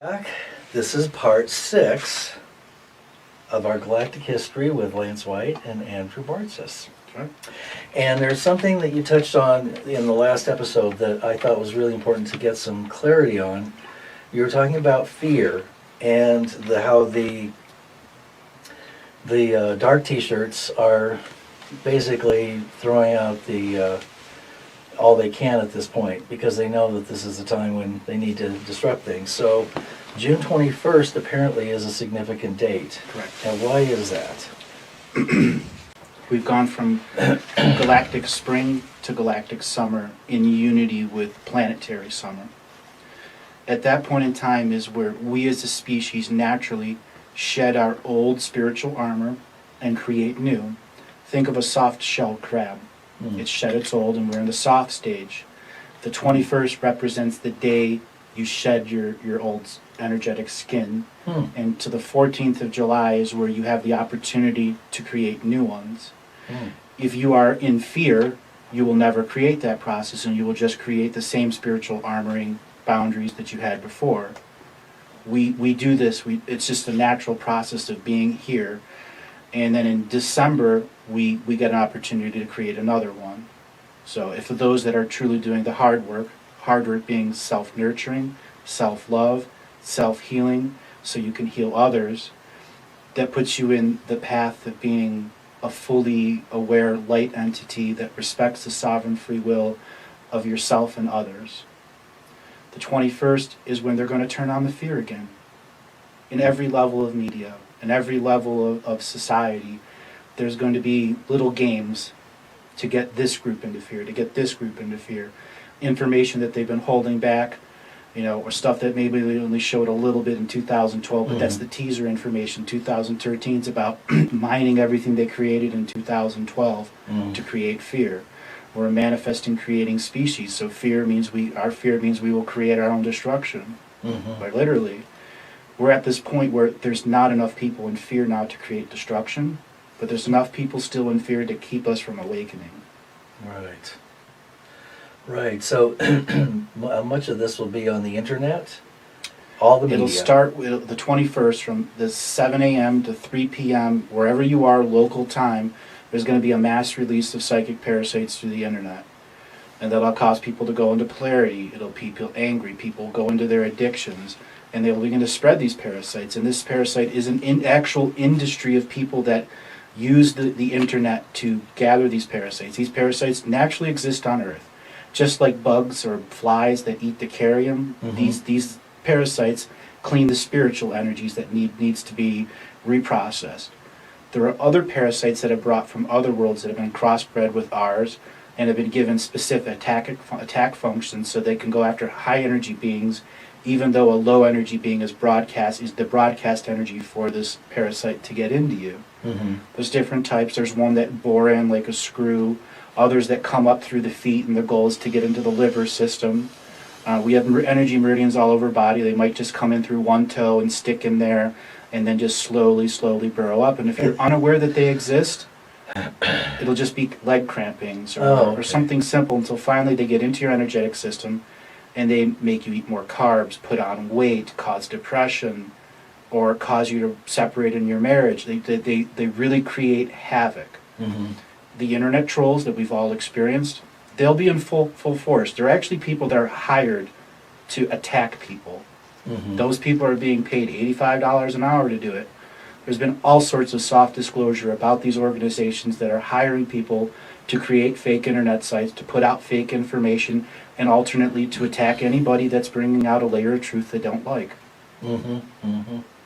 Back. This is part 6 of our Galactic History with Lance White and Andrew Bartzis. Okay. And there's something that you touched on in the last episode that I thought was really important to get some clarity on. You were talking about fear and how the dark T-shirts are basically throwing out all they can at this point because they know that this is the time when they need to disrupt things. So June 21st apparently is a significant date. Correct. And why is that? We've gone from galactic spring to galactic summer in unity with planetary summer. At that point in time is where we as a species naturally shed our old spiritual armor and create new. Think of a soft-shell crab. It's shed its old and we're in the soft stage. The 21st represents the day you shed your old energetic skin. And to the 14th of July is where you have the opportunity to create new ones. If you are in fear, you will never create that process and you will just create the same spiritual armoring boundaries that you had before. We do this, it's just a natural process of being here. And then in December, we get an opportunity to create another one. So if for those that are truly doing the hard work being self-nurturing, self-love, self-healing, so you can heal others, that puts you in the path of being a fully aware light entity that respects the sovereign free will of yourself and others. The 21st is when they're going to turn on the fear again. In every level of media, in every level of society, there's going to be little games to get this group into fear, to get this group into fear. Information that they've been holding back, or stuff that maybe they only showed a little bit in 2012, but that's the teaser information. 2013 is about mining everything they created in 2012 to create fear. We're a manifesting, creating species, so our fear means we will create our own destruction. Like literally. We're at this point where there's not enough people in fear now to create destruction, but there's enough people still in fear to keep us from awakening. Right. So much of this will be on the internet? All the media? It'll start with the 21st from the 7 a.m. to 3 p.m. Wherever you are, local time, there's going to be a mass release of psychic parasites through the internet. And that'll cause people to go into polarity. It'll people angry. People go into their addictions. And they'll begin to spread these parasites. And this parasite is an actual industry of people that use the internet to gather these parasites. These parasites naturally exist on Earth. Just like bugs or flies that eat the carrion, these parasites clean the spiritual energies that needs to be reprocessed. There are other parasites that are brought from other worlds that have been crossbred with ours and have been given specific attack functions so they can go after high energy beings, even though a low energy being is the broadcast energy for this parasite to get into you. There's different types. There's one that bore in like a screw, others that come up through the feet, and the goal is to get into the liver system. We have energy meridians all over body. They might just come in through one toe and stick in there, and then just slowly burrow up. And if you're unaware that they exist, it'll just be leg crampings or something simple until finally they get into your energetic system, and they make you eat more carbs, put on weight, cause depression, or cause you to separate in your marriage. They really create havoc. The internet trolls that we've all experienced, they'll be in full force. They're actually people that are hired to attack people. Those people are being paid $85 an hour to do it. There's been all sorts of soft disclosure about these organizations that are hiring people to create fake internet sites, to put out fake information, and alternately to attack anybody that's bringing out a layer of truth they don't like.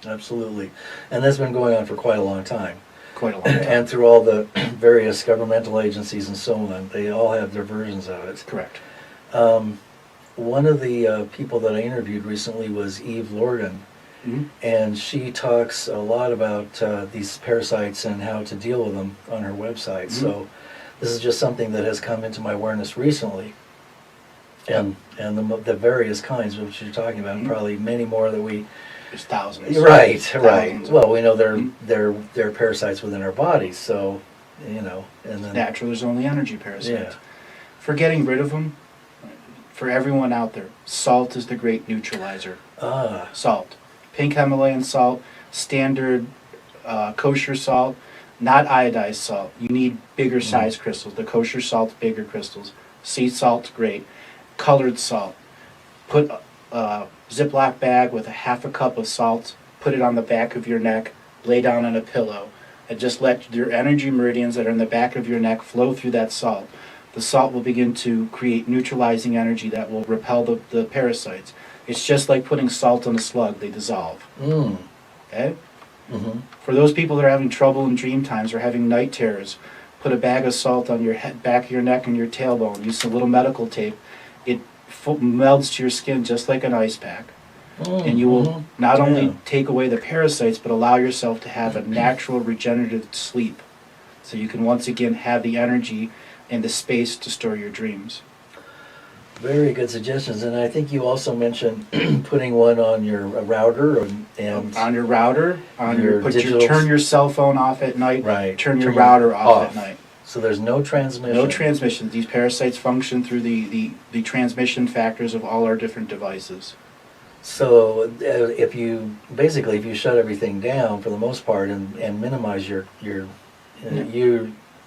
Absolutely. And that's been going on for quite a long time. Quite a long time. And through all the various governmental agencies and so on, they all have their versions of it. Correct. One of the people that I interviewed recently was Eve Lorgan, and she talks a lot about these parasites and how to deal with them on her website. So this is just something that has come into my awareness recently. And the various kinds which you're talking about, and probably many more that we... There's thousands. Right. Thousands. Well, we know they're parasites within our bodies, so, and then... Naturally, there's only energy parasites. Yeah. For getting rid of them, For everyone out there, salt is the great neutralizer. Ah, Salt. Pink Himalayan salt, standard kosher salt, not iodized salt. You need bigger size crystals. The kosher salt's bigger crystals. Sea salt's great. Colored salt. Put a Ziploc bag with a half a cup of salt, put it on the back of your neck, lay down on a pillow, and just let your energy meridians that are in the back of your neck flow through that salt. The salt will begin to create neutralizing energy that will repel the parasites. It's just like putting salt on a slug, they dissolve. Okay? mm-hmm. For those people that are having trouble in dream times or having night terrors, put a bag of salt on your head, back of your neck and your tailbone. Use some little medical tape. It melds to your skin just like an ice pack. And you will not only take away the parasites, but allow yourself to have a natural regenerative sleep. So you can once again have the energy and the space to store your dreams. Very good suggestions, and I think you also mentioned putting one on your router and On your router, Your turn your cell phone off at night, right. turn your router off at night. So there's no transmission. No transmission. These parasites function through the transmission factors of all our different devices. So if you shut everything down for the most part and minimize your You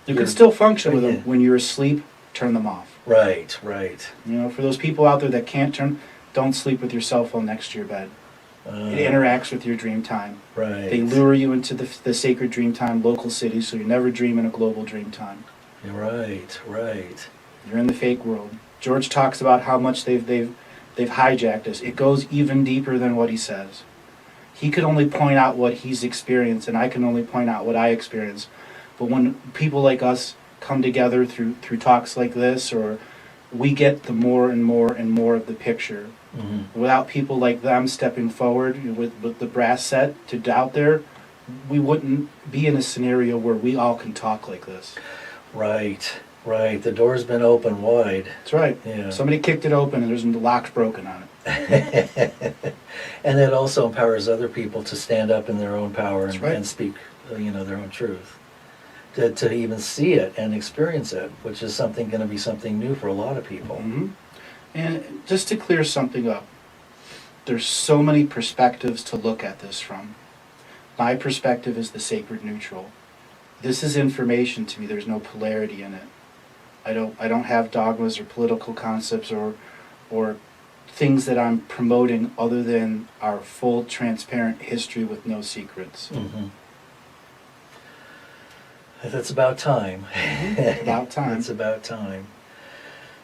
can still function with them when you're asleep. Turn them off. Right. You know, for those people out there that can't don't sleep with your cell phone next to your bed. It interacts with your dream time. Right. They lure you into the sacred dream time, local cities, so you never dream in a global dream time. Right. You're in the fake world. George talks about how much they've hijacked us. It goes even deeper than what he says. He could only point out what he's experienced, and I can only point out what I experienced. But when people like us come together through talks like this, or we get the more and more and more of the picture. Mm-hmm. Without people like them stepping forward with the brass set to out there, we wouldn't be in a scenario where we all can talk like this. Right. The door's been open wide. That's right. Yeah. Somebody kicked it open and there's the lock's broken on it. And that also empowers other people to stand up in their own power and speak, their own truth. To even see it and experience it, which is going to be something new for a lot of people. Mm-hmm. And just to clear something up, there's so many perspectives to look at this from. My perspective is the sacred neutral. This is information to me. There's no polarity in it. I don't have dogmas or political concepts or things that I'm promoting other than our full, transparent history with no secrets. Mm-hmm. That's about time. It's about time.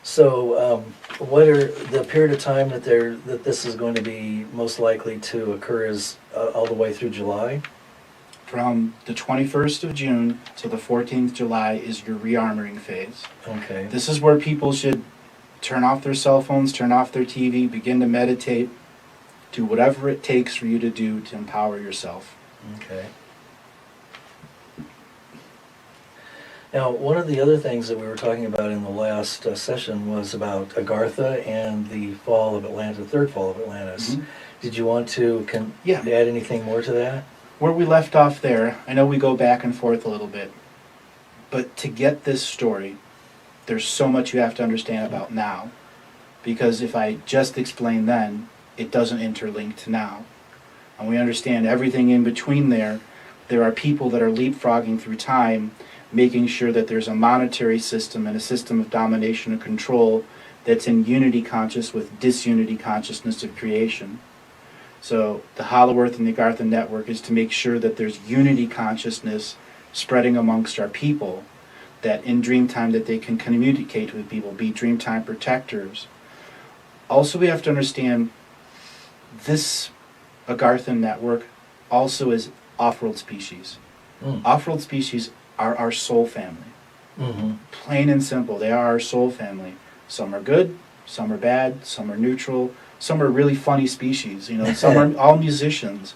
So, what are the period of time that this is going to be most likely to occur is all the way through July? From the 21st of June to the 14th July is your rearmoring phase. Okay. This is where people should turn off their cell phones, turn off their TV, begin to meditate, do whatever it takes for you to do to empower yourself. Okay. Now, one of the other things that we were talking about in the last session was about Agartha and the fall of Atlantis, the third fall of Atlantis. Mm-hmm. Did you want to add anything more to that? Where we left off there, I know we go back and forth a little bit, but to get this story, there's so much you have to understand about now, because if I just explain then, it doesn't interlink to now. And we understand everything in between there. There are people that are leapfrogging through time, making sure that there's a monetary system and a system of domination and control that's in unity conscious with disunity consciousness of creation. So the Hollow Earth and the Agartha network is to make sure that there's unity consciousness spreading amongst our people, that in dream time that they can communicate with people, be dream time protectors. Also, we have to understand this Agartha network also is off-world species. Off-world species are our soul family. Mm-hmm. Plain and simple, they are our soul family. Some are good, some are bad, some are neutral, some are really funny species. Some are all musicians.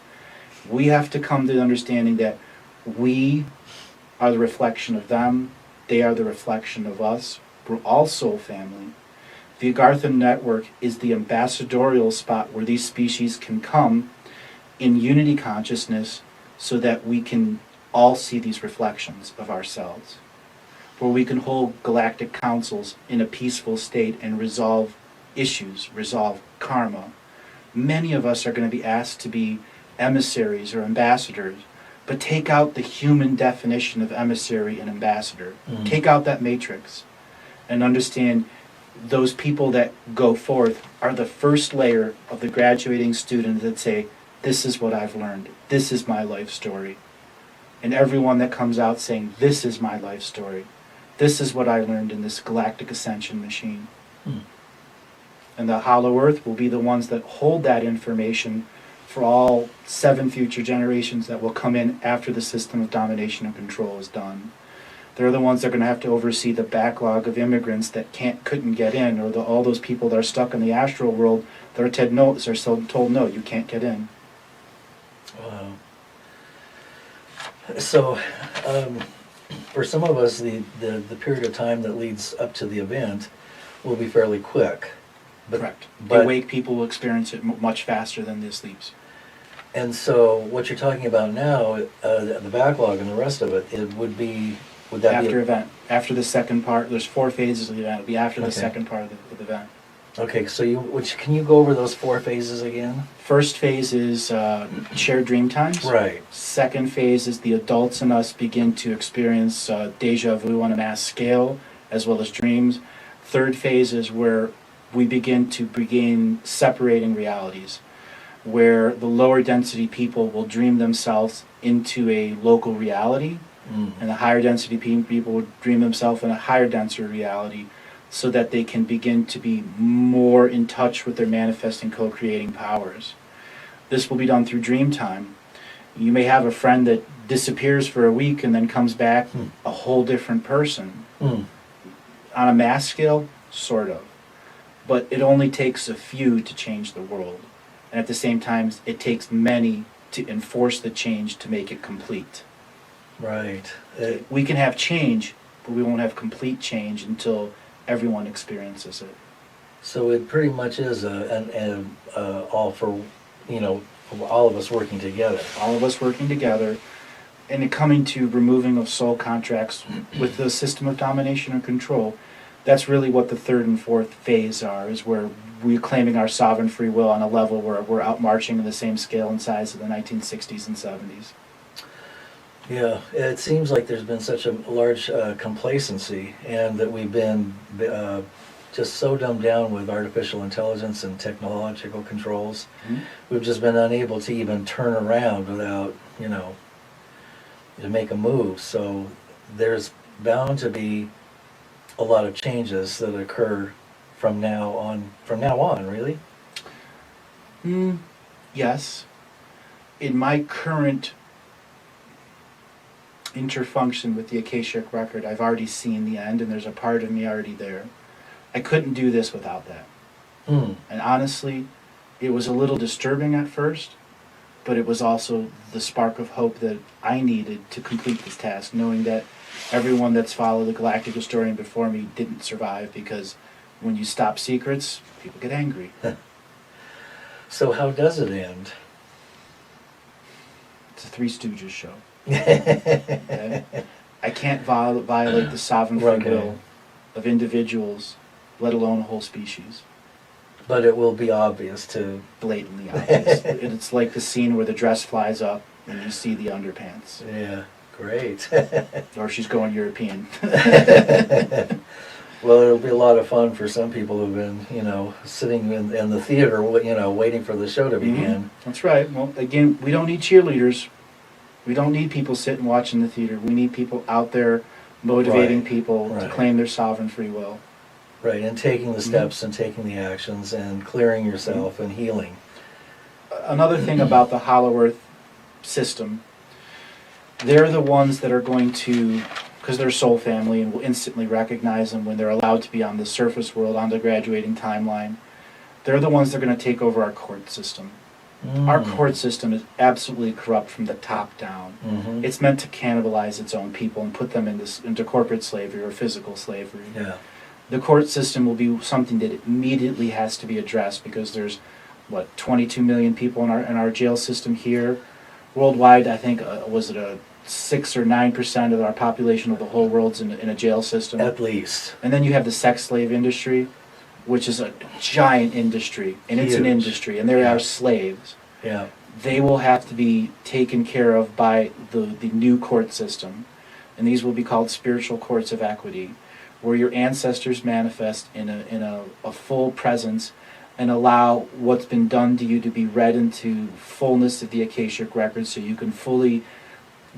We have to come to the understanding that we are the reflection of them, they are the reflection of us. We're all soul family. The Agartha network is the ambassadorial spot where these species can come in unity consciousness so that we can all see these reflections of ourselves, where we can hold galactic councils in a peaceful state and resolve issues, resolve karma. Many of us are going to be asked to be emissaries or ambassadors, but take out the human definition of emissary and ambassador. Mm. Take out that matrix and understand those people that go forth are the first layer of the graduating student that say, this is what I've learned, this is my life story. And everyone that comes out saying, this is my life story, this is what I learned in this galactic ascension machine. Mm. And the Hollow Earth will be the ones that hold that information for all 7 future generations that will come in after the system of domination and control is done. They're the ones that are going to have to oversee the backlog of immigrants that couldn't get in, or all those people that are stuck in the astral world that are told, no, you can't get in. Wow. So, for some of us, the period of time that leads up to the event will be fairly quick. Correct. But The awake people will experience it much faster than the sleeps. And so, what you're talking about now, the backlog and the rest of it would that After be event. After the second part, there's 4 phases of the event. It'll be after the Okay. second part of the event. Okay, so can you go over those 4 phases again? First phase is shared dream times. Right. Second phase is the adults in us begin to experience deja vu on a mass scale, as well as dreams. Third phase is where we begin separating realities, where the lower density people will dream themselves into a local reality, Mm. and the higher density people will dream themselves in a higher density reality, so that they can begin to be more in touch with their manifesting co-creating powers. This will be done through dream time. You may have a friend that disappears for a week and then comes back a whole different person. Mm. On a mass scale, sort of. But it only takes a few to change the world. And at the same time, it takes many to enforce the change to make it complete. Right. We can have change, but we won't have complete change until everyone experiences it. So it pretty much is all for all of us working together. All of us working together and it coming to removing of soul contracts with the system of domination and control. That's really what the third and fourth phase are, is where we're claiming our sovereign free will on a level where we're outmarching in the same scale and size of the 1960s and 70s. Yeah, it seems like there's been such a large complacency, and that we've been just so dumbed down with artificial intelligence and technological controls. Mm-hmm. We've just been unable to even turn around without, to make a move. So there's bound to be a lot of changes that occur from now on, really. Yes. In my current interfunction with the Akashic record, I've already seen the end, and there's a part of me already there. I couldn't do this without that. Mm. And honestly, it was a little disturbing at first, but it was also the spark of hope that I needed to complete this task, knowing that everyone that's followed the Galactic historian before me didn't survive, because when you stop secrets, people get angry. So how does it end? It's a Three Stooges show. Okay? I can't violate the sovereign free Okay. will of individuals, let alone a whole species. But it will be obvious to... Blatantly obvious. It's like the scene where the dress flies up and you see the underpants. Yeah, great. Or she's going European. Well, it'll be a lot of fun for some people who've been, sitting in the theater, waiting for the show to begin. That's right. Well, again, we don't need cheerleaders. We don't need people sitting watching the theater. We need people out there motivating Right, people to right. claim their sovereign free will. Right, and taking the steps and taking the actions and clearing yourself and healing. Another thing about the Hollow Earth system, they're the ones that are going to, because they're soul family and will instantly recognize them when they're allowed to be on the surface world, on the graduating timeline. They're the ones that are going to take over our court system. Our court system is absolutely corrupt from the top down. Mm-hmm. It's meant to cannibalize its own people and put them into corporate slavery or physical slavery. Yeah. The court system will be something that immediately has to be addressed, because there's 22 million people in our jail system here. Worldwide, I think was it a 6 or 9% of our population of the whole world's in a jail system. At least. And then you have the sex slave industry. which is a giant industry, and it's an Huge. industry, and there Yeah. are slaves. Yeah. They will have to be taken care of by the new court system, and these will be called spiritual courts of equity, where your ancestors manifest in a full presence and allow what's been done to you to be read into fullness of the Akashic record, so you can fully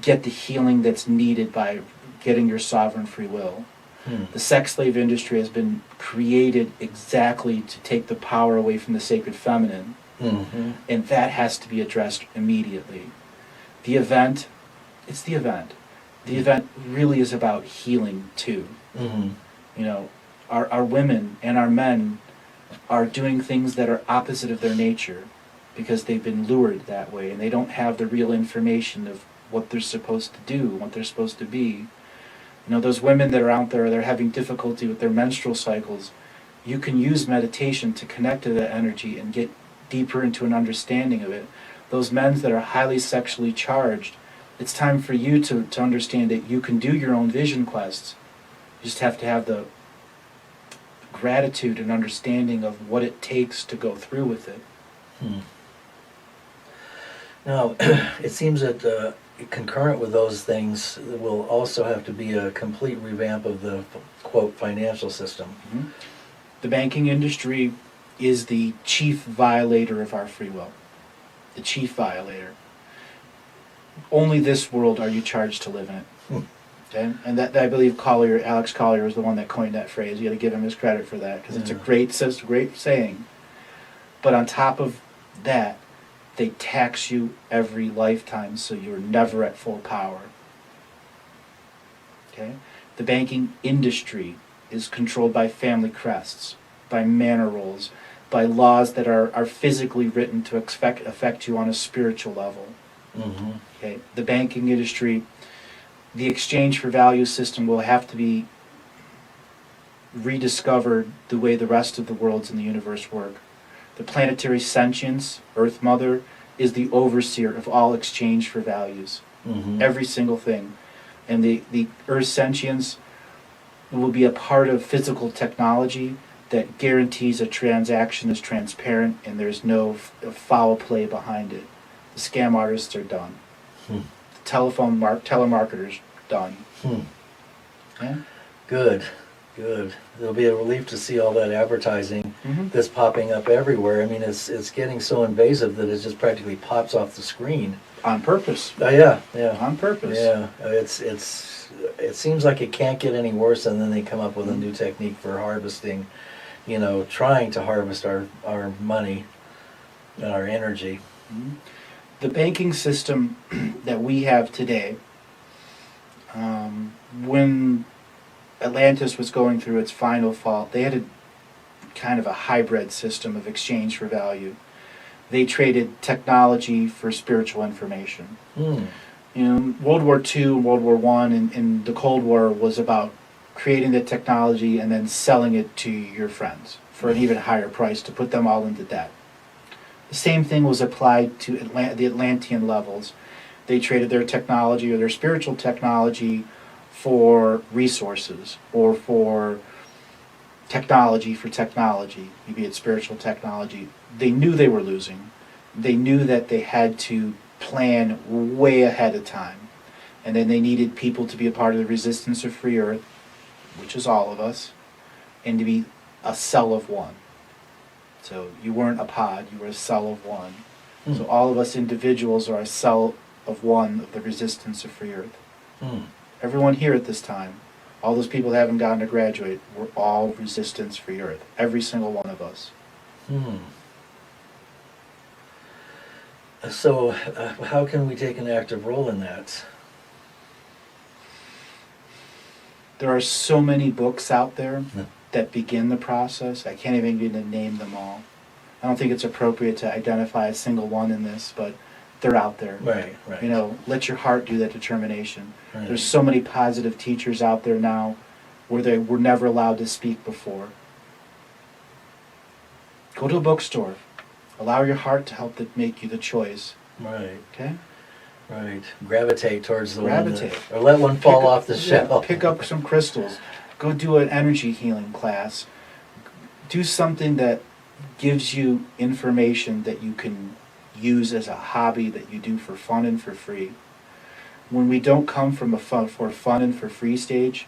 get the healing that's needed by getting your sovereign free will. The sex slave industry has been created exactly to take the power away from the sacred feminine, and that has to be addressed immediately. The event, it's the event. The event really is about healing too. You know, our women and our men are doing things that are opposite of their nature because they've been lured that way, and they don't have the real information of what they're supposed to do, what they're supposed to be. You know, those women that are out there, they're having difficulty with their menstrual cycles. You can use meditation to connect to that energy and get deeper into an understanding of it. Those men that are highly sexually charged, it's time for you to understand that you can do your own vision quests. You just have to have the gratitude and understanding of what it takes to go through with it. Now, it seems that concurrent with those things will also have to be a complete revamp of the, quote, financial system. The banking industry is the chief violator of our free will. The chief violator. Only this world are you charged to live in it. Okay? And that I believe Alex Collier is the one that coined that phrase. You got to give him his credit for that, because it's a great saying. But on top of that, they tax you every lifetime, so you're never at full power. Okay? The banking industry is controlled by family crests, by manor rolls, by laws that are physically written to affect you on a spiritual level. Okay? The banking industry, the exchange for value system will have to be rediscovered the way the rest of the worlds in the universe work. The planetary sentience, Earth Mother, is the overseer of all exchange for values. Every single thing. And the Earth sentience will be a part of physical technology that guarantees a transaction is transparent and there's no foul play behind it. The scam artists are done. The telemarketers done. Yeah? Good. It'll be a relief to see all that advertising that's popping up everywhere. I mean, it's getting so invasive that it just practically pops off the screen. On purpose. Yeah. On purpose. Yeah, it seems like it can't get any worse, and then they come up with a new technique for harvesting, trying to harvest our money and our energy. The banking system that we have today, when Atlantis was going through its final fall, they had a kind of a hybrid system of exchange for value. They traded technology for spiritual information. World War II and World War I and the Cold War was about creating the technology and then selling it to your friends for an even higher price to put them all into debt. The same thing was applied to the Atlantean levels. They traded their technology or their spiritual technology for resources or for technology, maybe it's spiritual technology. They knew they were losing. They knew that they had to plan way ahead of time. And then they needed people to be a part of the resistance of free earth, which is all of us, and to be a cell of one. So you weren't a pod, you were a cell of one. So all of us individuals are a cell of one of the resistance of free earth. Everyone here at this time, all those people that haven't gotten to graduate, we're all resistance free earth. Every single one of us. So how can we take an active role in that? There are so many books out there that begin the process. I can't even begin to name them all. I don't think it's appropriate to identify a single one in this, but they're out there. Right. Let your heart do that determination. Right. There's so many positive teachers out there now where they were never allowed to speak before. Go to a bookstore. Allow your heart to help make you the choice. Right. Okay? Right. Gravitate towards the Gravitate. one or let one fall off the shelf. Pick up some crystals. Go do an energy healing class. do something that gives you information that you can use as a hobby that you do for fun and for free. When we don't come from a for fun and for free stage,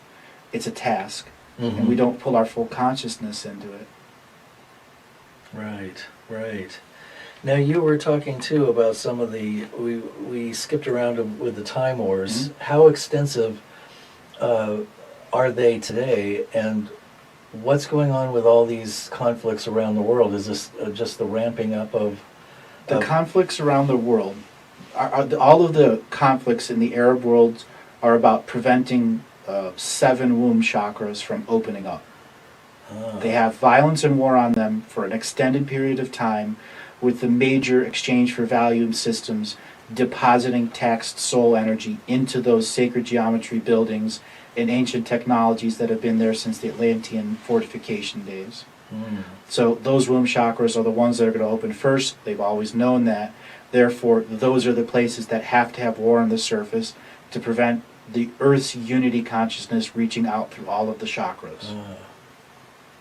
it's a task, and we don't pull our full consciousness into it. Right, right. Now you were talking too about some of the, we skipped around with the Time Wars. How extensive are they today, and what's going on with all these conflicts around the world? Is this just the ramping up of... The conflicts around the world, all of the conflicts in the Arab world are about preventing 7 womb chakras from opening up. They have violence and war on them for an extended period of time, with the major exchange for value systems depositing taxed soul energy into those sacred geometry buildings and ancient technologies that have been there since the Atlantean fortification days. So those womb chakras are the ones that are going to open first. They've always known that. Therefore, those are the places that have to have war on the surface to prevent the Earth's unity consciousness reaching out through all of the chakras.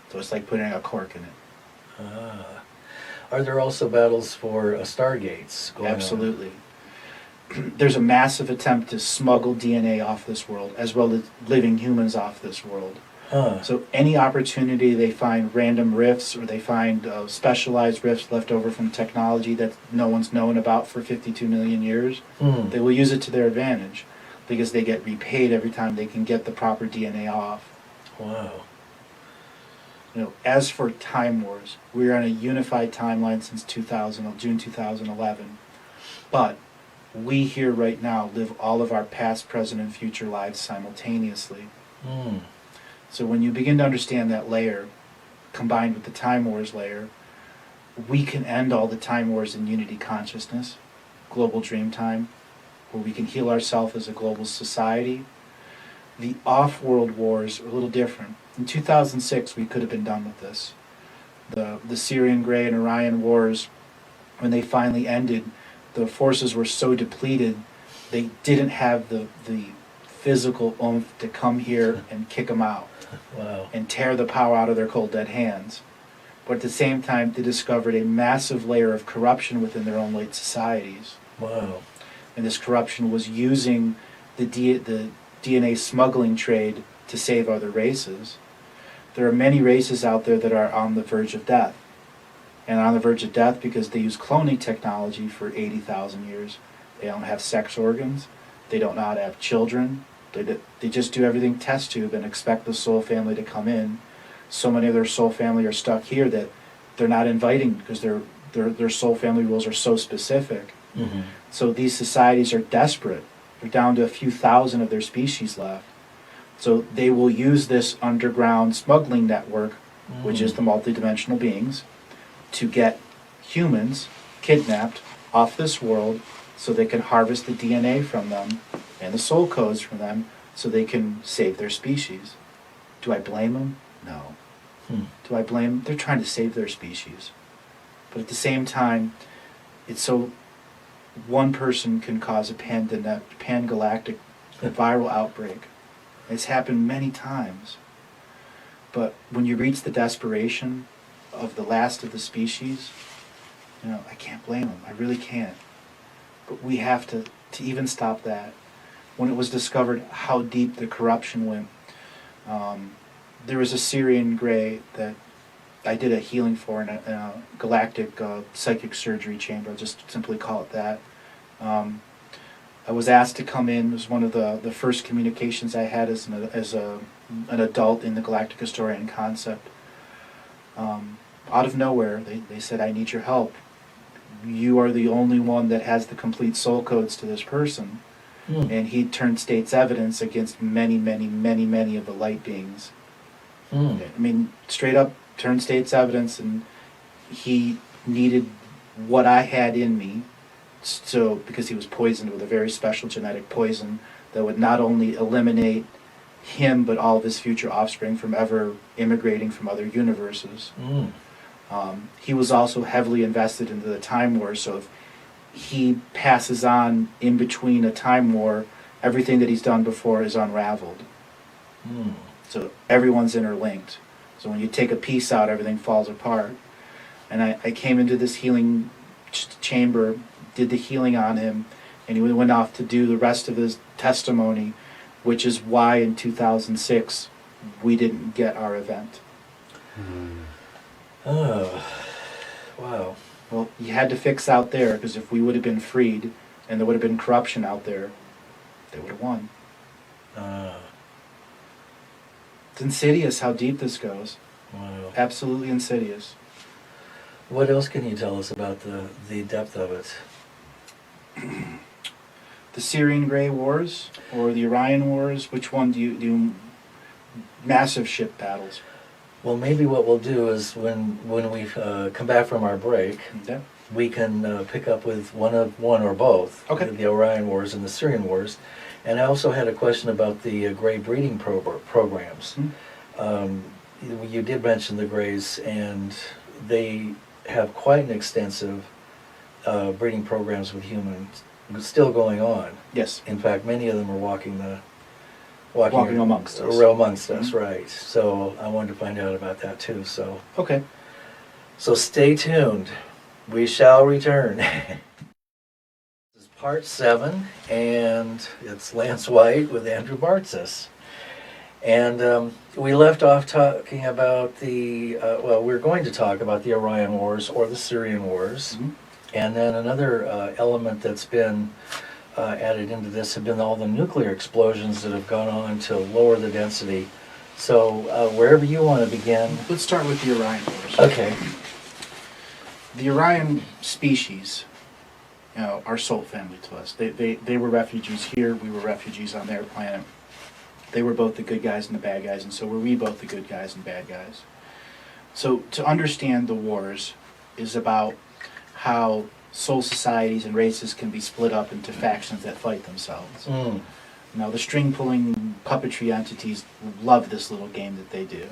So it's like putting a cork in it. Are there also battles for stargates going on? Absolutely. There's a massive attempt to smuggle DNA off this world, as well as living humans off this world. So any opportunity they find random rifts, or they find specialized rifts left over from technology that no one's known about for 52 million years, they will use it to their advantage, because they get repaid every time they can get the proper DNA off. Wow. As for Time Wars, we're on a unified timeline since June 2011. But we here right now live all of our past, present, and future lives simultaneously. So when you begin to understand that layer, combined with the Time Wars layer, we can end all the Time Wars in unity consciousness, global dream time, where we can heal ourselves as a global society. The off-world wars are a little different. In 2006, we could have been done with this. The Syrian Grey and Orion wars, when they finally ended, the forces were so depleted, they didn't have the physical oomph to come here and kick them out. Wow. And tear the power out of their cold dead hands. But at the same time, they discovered a massive layer of corruption within their own late societies. Wow. And this corruption was using the DNA smuggling trade to save other races. There are many races out there that are on the verge of death. And on the verge of death because they use cloning technology for 80,000 years. They don't have sex organs. They don't know how to have children. They just do everything test tube and expect the soul family to come in. So many of their soul family are stuck here that they're not inviting because their soul family rules are so specific. So these societies are desperate. They're down to a few thousand of their species left. So they will use this underground smuggling network, which is the multidimensional beings, to get humans kidnapped off this world so they can harvest the DNA from them and the soul codes from them so they can save their species. Do I blame them? No. Do I blame them? They're trying to save their species. But at the same time, it's so one person can cause a pan-galactic viral outbreak. It's happened many times. But when you reach the desperation of the last of the species, I can't blame them. I really can't. But we have to even stop that. When it was discovered how deep the corruption went, there was a Syrian Grey that I did a healing for in a galactic psychic surgery chamber. I'll just simply call it that. I was asked to come in. It was one of the first communications I had as an adult in the Galactic Historian concept. Out of nowhere, they said, "I need your help. You are the only one that has the complete soul codes to this person." And he turned state's evidence against many, many, many, many of the light beings. I mean, straight up turned state's evidence, and he needed what I had in me, so because he was poisoned with a very special genetic poison that would not only eliminate him but all of his future offspring from ever immigrating from other universes. He was also heavily invested into the Time War, so if he passes on in between a Time War, everything that he's done before is unraveled. So everyone's interlinked. So when you take a piece out, everything falls apart. And I came into this healing chamber, did the healing on him, and he went off to do the rest of his testimony, which is why in 2006 we didn't get our event. Oh, wow. Well, you had to fix out there, because if we would have been freed and there would have been corruption out there, they would have won. It's insidious how deep this goes. Wow. Absolutely insidious. What else can you tell us about the depth of it? The Syrian Grey Wars or the Orion Wars? Which one do you massive ship battles? Well, maybe what we'll do is when we come back from our break, Yeah. we can pick up with one or both. Okay. The Orion Wars and the Syrian Wars. And I also had a question about the Grey breeding programs. You did mention the Greys, and they have quite an extensive breeding programs with humans still going on. Yes. In fact, many of them are walking Amongst us. Amongst us, right. So I wanted to find out about that too. So Okay. So stay tuned. We shall return. This is part 7, and it's Lance White with Andrew Bartzis. And we left off talking about we're going to talk about the Orion Wars or the Syrian Wars. And then another element that's been added into this have been all the nuclear explosions that have gone on to lower the density. So wherever you want to begin. Let's start with the Orion Wars. Okay. The Orion species, are soul family to us. They were refugees here. We were refugees on their planet. They were both the good guys and the bad guys, and so were we both the good guys and bad guys. So to understand the wars is about how soul societies and races can be split up into factions that fight themselves. Now, the string-pulling puppetry entities love this little game that they do.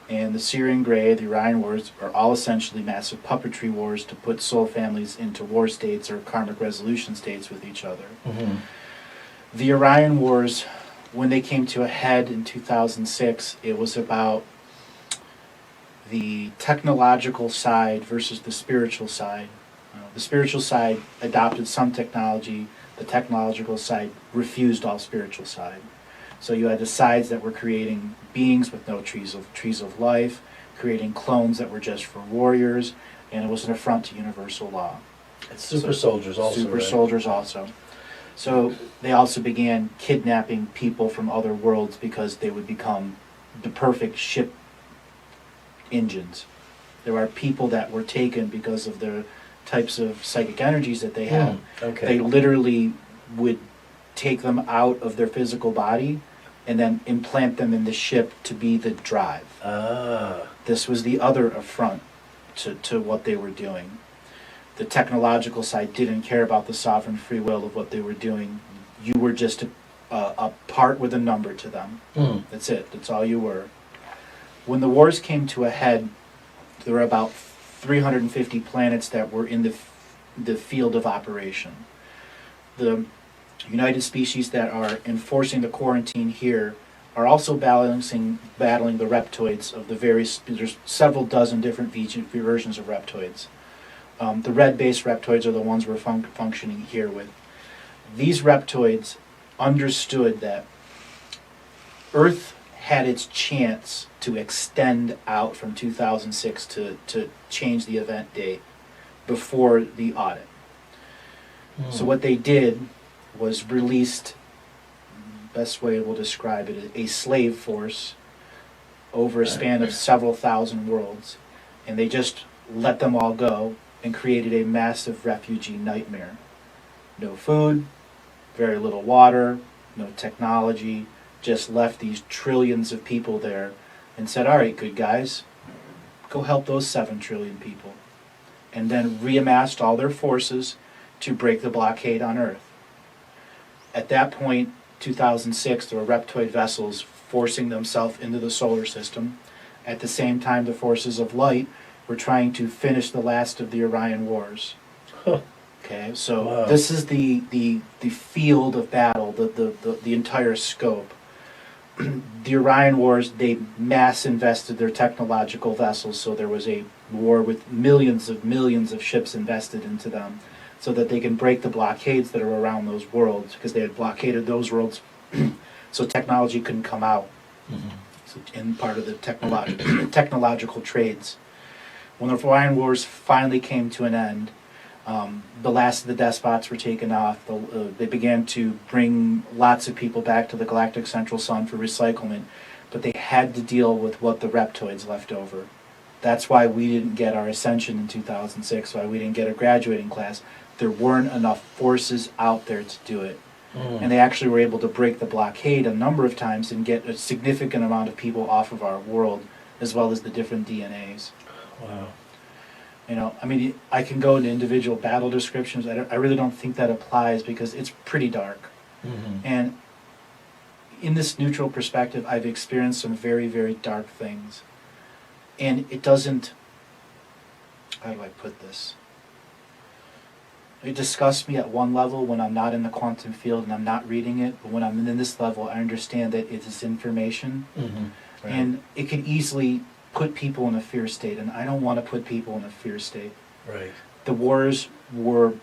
And the Syrian Grey, the Orion Wars, are all essentially massive puppetry wars to put soul families into war states or karmic resolution states with each other. The Orion Wars, when they came to a head in 2006, it was about the technological side versus the spiritual side. The spiritual side adopted some technology. The technological side refused all spiritual side. So you had the sides that were creating beings with no trees of life, creating clones that were just for warriors, and it was an affront to universal law. It's super soldiers also. Super right? soldiers also. So they also began kidnapping people from other worlds because they would become the perfect ship engines. There are people that were taken because of the types of psychic energies that they have. Okay. They literally would take them out of their physical body and then implant them in the ship to be the drive. This was the other affront to what they were doing. The technological side didn't care about the sovereign free will of what they were doing. You were just a part with a number to them. That's it. That's all you were. When the wars came to a head, there were about 350 planets that were in the field of operation. The United Species that are enforcing the quarantine here are also battling the reptoids of the various, there's several dozen different versions of reptoids. The red-based reptoids are the ones we're functioning here with. These reptoids understood that Earth had its chance to extend out from 2006 to change the event date before the audit. So what they did was released, best way we'll describe it, a slave force over a span of several thousand worlds, and they just let them all go and created a massive refugee nightmare. No food, very little water, no technology, just left these trillions of people there and said, all right, good guys, go help those 7 trillion people. And then reamassed all their forces to break the blockade on Earth. At that point, 2006, there were reptoid vessels forcing themselves into the solar system. At the same time, the forces of light were trying to finish the last of the Orion Wars. Okay, so Wow. This is the field of battle, the entire scope. the Orion Wars, they mass invested their technological vessels, so there was a war with millions of ships invested into them, so that they can break the blockades that are around those worlds, because they had blockaded those worlds, so technology couldn't come out. Mhm. So in part of the technological trades. When the Orion Wars finally came to an end, the last of the despots were taken off. They began to bring lots of people back to the galactic central sun for recyclement, but they had to deal with what the reptoids left over. That's why we didn't get our ascension in 2006, why we didn't get a graduating class. There weren't enough forces out there to do it. And they actually were able to break the blockade a number of times and get a significant amount of people off of our world, as well as the different DNAs. Wow. You know, I mean, I can go into individual battle descriptions. I really don't think that applies because it's pretty dark. Mhm. And in this neutral perspective, I've experienced some very, very dark things. And it doesn't, how do I put this? It disgusts me at one level when I'm not in the quantum field and I'm not reading it, but when I'm in this level, I understand that it is information. Mhm. Right. And it can easily put people in a fear state, and I don't want to put people in a fear state. Right. The wars were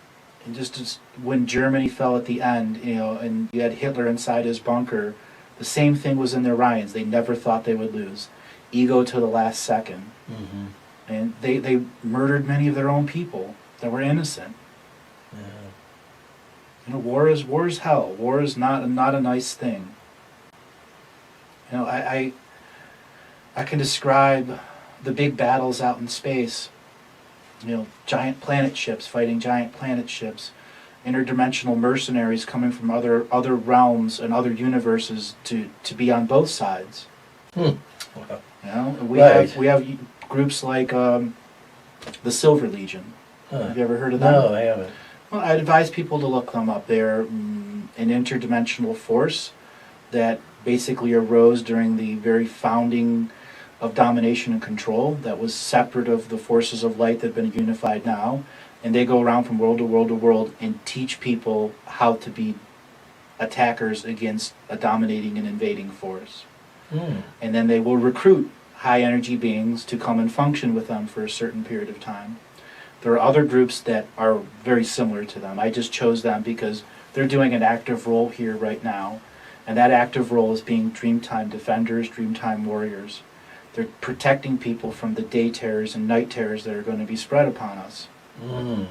just as when Germany fell at the end, you know, and you had Hitler inside his bunker. The same thing was in the Ryans. They never thought they would lose. Ego to the last second. Mhm. And they murdered many of their own people that were innocent. Yeah. You know, war is hell. War is not a nice thing. You know, I can describe the big battles out in space. You know, giant planet ships fighting giant planet ships, interdimensional mercenaries coming from other realms and other universes to be on both sides. Wow. You know, Right. we have groups like the Silver Legion. Huh. Have you ever heard of them? No, I haven't. Well, I advise people to look them up. They're an interdimensional force that basically arose during the very founding of domination and control that was separate of the forces of light that have been unified now. And they go around from world to world to world and teach people how to be attackers against a dominating and invading force. Mm. And then they will recruit high energy beings to come and function with them for a certain period of time. There are other groups that are very similar to them. I just chose them because they're doing an active role here right now. And that active role is being Dreamtime Defenders, Dreamtime Warriors. They're protecting people from the day terrors and night terrors that are going to be spread upon us. Mm.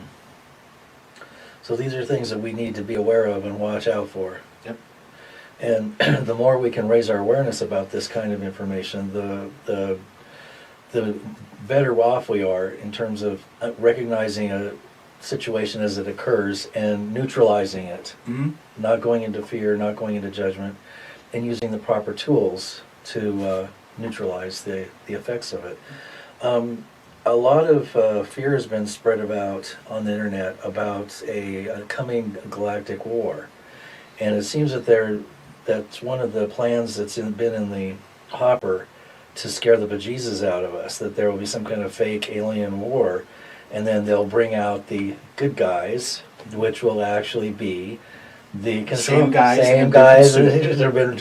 So these are things that we need to be aware of and watch out for. Yep. And the more we can raise our awareness about this kind of information, the better off we are in terms of recognizing a situation as it occurs and neutralizing it, Mm-hmm. not going into fear, not going into judgment, and using the proper tools to neutralize the effects of it. A lot of fear has been spread about on the internet about a coming galactic war, and it seems that that's one of the plans that's been in the hopper to scare the bejesus out of us, that there will be some kind of fake alien war, and then they'll bring out the good guys, which will actually be the Same guys that have been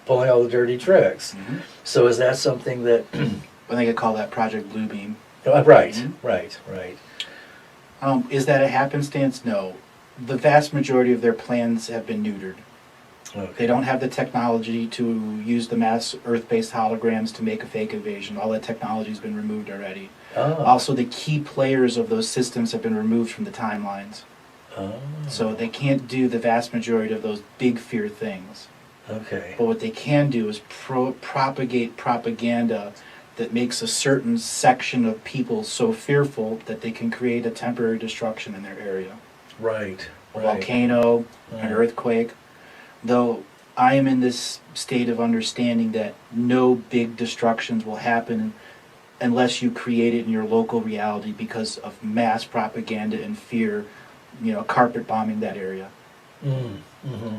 pulling all the dirty tricks. Mm-hmm. So is that something that... I think I call that Project Bluebeam. Right, Mm-hmm. right. Is that a happenstance? No. The vast majority of their plans have been neutered. Okay. They don't have the technology to use the mass Earth-based holograms to make a fake invasion. All that technology has been removed already. Oh. Also, the key players of those systems have been removed from the timelines. Oh. So they can't do the vast majority of those big fear things. Okay. But what they can do is propagate propaganda that makes a certain section of people so fearful that they can create a temporary destruction in their area. Right. A volcano, an earthquake. Though I am in this state of understanding that no big destructions will happen unless you create it in your local reality because of mass propaganda and fear, you know, carpet bombing that area. Mm-hmm.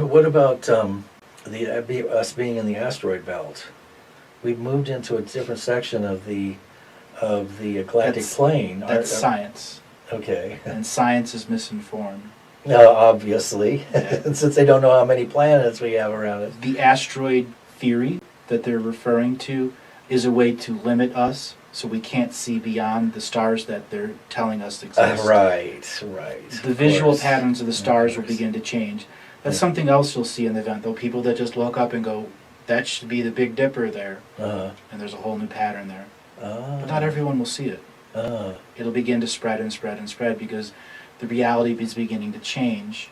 What about us being in the asteroid belt? We've moved into a different section of the galactic plane. That's science. Okay. And science is misinformed. Obviously, Yeah. since they don't know how many planets we have around it. The asteroid theory that they're referring to is a way to limit us so we can't see beyond the stars that they're telling us exist. Right. The Of visual course. patterns of the Of stars will course. begin to change. That's Yeah. something else you'll see in the event, though. People that just look up and go, that should be the Big Dipper there, Uh, and there's a whole new pattern there. uh, But not everyone will see it. It'll begin to spread and spread and spread because the reality is beginning to change.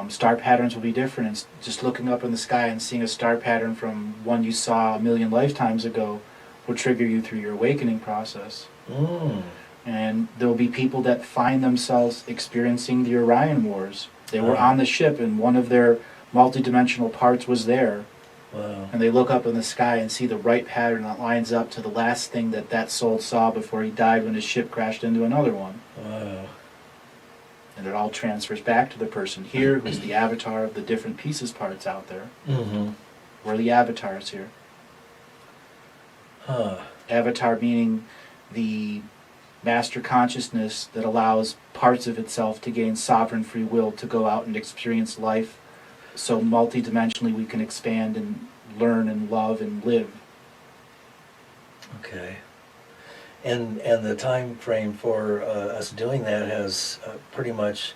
Star patterns will be different. And just looking up in the sky and seeing a star pattern from one you saw a million lifetimes ago will trigger you through your awakening process. mm, And there will be people that find themselves experiencing the Orion Wars. They were on the ship and one of their multidimensional parts was there. wow. And they look up in the sky and see the right pattern that lines up to the last thing that that soul saw before he died when his ship crashed into another one. Wow. And it all transfers back to the person here who's the avatar of the different pieces parts out there. Mm-hmm. We're the avatars here. Huh. Avatar meaning the master consciousness that allows parts of itself to gain sovereign free will to go out and experience life so multidimensionally we can expand and learn and love and live. Okay. And the time frame for us doing that has pretty much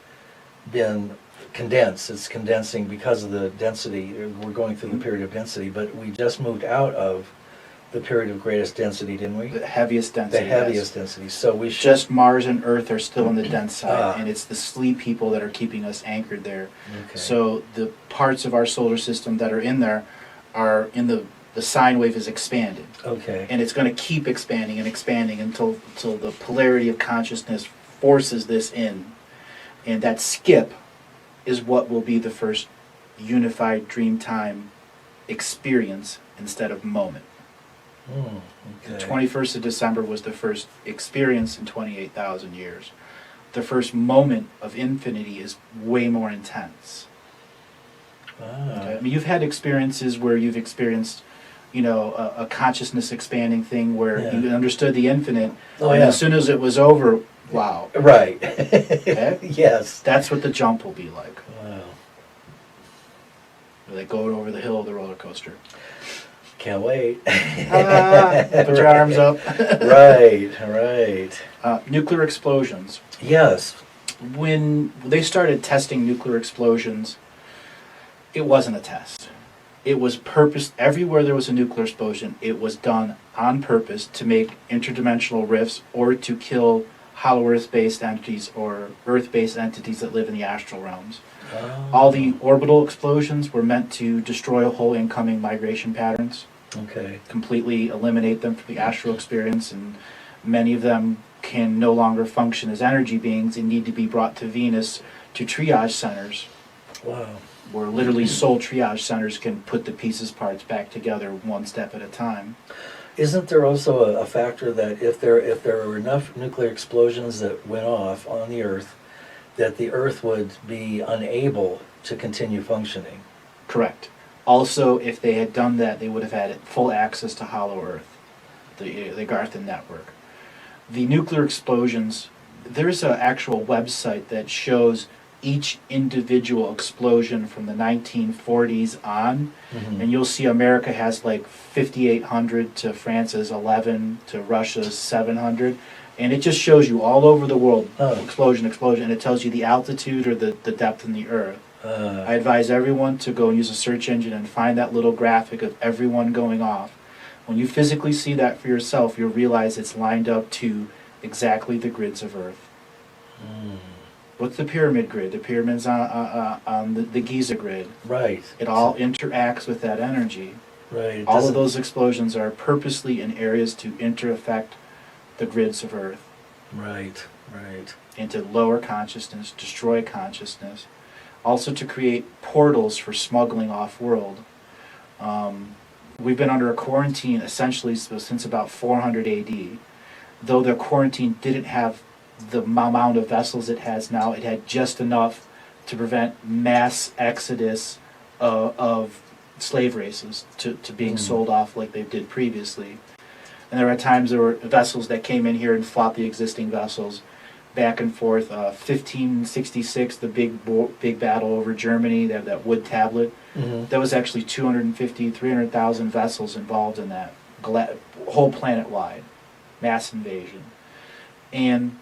been condensed. It's condensing because of the density. We're going through the period of density, but we just moved out of the period of greatest density, didn't we? The heaviest density. The heaviest density. So we should. Just Mars and Earth are still on the dense side, Ah. and it's the sleep people that are keeping us anchored there. Okay. So the parts of our solar system that are in there are in the sine wave is expanded. Okay. And it's going to keep expanding and expanding until the polarity of consciousness forces this in. And that skip is what will be the first unified dream time experience instead of moment. Mm, The okay. 21st of December was the first experience in 28,000 years. The first moment of infinity is way more intense. Ah. Okay? I mean, you've had experiences where you've experienced, a consciousness expanding thing where Yeah. you understood the infinite, Oh, and yeah. as soon as it was over, wow. Right. Okay? Yes. That's what the jump will be like. Wow. Where they go over the hill of the roller coaster. Can't wait. Put your arms up. Right. Nuclear explosions. Yes. When they started testing nuclear explosions, it wasn't a test. It was purpose. Everywhere there was a nuclear explosion, it was done on purpose to make interdimensional rifts or to kill hollow Earth-based entities or Earth-based entities that live in the astral realms. Oh. All the orbital explosions were meant to destroy whole incoming migration patterns, Okay. completely eliminate them from the astral experience, and many of them can no longer function as energy beings and need to be brought to Venus to triage centers, Wow. where literally soul triage centers can put the pieces parts back together one step at a time. Isn't there also a factor that if there were enough nuclear explosions that went off on the Earth, that the Earth would be unable to continue functioning? Correct. Also, if they had done that, they would have had full access to Hollow Earth, the Garthan network. The nuclear explosions, there's an actual website that shows each individual explosion from the 1940s on, Mhm. and you'll see America has like 5,800 to France's 11 to Russia's 700, and it just shows you all over the world, Oh. explosion, and it tells you the altitude or the depth in the earth. I advise everyone to go and use a search engine and find that little graphic of everyone going off. When you physically see that for yourself, you'll realize it's lined up to exactly the grids of Earth. Mm. What's the pyramid grid? The pyramid's on the Giza grid. Right. It all interacts with that energy. Right. It All of doesn't- those explosions are purposely in areas to inter-affect the grids of Earth Right. and to lower consciousness, destroy consciousness. Also to create portals for smuggling off-world. We've been under a quarantine essentially since about 400 AD. Though the quarantine didn't have the amount of vessels it has now, it had just enough to prevent mass exodus of slave races to being sold off like they did previously. And there are times there were vessels that came in here and fought the existing vessels. back and forth. 1566, the big battle over Germany, that wood tablet. Mm-hmm. There was actually 250, 300,000 vessels involved in that, whole planet-wide, mass invasion. And,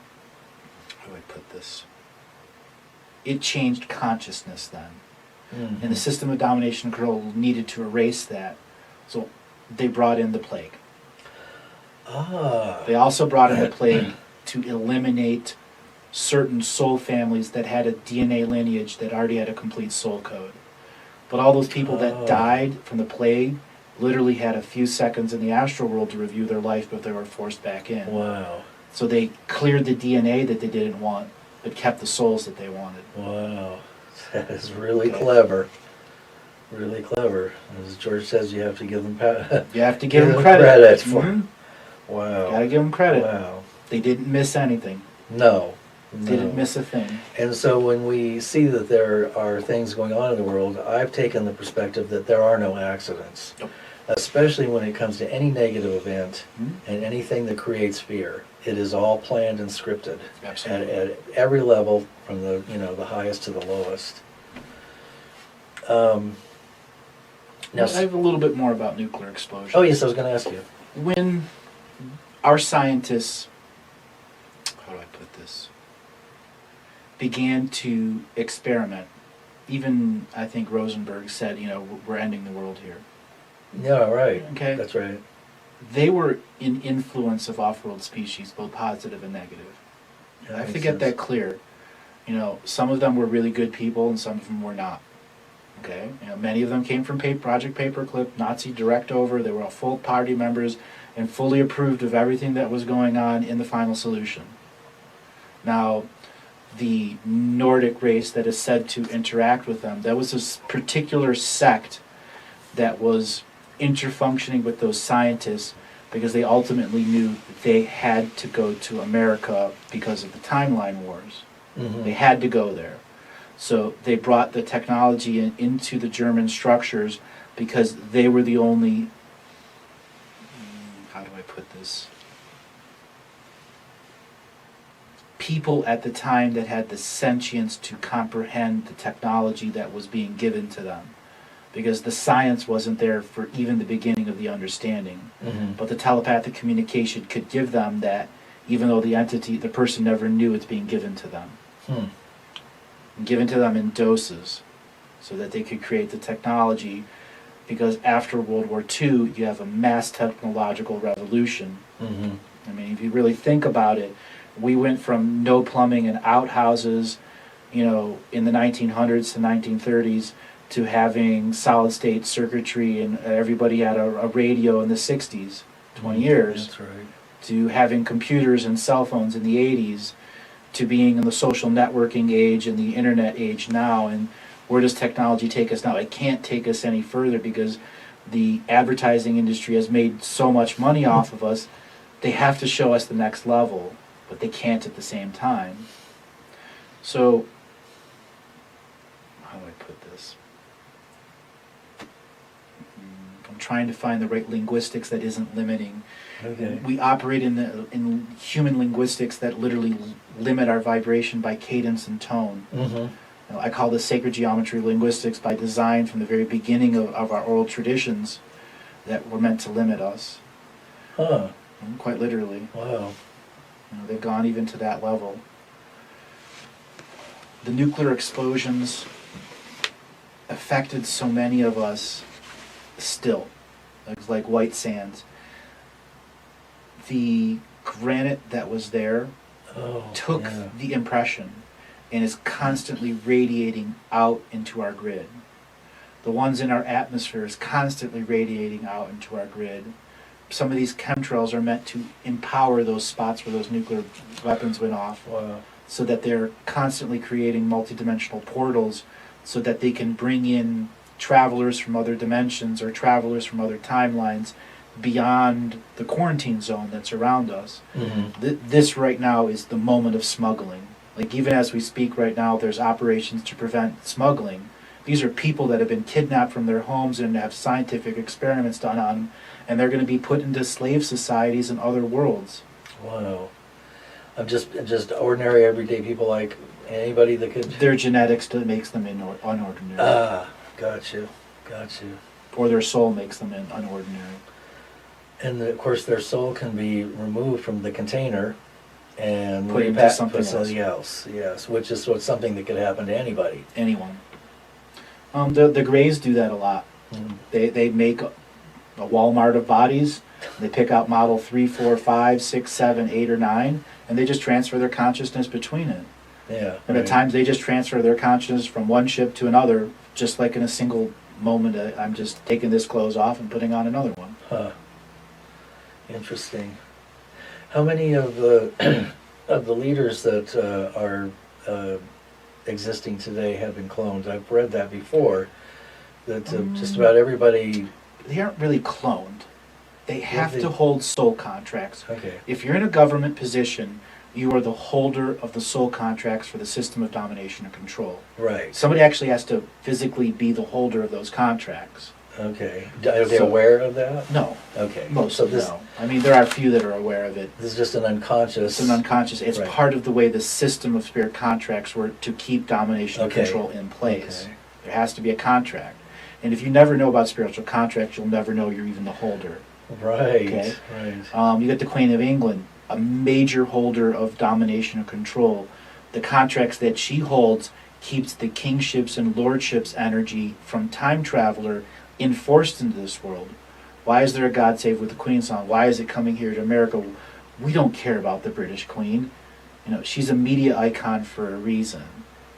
how do I put this? It changed consciousness then. Mm-hmm. And the system of domination and control needed to erase that. So they brought in the plague. Ah. They also brought in the plague to eliminate certain soul families that had a DNA lineage that already had a complete soul code. But all those people that died from the plague literally had a few seconds in the astral world to review their life, but they were forced back in. Wow. So they cleared the DNA that they didn't want, but kept the souls that they wanted. Wow. That is really clever. Really clever. As George says, you have to give them You have to give them credit. for. Mm-hmm. Wow. Gotta give them credit. Wow. They didn't miss anything. No. Didn't miss a thing. And so when we see that there are things going on in the world, I've taken the perspective that there are no accidents. Yep. Especially when it comes to any negative event and anything that creates fear. It is all planned and scripted. Absolutely. At every level, from the the highest to the lowest. Now, I have a little bit more about nuclear explosion. oh yes, I was going to ask you. When our scientists, how do I put this, began to experiment, even I think Rosenberg said, we're ending the world here. Yeah, right. Okay. That's right. They were in influence of off-world species, both positive and negative. Yeah, I have to makes get sense. that clear. Some of them were really good people and some of them were not. Okay, many of them came from Project Paperclip, Nazi direct over. They were all full party members and fully approved of everything that was going on in the final solution. Now, the Nordic race that is said to interact with them, that was this particular sect that was interfunctioning with those scientists because they ultimately knew that they had to go to America because of the timeline wars. Mm-hmm. They had to go there. So they brought the technology into the German structures because they were the only, how do I put this, people at the time that had the sentience to comprehend the technology that was being given to them. Because the science wasn't there for even the beginning of the understanding. Mm-hmm. But the telepathic communication could give them that, even though the person never knew it's being given to them. Given to them in doses so that they could create the technology, because after World War II you have a mass technological revolution. Mm-hmm. I mean, if you really think about it, we went from no plumbing and outhouses in the 1900s to 1930s to having solid state circuitry and everybody had a radio in the 60s, 20 years. That's right. To having computers and cell phones in the 80s, to being in the social networking age and the internet age now. And where does technology take us now? It can't take us any further because the advertising industry has made so much money off of us. They have to show us the next level, but they can't at the same time. So, how do I put this? I'm trying to find the right linguistics that isn't limiting. Okay. We operate in human linguistics that literally limit our vibration by cadence and tone. Mm-hmm. I call this sacred geometry linguistics by design from the very beginning of our oral traditions that were meant to limit us. Huh. Quite literally. Wow. They've gone even to that level. The nuclear explosions affected so many of us still, like white sands. The granite that was there took the impression and is constantly radiating out into our grid. The ones in our atmosphere is constantly radiating out into our grid. Some of these chemtrails are meant to empower those spots where those nuclear weapons went off. Wow. So that they're constantly creating multidimensional portals so that they can bring in travelers from other dimensions or travelers from other timelines beyond the quarantine zone that's around us. Mm-hmm. This right now is the moment of smuggling. Like even as we speak right now, there's operations to prevent smuggling. These are people that have been kidnapped from their homes and have scientific experiments done on them, and they're going to be put into slave societies in other worlds. Wow. I'm just ordinary, everyday people like anybody that could. Their genetics that makes them unordinary. Ah, got you. Or their soul makes them unordinary. And of course, their soul can be removed from the container and Put into something else. Yes, which is something that could happen to anybody. Anyone. The Greys do that a lot. Mm. They make a Walmart of bodies. They pick out model 3, 4, 5, 6, 7, 8, or 9, and they just transfer their consciousness between it. Yeah. And at times they just transfer their consciousness from one ship to another, just like in a single moment. I'm just taking this clothes off and putting on another one. Huh. Interesting. How many of the of the leaders that are existing today have been cloned? I've read that before. That just about everybody. They aren't really cloned. They have they- to hold soul contracts. Okay. If you're in a government position, you are the holder of the soul contracts for the system of domination and control. Right. Somebody actually has to physically be the holder of those contracts. Okay. Are they So- aware of that? No, Okay. most So of this them no. I mean, there are a few that are aware of it. this is just an unconscious. It's an unconscious. It's Right. part of the way the system of spirit contracts were to keep domination and Okay. control in place. Okay. There has to be a contract. And if you never know about spiritual contracts, you'll never know you're even the holder. Right. Okay. Right. You get the Queen of England, a major holder of domination and control. The contracts that she holds keeps the kingships and lordships energy from time traveler enforced into this world. Why is there a God Save with the Queen song? Why is it coming here to America? We don't care about the British Queen. She's a media icon for a reason,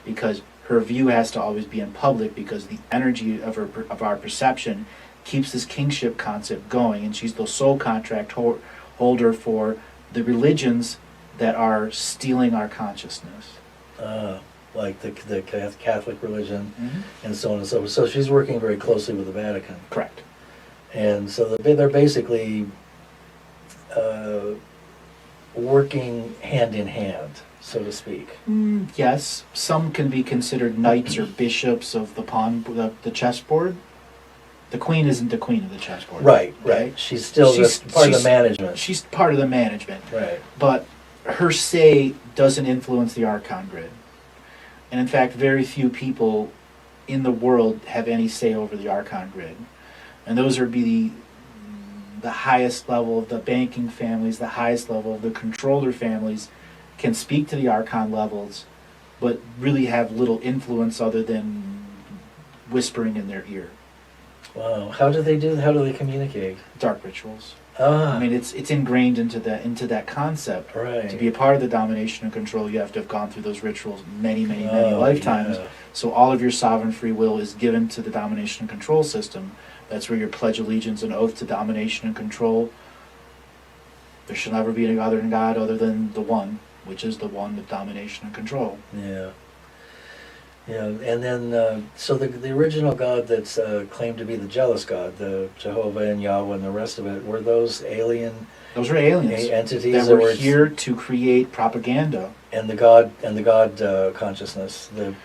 because her view has to always be in public, because the energy of our perception keeps this kingship concept going, and she's the sole contract holder for the religions that are stealing our consciousness. Like the Catholic religion and so on and so forth. So she's working very closely with the Vatican. Correct. And so they're basically working hand in hand, so to speak. Yes, some can be considered knights or bishops of the chessboard. The queen isn't the queen of the chessboard. Right. Okay? She's still just part of the management. She's part of the management. Right. But her say doesn't influence the Archon grid. And in fact, very few people in the world have any say over the Archon grid. And those would be the highest level of the banking families, the highest level of the controller families can speak to the Archon levels, but really have little influence other than whispering in their ear. Wow. How do they communicate? Dark rituals. Ah. I mean, it's ingrained into that concept. Right. To be a part of the domination and control, you have to have gone through those rituals many Oh, lifetimes. yeah. So all of your sovereign free will is given to the domination and control system. That's where your pledge allegiance and oath to domination and control. There shall never be any other than God, other than the one, which is the one of domination and control. Yeah. Yeah, and then, so the original God that's claimed to be the jealous God, the Jehovah and Yahweh and the rest of it, were those alien Those are aliens entities that were here to create propaganda. And the God consciousness, the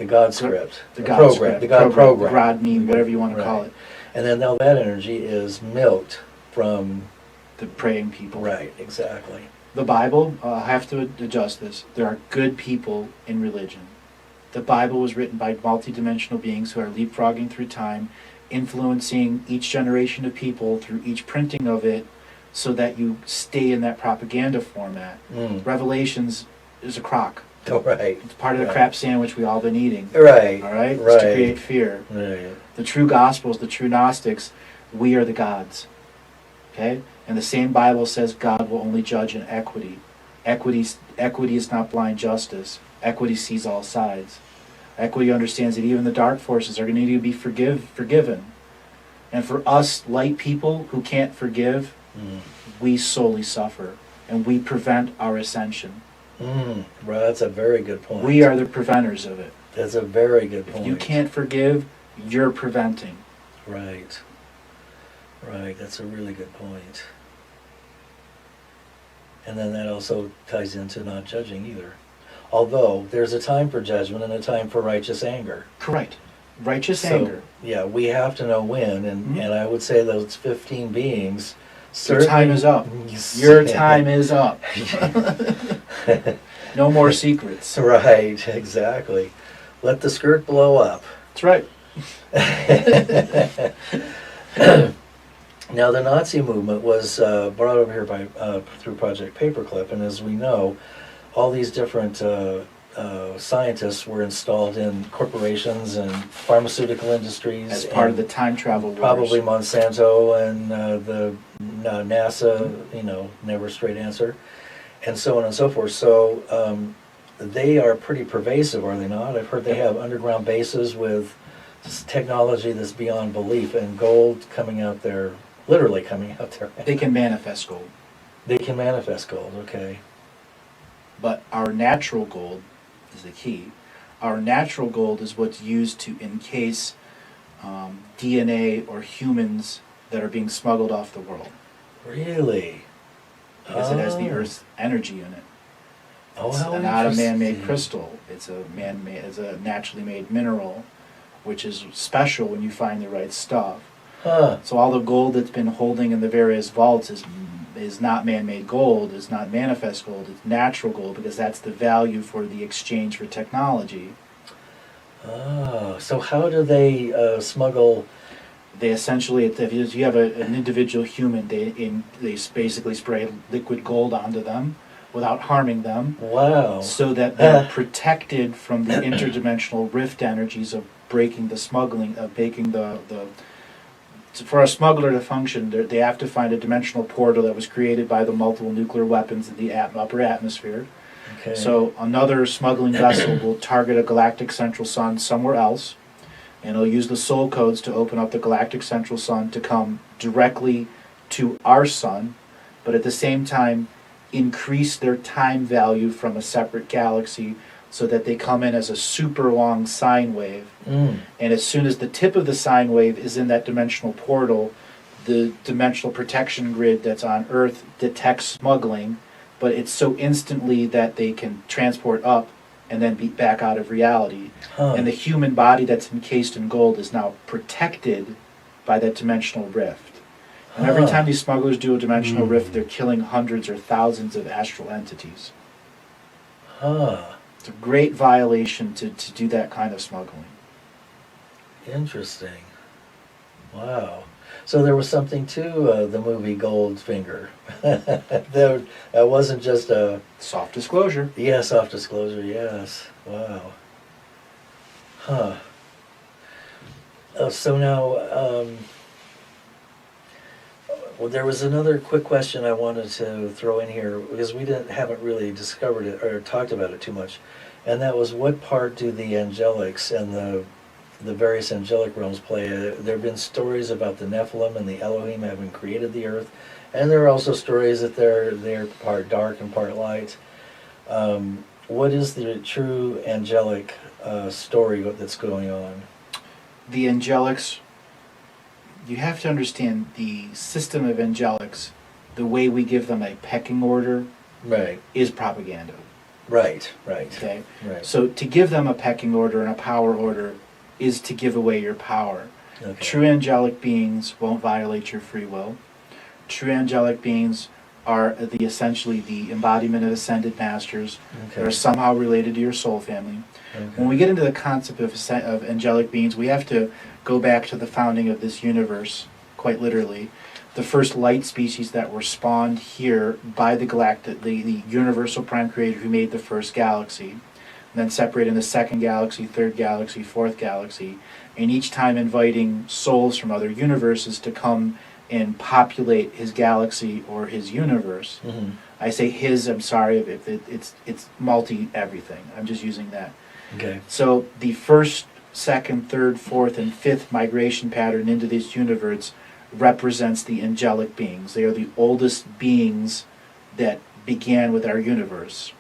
God script, The God program, script, the God program, the God meme, whatever you want to call Right. it. And then now that energy is milked from. The praying people. Right, exactly. The Bible, I have to adjust this. There are good people in religion. The Bible was written by multidimensional beings who are leapfrogging through time, influencing each generation of people through each printing of it, so that you stay in that propaganda format. Revelations is a crock. Oh, right. It's part of the Right. crap sandwich we all been eating. Right. All right? Right. It's to create fear. Right. The true Gospels, the true Gnostics, we are the gods. Okay? And the same Bible says God will only judge in equity. Equity is not blind justice. Equity sees all sides. Equity understands that even the dark forces are going to need to be forgiven. And for us light people who can't forgive, we solely suffer. And we prevent our ascension. Right, that's a very good point. We are the preventers of it. That's a very good point. If you can't forgive, you're preventing. Right. Right, that's a really good point. And then that also ties into not judging either. Although there's a time for judgment and a time for righteous anger. Correct. Righteous So, anger. yeah, we have to know when, and I would say those 15 beings Your time is up. Your time is up. No more secrets. Right, exactly. Let the skirt blow up. That's right. Now, the Nazi movement was brought over here by through Project Paperclip, and as we know, all these different scientists were installed in corporations and pharmaceutical industries. As part of the time travel wars. Probably Monsanto and the NASA, never straight answer, and so on and so forth. So they are pretty pervasive, are they not? I've heard they have underground bases with technology that's beyond belief, and gold coming out there, literally coming out there. They can manifest gold. They can manifest gold, okay. But our natural gold is the key. Our natural gold is what's used to encase DNA or humans that are being smuggled off the world. Really? Because it has the Earth's energy in it. Oh, It's how not a man-made interesting. crystal. It's a naturally made mineral, which is special when you find the right stuff. Huh. So all the gold that's been holding in the various vaults is not man-made gold, is not manifest gold, it's natural gold, because that's the value for the exchange for technology. Oh, so how do they smuggle? They essentially, if you have an individual human, they basically spray liquid gold onto them without harming them, Wow. so that they're protected from the interdimensional rift energies of breaking the smuggling, of breaking the for a smuggler to function, they have to find a dimensional portal that was created by the multiple nuclear weapons in the upper atmosphere. Okay. So another smuggling vessel will target a galactic central sun somewhere else, and it'll use the soul codes to open up the galactic central sun to come directly to our sun, but at the same time increase their time value from a separate galaxy so that they come in as a super long sine wave. And as soon as the tip of the sine wave is in that dimensional portal, the dimensional protection grid that's on Earth detects smuggling, but it's so instantly that they can transport up and then be back out of reality. Huh. And the human body that's encased in gold is now protected by that dimensional rift. And every Huh. time these smugglers do a dimensional rift, they're killing hundreds or thousands of astral entities. Huh. It's a great violation to do that kind of smuggling. Interesting. Wow. So there was something to the movie Goldfinger. that wasn't just a... Soft disclosure. Yes, soft disclosure, yes. Wow. Huh. Oh, so now, well, there was another quick question I wanted to throw in here, because we haven't really discovered it or talked about it too much, and that was, what part do the angelics and the various angelic realms play? There have been stories about the Nephilim and the Elohim having created the earth, and there are also stories that they're part dark and part light. What is the true angelic story that's going on? The angelics, you have to understand the system of angelics, the way we give them a pecking order Right. is propaganda. Right. Okay? Right. So to give them a pecking order and a power order is to give away your power. Okay. True angelic beings won't violate your free will. True angelic beings are essentially the embodiment of ascended masters that are somehow related to your soul family. Okay. When we get into the concept of angelic beings, we have to go back to the founding of this universe, quite literally. The first light species that were spawned here by the Galactic, the universal prime creator who made the first galaxy, and then separated into second galaxy, third galaxy, fourth galaxy, and each time inviting souls from other universes to come and populate his galaxy or his universe. Mm-hmm. I say his, I'm sorry, if it's multi everything. I'm just using that. Okay. So the first, second, third, fourth, and fifth migration pattern into this universe represents the angelic beings. They are the oldest beings that began with our universe.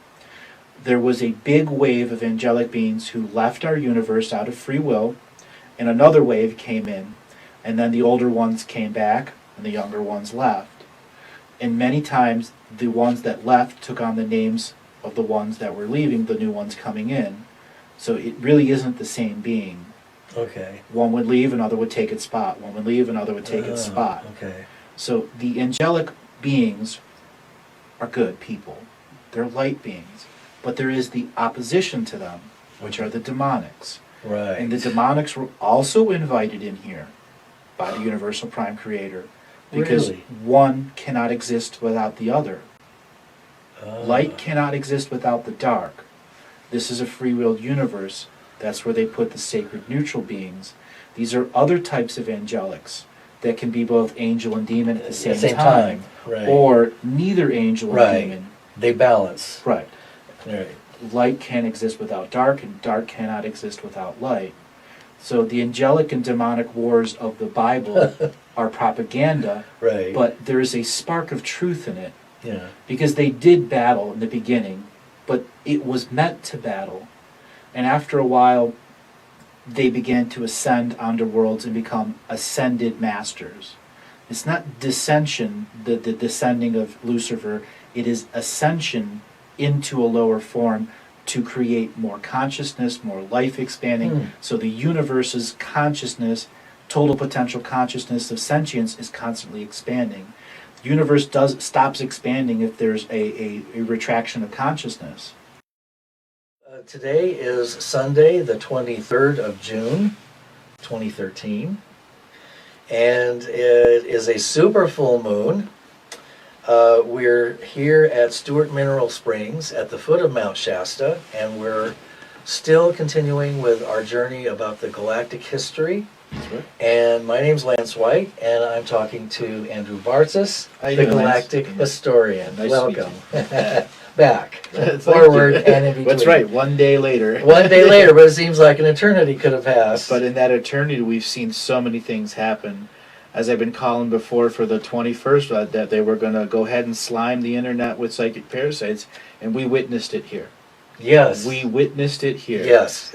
There was a big wave of angelic beings who left our universe out of free will, and another wave came in, and then the older ones came back, and the younger ones left. And many times, the ones that left took on the names of the ones that were leaving, the new ones coming in. So it really isn't the same being. Okay. One would leave, another would take its spot. One would leave, another would take its spot. Okay. So the angelic beings are good people. They're light beings. But there is the opposition to them, which are the demonics. Right. And the demonics were also invited in here by the Universal Prime Creator, because Really? one cannot exist without the other. Ah. Light cannot exist without the dark. This is a free-willed universe. That's where they put the sacred neutral beings. These are other types of angelics that can be both angel and demon at the same time. Right. Or neither angel and Right. demon. They balance. Right. Right. Light can't exist without dark, and dark cannot exist without light. So the angelic and demonic wars of the Bible are propaganda, Right. but there is a spark of truth in it, Yeah. because they did battle in the beginning, but it was meant to battle. And after a while, they began to ascend onto worlds and become ascended masters. It's not dissension, the descending of Lucifer. It is ascension into a lower form to create more consciousness, more life expanding. So the universe's consciousness, total potential consciousness of sentience, is constantly expanding. The universe stops expanding if there's a retraction of consciousness. Today is Sunday, the 23rd of June, 2013, and it is a super full moon. We're here at Stewart Mineral Springs at the foot of Mount Shasta, and we're still continuing with our journey about the galactic history. That's right. And my name's Lance White, and I'm talking to Andrew Bartzis, How you the doing, Lance? galactic historian. Nice to meet Welcome. Back, Thank forward, you. and in between. That's right, one day later. One day later, but it seems like an eternity could have passed. But in that eternity, we've seen so many things happen. As I've been calling before for the 21st, that they were going to go ahead and slime the internet with psychic parasites, and we witnessed it here. Yes. We witnessed it here. Yes.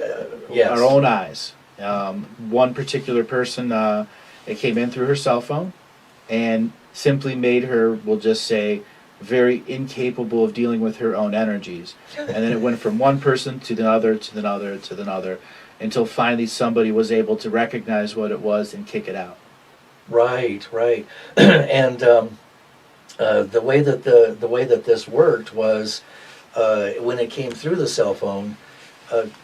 Yes. Our own eyes. One particular person, it came in through her cell phone, and simply made her, we'll just say, very incapable of dealing with her own energies. And then it went from one person to the other, to the other, to the other, until finally somebody was able to recognize what it was and kick it out. Right, right. And the way that this worked was when it came through the cell phone,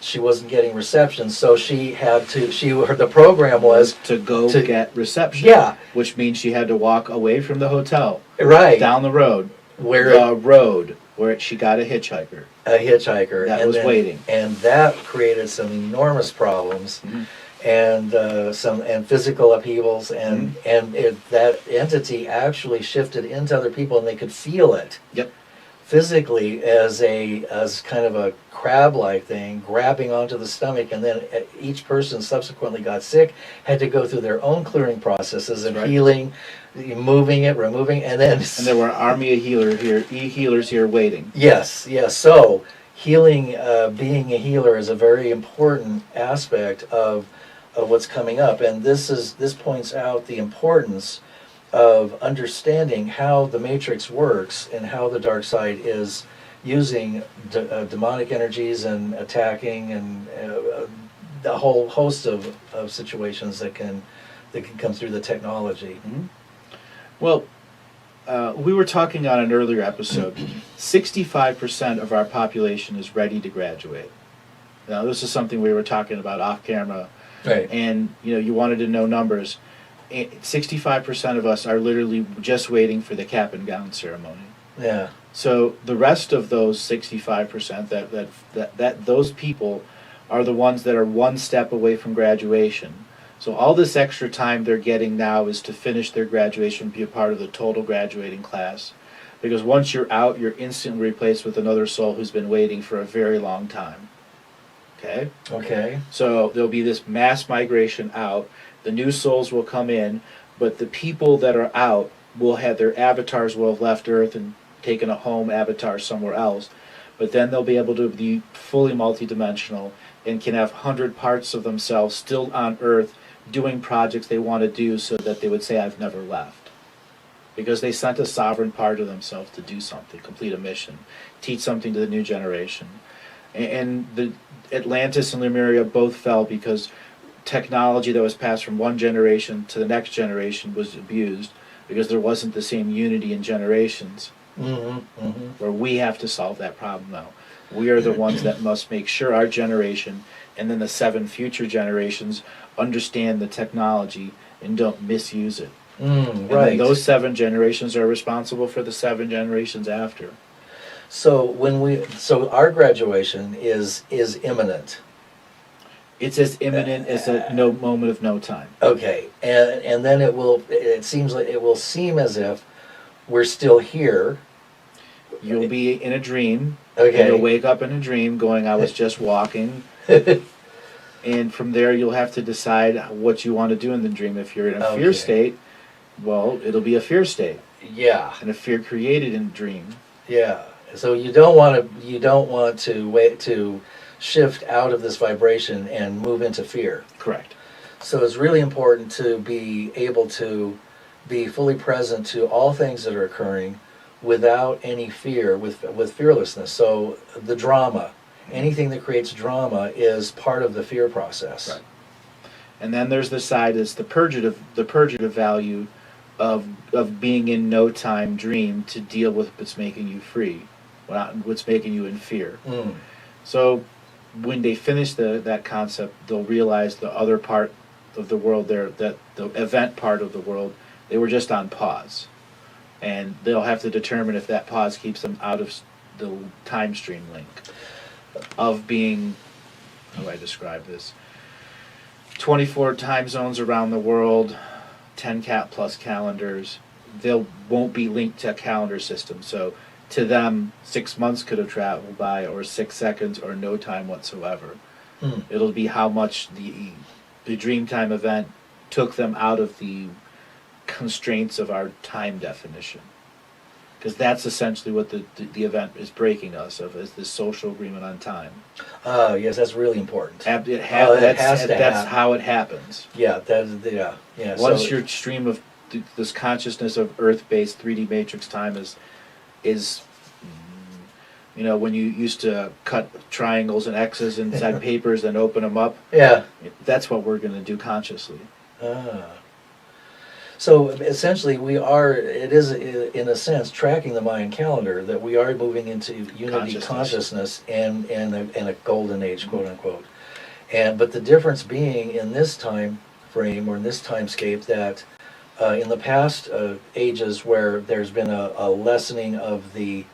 she wasn't getting reception, so she had to. The program was to go get reception. Yeah. Which means she had to walk away from the hotel, right down the road, where she got a hitchhiker. A hitchhiker That was waiting, and that created some enormous problems. Mm-hmm. And some physical upheavals, and that entity actually shifted into other people, and they could feel it. Yep. Physically as kind of a crab-like thing, grabbing onto the stomach, and then each person subsequently got sick, had to go through their own clearing processes and healing, moving it, removing, and then. And there were an army of healers here waiting. Yes, yes. So healing, being a healer, is a very important aspect of what's coming up, and this points out the importance of understanding how the matrix works and how the dark side is using demonic energies and attacking and the whole host of situations that can come through the technology. Mm-hmm. Well, we were talking on an earlier episode. 65% of our population is ready to graduate. Now, this is something we were talking about off camera. Right. And you wanted to know numbers. 65% of us are literally just waiting for the cap and gown ceremony. Yeah. So the rest of those 65%, that those people are the ones that are one step away from graduation. So all this extra time they're getting now is to finish their graduation, be a part of the total graduating class. Because once you're out, you're instantly replaced with another soul who's been waiting for a very long time. Okay? Okay. So there'll be this mass migration out. The new souls will come in, but the people that are out will have their avatars will have left Earth and taken a home avatar somewhere else. But then they'll be able to be fully multidimensional and can have 100 parts of themselves still on Earth doing projects they want to do, so that they would say, I've never left. Because they sent a sovereign part of themselves to do something, complete a mission, teach something to the new generation. And the Atlantis and Lemuria both fell because technology that was passed from one generation to the next generation was abused. because there wasn't the same unity in generations, Mm-hmm. where we have to solve that problem now. We are the ones that must make sure our generation and then the 7 future generations understand the technology and don't misuse it. And Right. then those 7 generations are responsible for the 7 generations after. So our graduation is imminent. It's as imminent as a no moment of no time. Okay, and then it seems like it will seem as if we're still here. You'll be in a dream. Okay. And you'll wake up in a dream going, I was just walking. And from there, you'll have to decide what you want to do in the dream. If you're in a fear state, well, it'll be a fear state. Yeah. And a fear created in a dream. Yeah. So you don't want to wait to shift out of this vibration and move into fear. Correct. So it's really important to be able to be fully present to all things that are occurring without any fear, with fearlessness. So the drama, anything that creates drama is part of the fear process. Right. And then there's the side is the purgative value of being in no time dream to deal with what's making you free, what's making you in fear. So when they finish that concept, they'll realize the other part of the world there, that the event part of the world, they were just on pause. And they'll have to determine if that pause keeps them out of the time stream link of being, how do I describe this? 24 time zones around the world, 10 plus calendars. They won't be linked to a calendar system. So to them, 6 months could have traveled by, or 6 seconds, or no time whatsoever. It'll be how much the Dreamtime event took them out of the constraints of our time definition, because that's essentially what the event is breaking us of, is this social agreement on time. Yes, that's really important. That's how it happens. Yeah, yeah. Once your stream of this consciousness of Earth-based 3D matrix time is when you used to cut triangles and X's inside papers and open them up. Yeah. That's what we're going to do consciously. So essentially, it is in a sense tracking the Mayan calendar, that we are moving into unity consciousness and a golden age, quote unquote. But the difference being in this time frame, or in this timescape, that in the past ages where there's been a lessening of the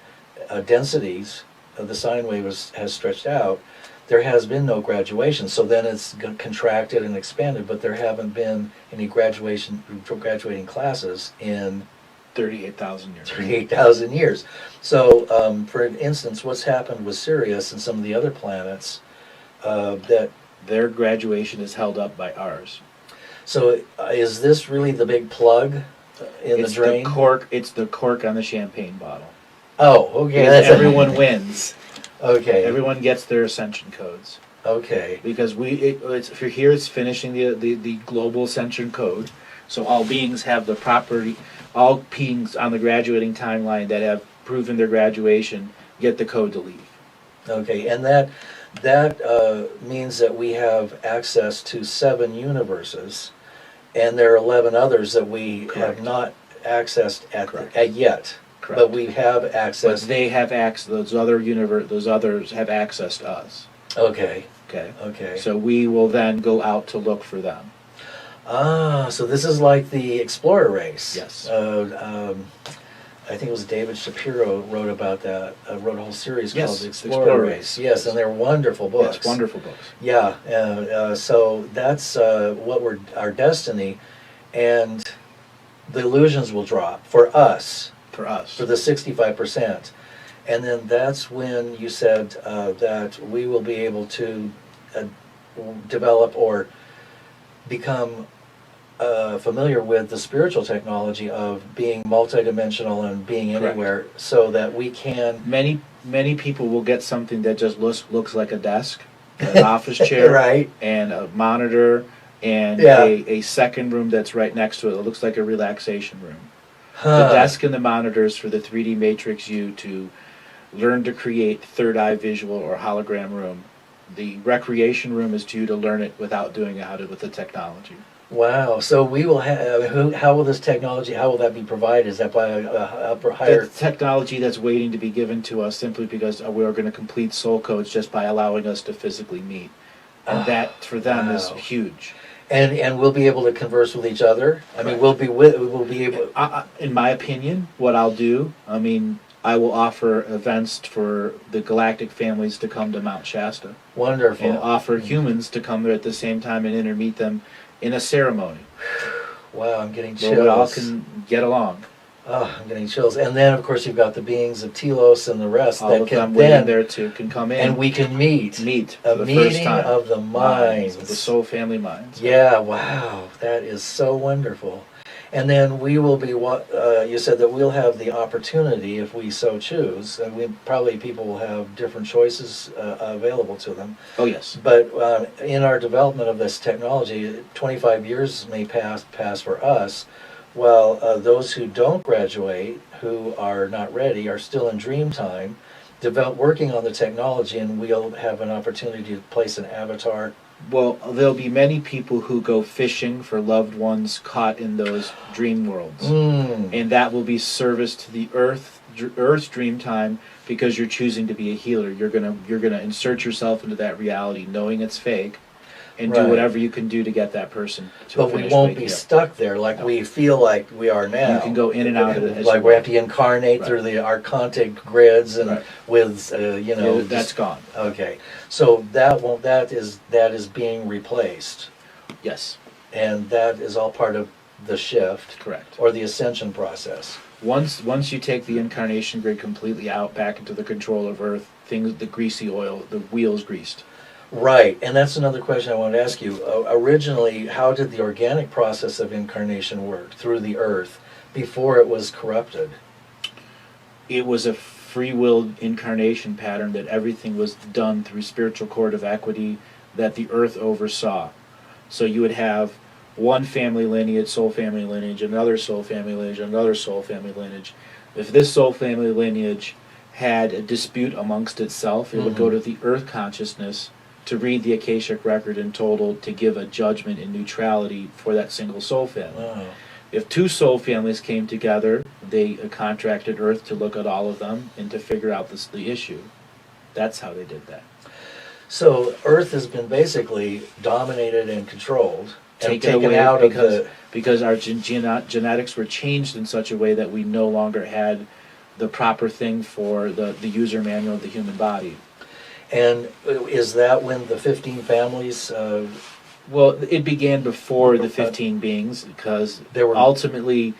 densities of the sine wave has stretched out, there has been no graduation. So then it's contracted and expanded, but there haven't been any graduating classes in 38,000 years. 38,000 years. So, for instance, what's happened with Sirius and some of the other planets, that their graduation is held up by ours. So, is this really the big plug in the drain? It's the cork on the champagne bottle. Oh, okay. Everyone wins. Okay. Everyone gets their ascension codes. Okay. Because if you're here, it's finishing the global ascension code. So all beings have the property. All beings on the graduating timeline that have proven their graduation get the code to leave. Okay, and that means that we have access to 7 universes, and there are 11 others that we have not accessed yet. Correct. But we have access. But they have access. Those others have access to us. Okay. Okay. So we will then go out to look for them. So this is like the Explorer race. Yes. I think it was David Shapiro wrote about that. Wrote a whole series called the Explorer Race. Yes, and they're wonderful books. Yes, wonderful books. Yeah. So that's what our destiny, and the illusions will drop for us. For the 65%. And then that's when you said that we will be able to develop or become familiar with the spiritual technology of being multidimensional and being anywhere, so that we can... Many people will get something that just looks like a desk, an office chair, right, and a monitor, and a second room that's right next to it. It looks like a relaxation room. The desk and the monitors for the 3D Matrix U to learn to create third eye visual or hologram room. The recreation room is to you to learn it without doing it with the technology. Wow. So we will have, how will this technology, how will that be provided? Is that by a higher? The technology that's waiting to be given to us simply because we are going to complete soul codes just by allowing us to physically meet. And Oh, that, for them, is wow. huge. And we'll be able to converse with each other. I mean, Correct. we'll be able. In my opinion, what I'll do, I mean, I will offer events for the galactic families to come to Mount Shasta Wonderful. and offer humans to come there at the same time and intermeet them in a ceremony Wow, I'm getting where we all chills. can get along. Oh, I'm getting chills. And then, of course, you've got the beings of Telos and the rest All that of can them then, waiting there to can come in and we can meet. meet A for the first meeting time. of the minds. Of the soul family minds. Yeah, wow, that is so wonderful. And then we will be, you said that we'll have the opportunity, if we so choose, and people will have different choices available to them. Oh yes. But in our development of this technology, 25 years may pass for us, while those who don't graduate, who are not ready, are still in dream time, working on the technology, and we'll have an opportunity to place an avatar. Well, there'll be many people who go fishing for loved ones caught in those dream worlds, and that will be service to the Earth's dream time because you're choosing to be a healer. You're gonna insert yourself into that reality, knowing it's fake, and do Right. whatever you can do to get that person to But we finish won't waking be up. stuck there like we feel like we are now. You can go in and out of it as Like you we want. have to incarnate Right. through the archontic grids and Right. with Yeah, that's just- gone. okay. So that is being replaced, Yes, and that is all part of the shift correct. or the ascension process. Once you take the incarnation grid completely out, back into the control of Earth, the greasy oil, the wheels greased. Right, and that's another question I wanted to ask you. Originally, how did the organic process of incarnation work through the earth before it was corrupted? It was a free will incarnation pattern that everything was done through spiritual cord of equity that the earth oversaw. So you would have one family lineage, soul family lineage, another soul family lineage, another soul family lineage. If this soul family lineage had a dispute amongst itself, it would go to the earth consciousness to read the Akashic record in total to give a judgment in neutrality for that single soul family. Wow. If two soul families came together, they contracted Earth to look at all of them and to figure out the issue. That's how they did that. So Earth has been basically dominated and controlled, and Taken away out of the. because our genetics were changed in such a way that we no longer had the proper thing for the user manual of the human body. And is that when the 15 families? Well, it began before the 15 beings because There were- ultimately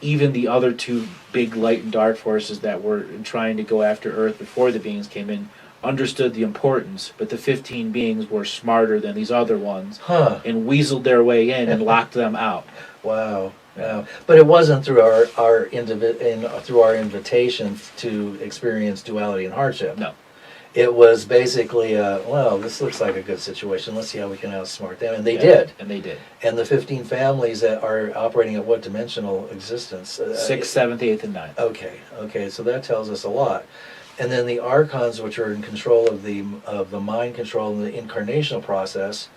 even the other two big light and dark forces that were trying to go after Earth before the beings came in understood the importance, but the 15 beings were smarter than these other ones Huh. and weaseled their way in and locked them out. Wow. Wow. But it wasn't through through our invitation to experience duality and hardship. No. It was basically, well, this looks like a good situation. Let's see how we can outsmart them. And they Yeah, did. And they did. And the 15 families that are operating at what dimensional existence? 6th, 7th, 8th, and 9th. Okay, so that tells us a lot. And then the archons, which are in control of the mind control and the incarnational process,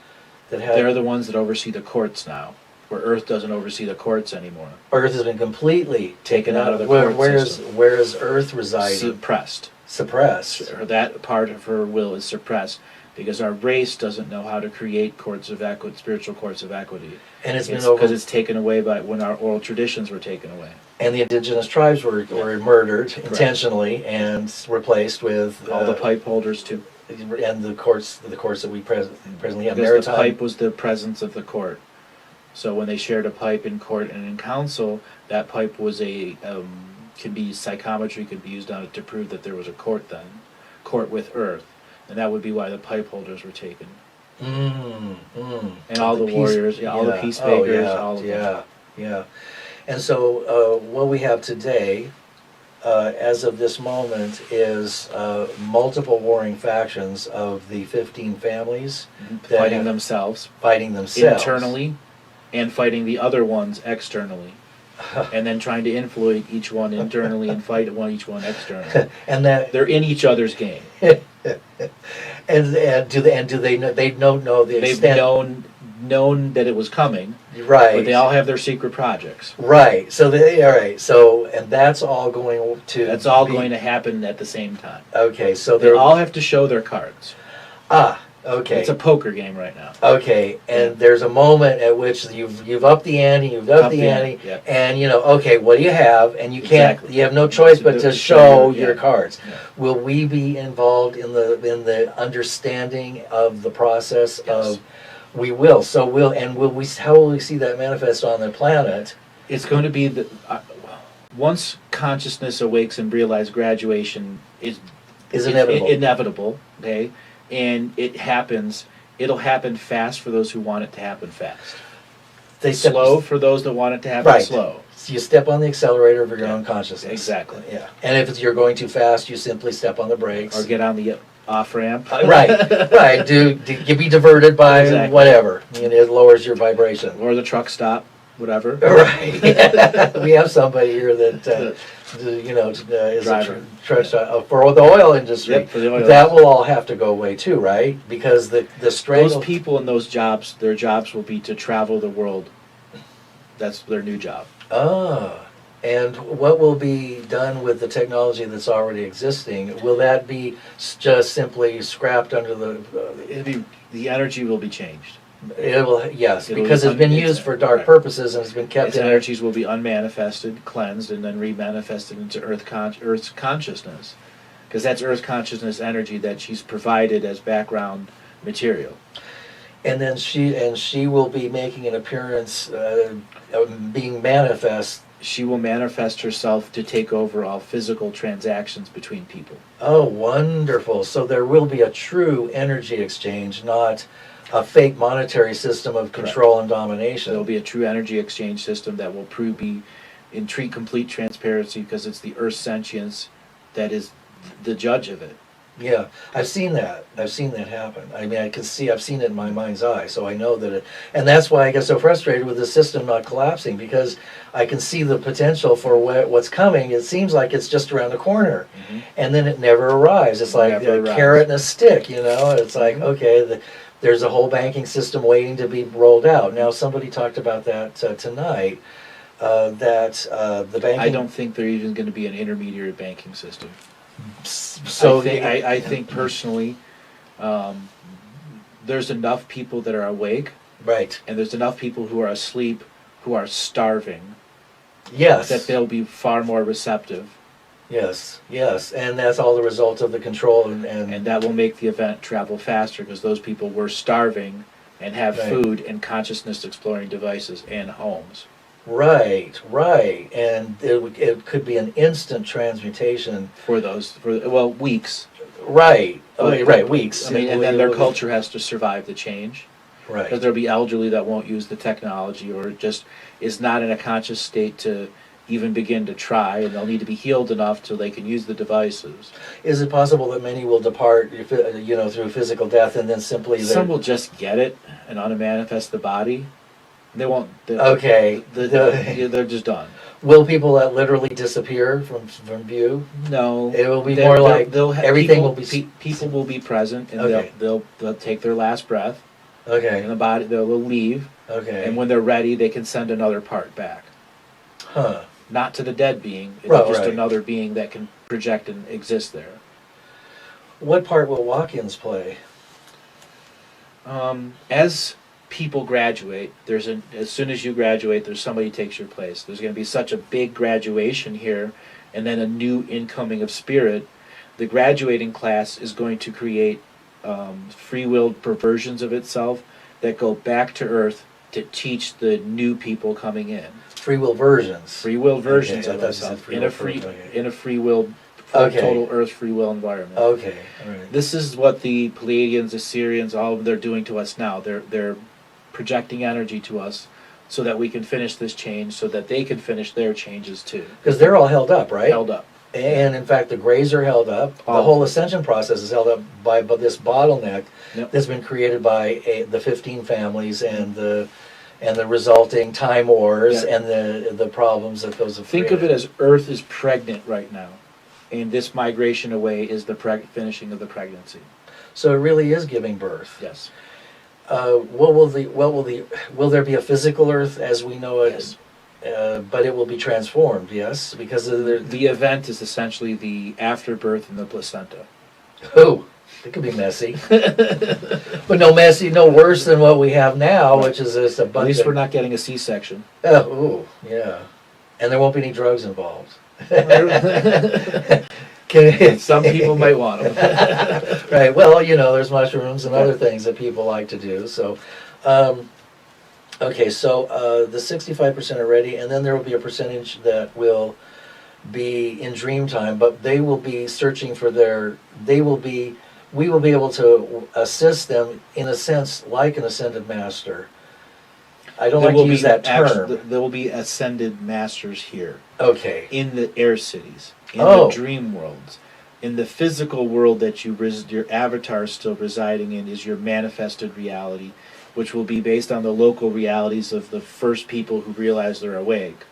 that had They're the ones that oversee the courts now, where Earth doesn't oversee the courts anymore. Earth has been completely taken out of the court system. Where is Earth residing? Suppressed. Suppressed. Or that part of her will is suppressed because our race doesn't know how to create courts of equity, spiritual courts of equity. And it's been because it's taken away by when our oral traditions were taken away. And the indigenous tribes were murdered intentionally and replaced with All the pipe holders too. And the courts that we presently have. Because the pipe was the presence of the court. So when they shared a pipe in court and in council, that pipe was can be psychometry, could be used on it to prove that there was a court then, court with Earth, and that would be why the pipe holders were taken. And all the warriors, all the peacemakers, all of them. Yeah. And so what we have today, as of this moment, is multiple warring factions of the 15 families Fighting themselves internally and fighting the other ones externally. And then trying to influence each one internally and fight each one externally. And that they're in each other's game. and do they know the extent? They've known known that it was coming, Right. but they all have their secret projects. Right. So all right. So and that's all going to. That's all going to happen at the same time. Okay. So They all have to show their cards. Okay. It's a poker game right now. Okay, and there's a moment at which you've upped the ante, you've upped the ante, yeah. and okay, what do you have? And you Exactly. you have no choice but to show your yeah. cards. Yeah. Will we be involved in the understanding of the process Yes. of? We will. So how will we see that manifest on the planet? It's going to be once consciousness awakes and realize graduation is Inevitable. Inevitable. Okay. And it'll happen fast for those who want it to happen fast. Slow for those that want it to happen slow. So you step on the accelerator of your own consciousness. Exactly. Yeah. And if you're going too fast, you simply step on the brakes. Or get on the off ramp. Right. You be diverted by whatever. It lowers your vibration. Or the truck stop, whatever. Right. We have somebody here that is a truck stop for the oil industry. Yep, for the oil that will all have to go away too, right? Because the strength. Those people in those jobs, their jobs will be to travel the world. That's their new job. And what will be done with the technology that's already existing? Will that be just simply scrapped under the energy will be changed. It will, yes, because it's been used for dark purposes and it's been kept its in. Energies will be unmanifested, cleansed, and then remanifested into Earth's consciousness, because that's Earth consciousness energy that she's provided as background material. And then she will be making an appearance, being manifest. She will manifest herself to take over all physical transactions between people. Oh, wonderful! So there will be a true energy exchange, not a fake monetary system of control and domination. There'll be a true energy exchange system that will be in complete transparency, because it's the Earth's sentience that is the judge of it. Yeah, I've seen that. I've seen that happen. I mean, I've seen it in my mind's eye, so I know that and that's why I get so frustrated with the system not collapsing, because I can see the potential for what's coming. It seems like it's just around the corner, and then it never arrives. It's like a carrot and a stick, It's like, okay, there's a whole banking system waiting to be rolled out. Now, somebody talked about that tonight, that the banking... I don't think there's even going to be an intermediary banking system. So I think personally, there's enough people that are awake, right, and there's enough people who are asleep, who are starving. Yes, that they'll be far more receptive. Yes, and that's all the result of the control and that will make the event travel faster, because those people were starving and have food and consciousness exploring devices and homes. Right, and it could be an instant transmutation for weeks. Right, weeks. I mean, and then their culture has to survive the change. Right. Because there'll be elderly that won't use the technology, or just is not in a conscious state to even begin to try, and they'll need to be healed enough so they can use the devices. Is it possible that many will depart, through physical death, and then simply... Some will just get it and unmanifest the body. They won't. They're just done. Will people that literally disappear from view? No. It will be more like everything will be... People will be present, and they'll take their last breath. Okay. And the body, they'll leave. Okay. And when they're ready, they can send another part back. Huh. Not to the dead being. It's just another being that can project and exist there. What part will walk-ins play? As people graduate, as soon as you graduate, there's somebody who takes your place. There's going to be such a big graduation here, and then a new incoming of spirit. The graduating class is going to create free-willed perversions of itself that go back to Earth to teach the new people coming in. Free will versions. Free will versions of itself in a free will, total Earth free will environment. Okay. All right. This is what the Pleiadians, Assyrians, all of them, they're doing to us now. They're projecting energy to us so that we can finish this change, so that they can finish their changes too. Because they're all held up, right? Held up. And in fact, the Greys are held up. The whole ascension process is held up by this bottleneck that's been created by the 15 families and the resulting time wars and the problems that those have created. Think of it as Earth is pregnant right now, and this migration away is the finishing of the pregnancy. So it really is giving birth. Yes. Will there be a physical Earth as we know it? Yes. But it will be transformed, yes, because of The event is essentially the afterbirth in the placenta. oh, it could be messy, but no worse than what we have now, Right. which is this At abundant. least we're not getting a C-section. Oh, ooh, yeah, and there won't be any drugs involved. Some people might want them. Right. Well, there's mushrooms and other Yeah. things that people like to do. So, okay. So the 65% are ready, and then there will be a percentage that will be in dream time, but they will be searching for their. They will be. We will be able to assist them in a sense, like an ascended master. I don't like to use that term. There will be ascended masters here Okay. in the air cities, in Oh. the dream worlds, in the physical world that your avatar is still residing in is your manifested reality, which will be based on the local realities of the first people who realize they're awake.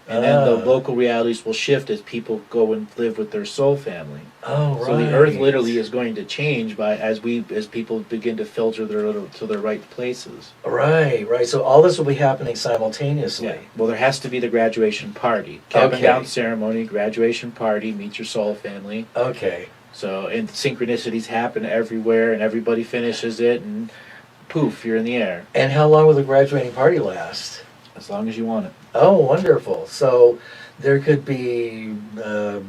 And then the Ah. local realities will shift as people go and live with their soul family. Oh, right. So the earth literally is going to change as people begin to filter to their right places. Right, right. So all this will be happening simultaneously. Well, there has to be the graduation party. Cabin Okay. down ceremony, graduation party, meet your soul family. Okay. So, and synchronicities happen everywhere, and everybody finishes it, and poof, you're in the air. And how long will the graduating party last? As long as you want it. Oh, wonderful. So there could be a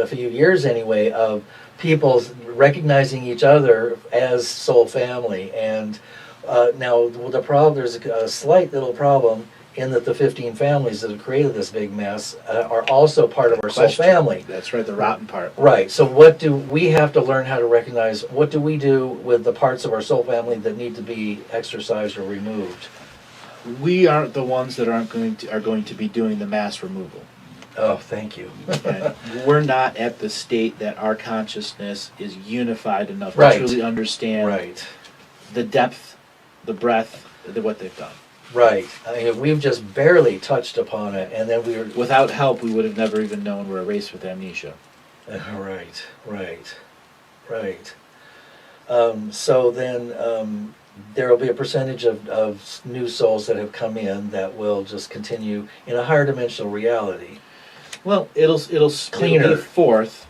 few years anyway, of people recognizing each other as soul family. And now there's a slight little problem in that the 15 families that have created this big mess are also part of our soul Question. family. That's right, the rotten part. Right. So what do we have to learn how to recognize? What do we do with the parts of our soul family that need to be exorcised or removed? We aren't the ones that are going to be doing the mass removal. Oh, thank you. Okay? We're not at the state that our consciousness is unified enough Right. to truly understand Right. the depth, the breadth, what they've done. Right. I mean, we've just barely touched upon it, and then we were. Without help, we would have never even known we're a race with amnesia. Right. Right. Right. So then. There will be a percentage of new souls that have come in that will just continue in a higher dimensional reality. Well, it'll Cleaner. be fourth,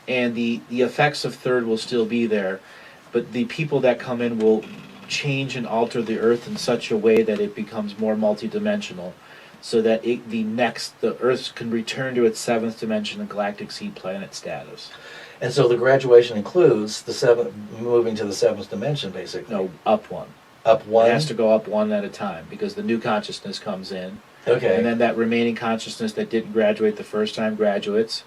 and the effects of third will still be there, but the people that come in will change and alter the earth in such a way that it becomes more multidimensional, so that the earth can return to its seventh dimension and galactic seed planet status. And so the graduation includes moving to the seventh dimension, basically. No, up one. Up one. It has to go up one at a time because the new consciousness comes in, Okay. and then that remaining consciousness that didn't graduate the first time graduates.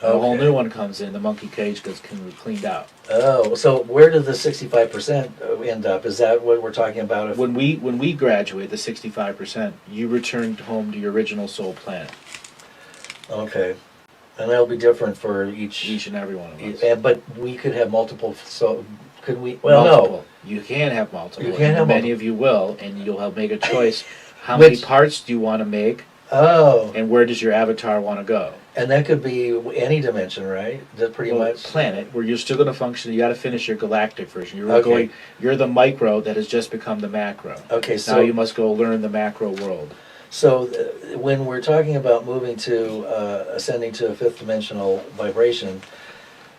A whole Okay. new one comes in. The monkey cage gets cleaned out. Oh, so where did the 65% end up? Is that what we're talking about? When we graduate, the 65%, you return home to your original soul planet. Okay. And that'll be different for Each and every one of us. But we could have multiple. So could we? Well, Multiple. You can have multiple. You can have many multiple. of you will, and you'll make a choice. How many Which- parts do you want to make, no. Oh, and where does your avatar want to go? and that could be any dimension, right? That pretty Well, much. planet where you're still going to function. You got to finish your galactic version. Okay. You're the micro that has just become the macro. Okay, Now so you must go learn the macro world. So when we're talking about moving to ascending to a fifth dimensional vibration,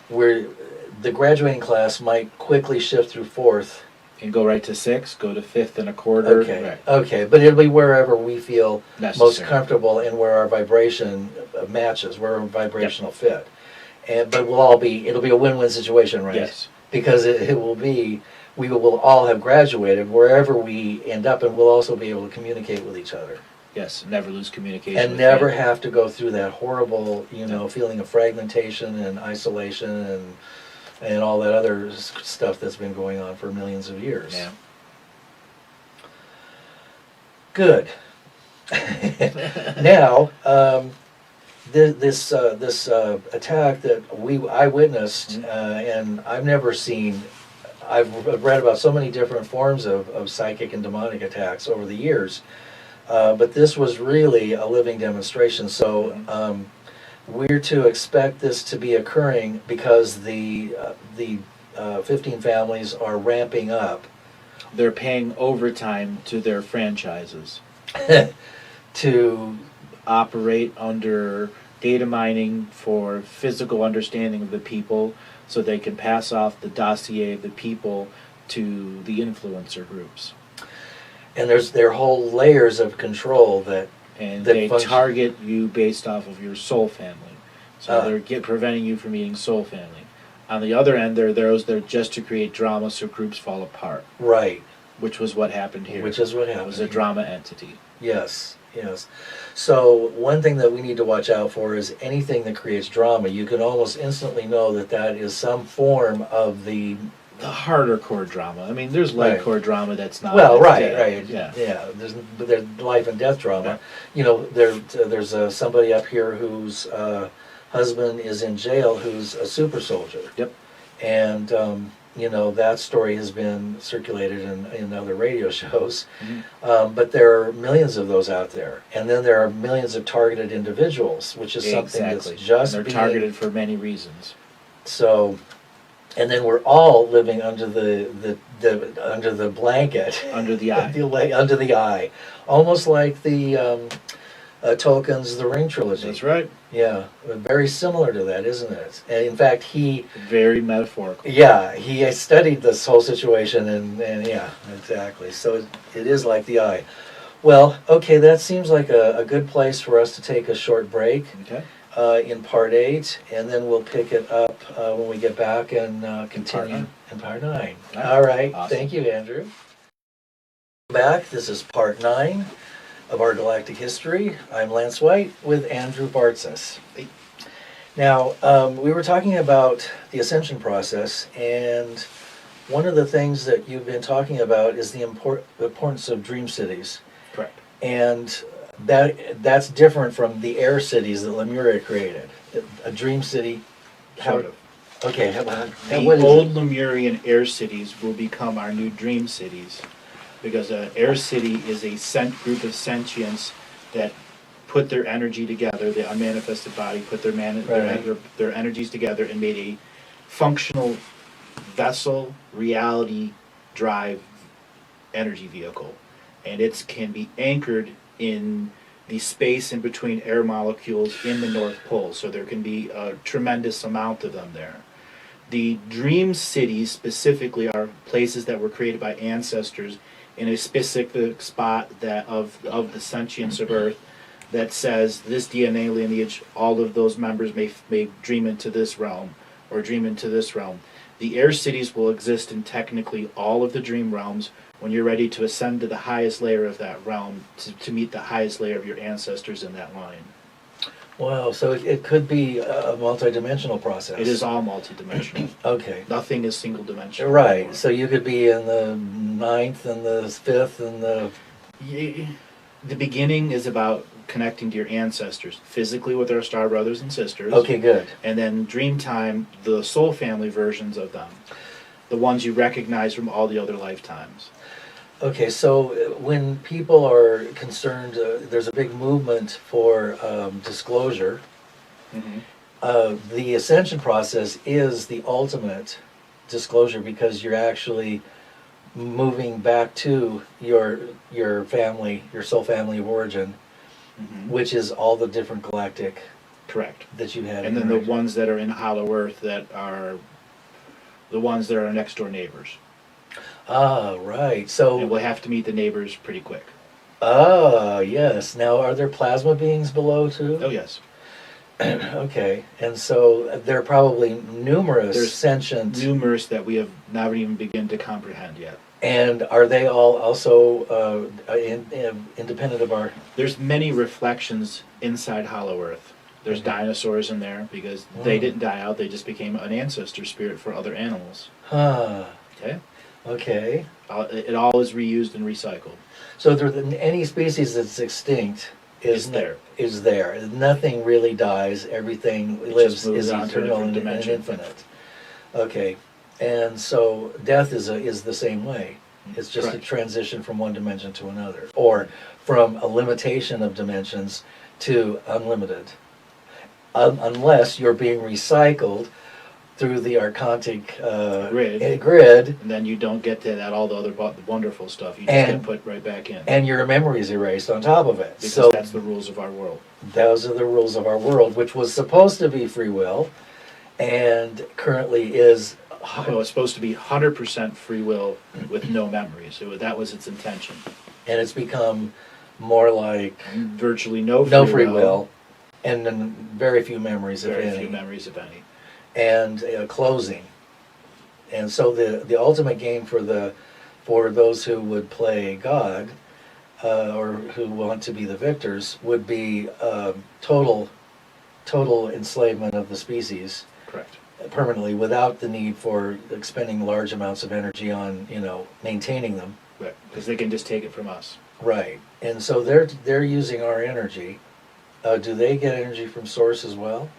the graduating class might quickly shift through fourth. And go right to 6, go to 5th and a quarter. Okay. Right. Okay, but it'll be wherever we feel most Necessary. comfortable and where our vibration matches, where our vibrational fit. But it'll be a win-win situation, right? Yes. Because we will all have graduated wherever we end up, and we'll also be able to communicate with each other. Yes. Never lose communication. And with never family. have to go through that horrible, feeling of fragmentation and isolation and all that other stuff that's been going on for millions of years. Yeah. Good. Now, this attack that I witnessed, and I've never seen. I've read about so many different forms of psychic and demonic attacks over the years, but this was really a living demonstration. So we're to expect this to be occurring because the 15 families are ramping up They're paying overtime to their franchises to operate under data mining for physical understanding of the people so they can pass off the dossier of the people to the influencer groups. and there are whole layers of control that And that they function- target you based off of your soul family. So Ah. they're preventing you from eating soul family. On the other end, there are those that are just to create drama so groups fall apart, right, which was what happened here. which is what It happened. was a here. drama entity. Yes, yes. So one thing that we need to watch out for is anything that creates drama. You can almost instantly know that that is some form of the The harder core drama. I mean, there's light Right. core drama that's not. well, that's right, dead. right, Yeah. yeah. There's life and death drama. Yeah. You know, there's somebody up here whose husband is in jail who's a super soldier. Yep. And you know, that story has been circulated in other radio shows. Mhm. But there are millions of those out there, and then there are millions of targeted individuals, which is something Exactly. that's just And they're being targeted for many reasons. so. And then we're all living under the under the blanket, Under the eye. under the eye, almost like the Tolkien's The Ring trilogy. That's right. Yeah, very similar to that, isn't it? And in fact, he Very metaphorical. he studied this whole situation, and yeah, exactly. So it is like the eye. Well, okay, that seems like a good place for us to take a short break Okay. in part 8, and then we'll pick it up when we get back and continue nine. in part 9. Right. All right, Awesome. thank you, Andrew. Back, this is part 9 of our Galactic History. I'm Lance White with Andrew Bartzis. Hey. Now, we were talking about the ascension process, and one of the things that you've been talking about is the importance of dream cities. Correct. And that's different from the air cities that Lemuria created. A dream city. Sort of. Okay. The What is old it? Lemurian air cities will become our new dream cities, because an air city is a group of sentients that put their energy together. The unmanifested body put their their energies together and made a functional vessel, reality, drive, energy vehicle, and it can be anchored in the space in between air molecules in the North Pole, so there can be a tremendous amount of them there. The dream cities specifically are places that were created by ancestors in a specific spot that of the sentience of Earth that says this DNA lineage, all of those members may dream into this realm or dream into this realm. The air cities will exist in technically all of the dream realms when you're ready to ascend to the highest layer of that realm to meet the highest layer of your ancestors in that line. Wow, so it could be a multi-dimensional process. It is all multidimensional. Okay. Nothing is single dimensional. Right, so you could be in the 9th and the 5th and the... The beginning is about connecting to your ancestors physically with our star brothers and sisters. Okay, good. And then dream time, the soul family versions of them, the ones you recognize from all the other lifetimes. Okay, so when people are concerned, there's a big movement for disclosure. The ascension process is the ultimate disclosure because you're actually moving back to your family, your soul family of origin, which is all the different galactic Correct. that you had. And then the ones that are in Hollow Earth that are the ones that are our next door neighbors. Ah, right. So And we'll have to meet the neighbors pretty quick. ah, yes. Now, are there plasma beings below too? Oh yes. Okay, and so there are probably numerous There's sentient. Numerous that we have not even begun to comprehend yet. And are they all also independent of our? There's many reflections inside Hollow Earth. There's dinosaurs in there because they didn't die out. They just became an ancestor spirit for other animals. Huh. Okay. Okay. It all is reused and recycled. So any species that's extinct Is there. Is there. Nothing really dies. Everything lives, just moves is on to a eternal different and dimension. infinite. Okay. And so death is the same way. It's just a Correct. transition from one dimension to another, or from a limitation of dimensions to unlimited. Unless you're being recycled through the archontic Grid. And then you don't get to that all the other wonderful stuff. You just get put right back in. And your memory is erased on top of it. Because so that's the rules of our world. Those are the rules of our world, which was supposed to be free will, and currently is. Well, it's supposed to be 100% free will with no memories. That was its intention. And it's become more like virtually no free will, and then very few memories, if any. Very few memories, if any. And closing. And so the ultimate game for those who would play God, or who want to be the victors, would be total enslavement of the species. Correct. Permanently, without the need for expending large amounts of energy on maintaining them. Right, because they can just take it from us. Right, and so they're using our energy. Do they get energy from source as well?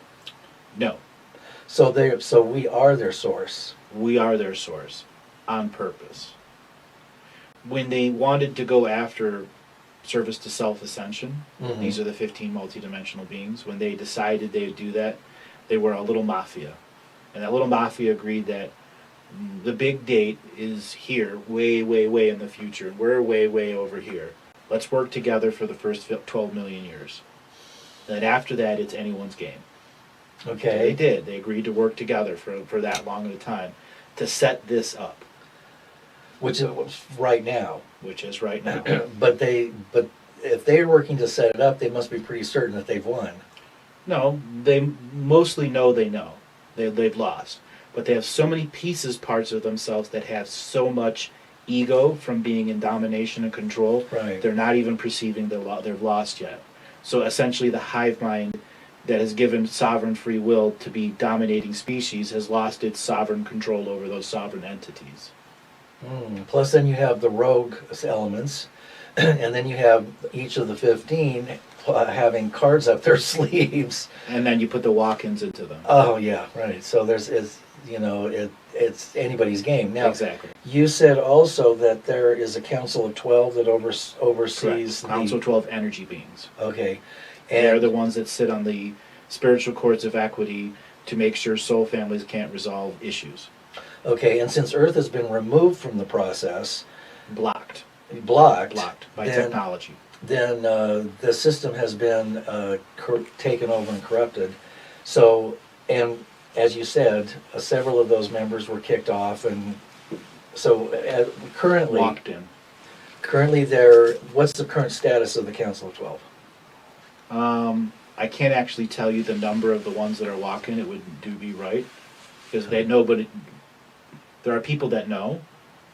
No. So we are their source. We are their source, on purpose. When they wanted to go after service to self-ascension, these are the 15 multidimensional beings, when they decided they would do that, they were a little mafia. And that little mafia agreed that the big date is here, way, way, way in the future, and we're way, way over here. Let's work together for the first 12 million years. And then after that, it's anyone's game. Okay. So they did. They agreed to work together for that long of a time to set this up. Which is right now. Which is right now. But if they're working to set it up, they must be pretty certain that they've won. No, they mostly know they know. They've lost. But they have so many parts of themselves that have so much ego from being in domination and control. Right. They're not even perceiving they've lost yet. So essentially the hive mind that has given sovereign free will to be dominating species has lost its sovereign control over those sovereign entities. Plus then you have the rogue elements, and then you have each of the 15 having cards up their sleeves. And then you put the walk-ins into them. Oh yeah, right. So it's anybody's game. Now, exactly. You said also that there is a Council of 12 that oversees Council of 12 energy beings. Okay. And they're the ones that sit on the spiritual courts of equity to make sure soul families can't resolve issues. Okay, and since Earth has been removed from the process, blocked by technology, then the system has been taken over and corrupted. So, and as you said, several of those members were kicked off, and so currently locked in. Currently, what's the current status of the Council of 12? I can't actually tell you the number of the ones that are walking. It would be right, because there are people that know,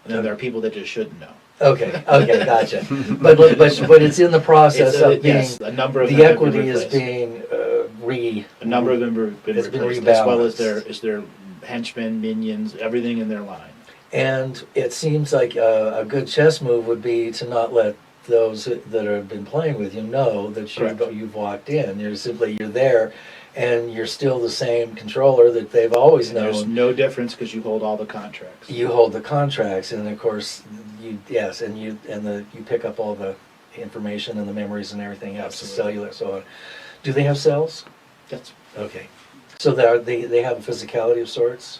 and then there are people that just shouldn't know. Okay, gotcha. but it's in the process of being. Yes, a number of the them equity is being a number of them have been replaced, as well as their henchmen, minions, everything in their line. And it seems like a good chess move would be to not let those that have been playing with you know that you've walked in. You're there, and you're still the same controller that they've always known. There's no difference because you hold all the contracts. You hold the contracts, and of course, you pick up all the information and the memories and everything else, the cellular, so on. Do they have cells? Yes. Okay. So they have a physicality of sorts,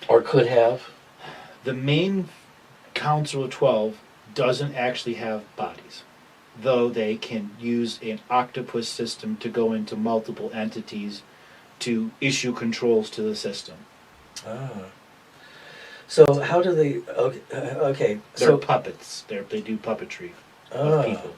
or could have. The main Council of 12 doesn't actually have bodies, though they can use an octopus system to go into multiple entities to issue controls to the system. So how do they? Okay. They're puppets. They do puppetry of people.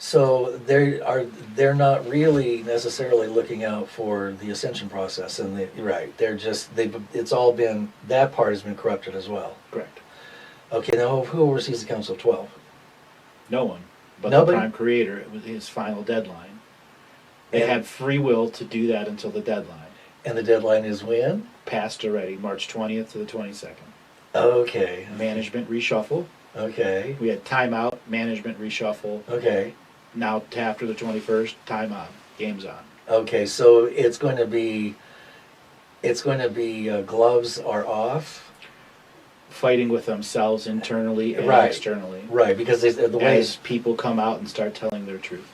So they're not really necessarily looking out for the ascension process, and it's all been, that part has been corrupted as well. Correct. Okay, now who oversees the Council of 12? No one, but Nobody? the Prime Creator. It was his final deadline. They had free will to do that until the deadline. And the deadline is when? Passed already, March 20th to the 22nd. Okay. Management reshuffle. Okay. We had timeout, management reshuffle. Okay. Now after the 21st, time on, game's on. Okay, so it's going to be gloves are off. Fighting with themselves internally and externally. Right, because the way as people come out and start telling their truth.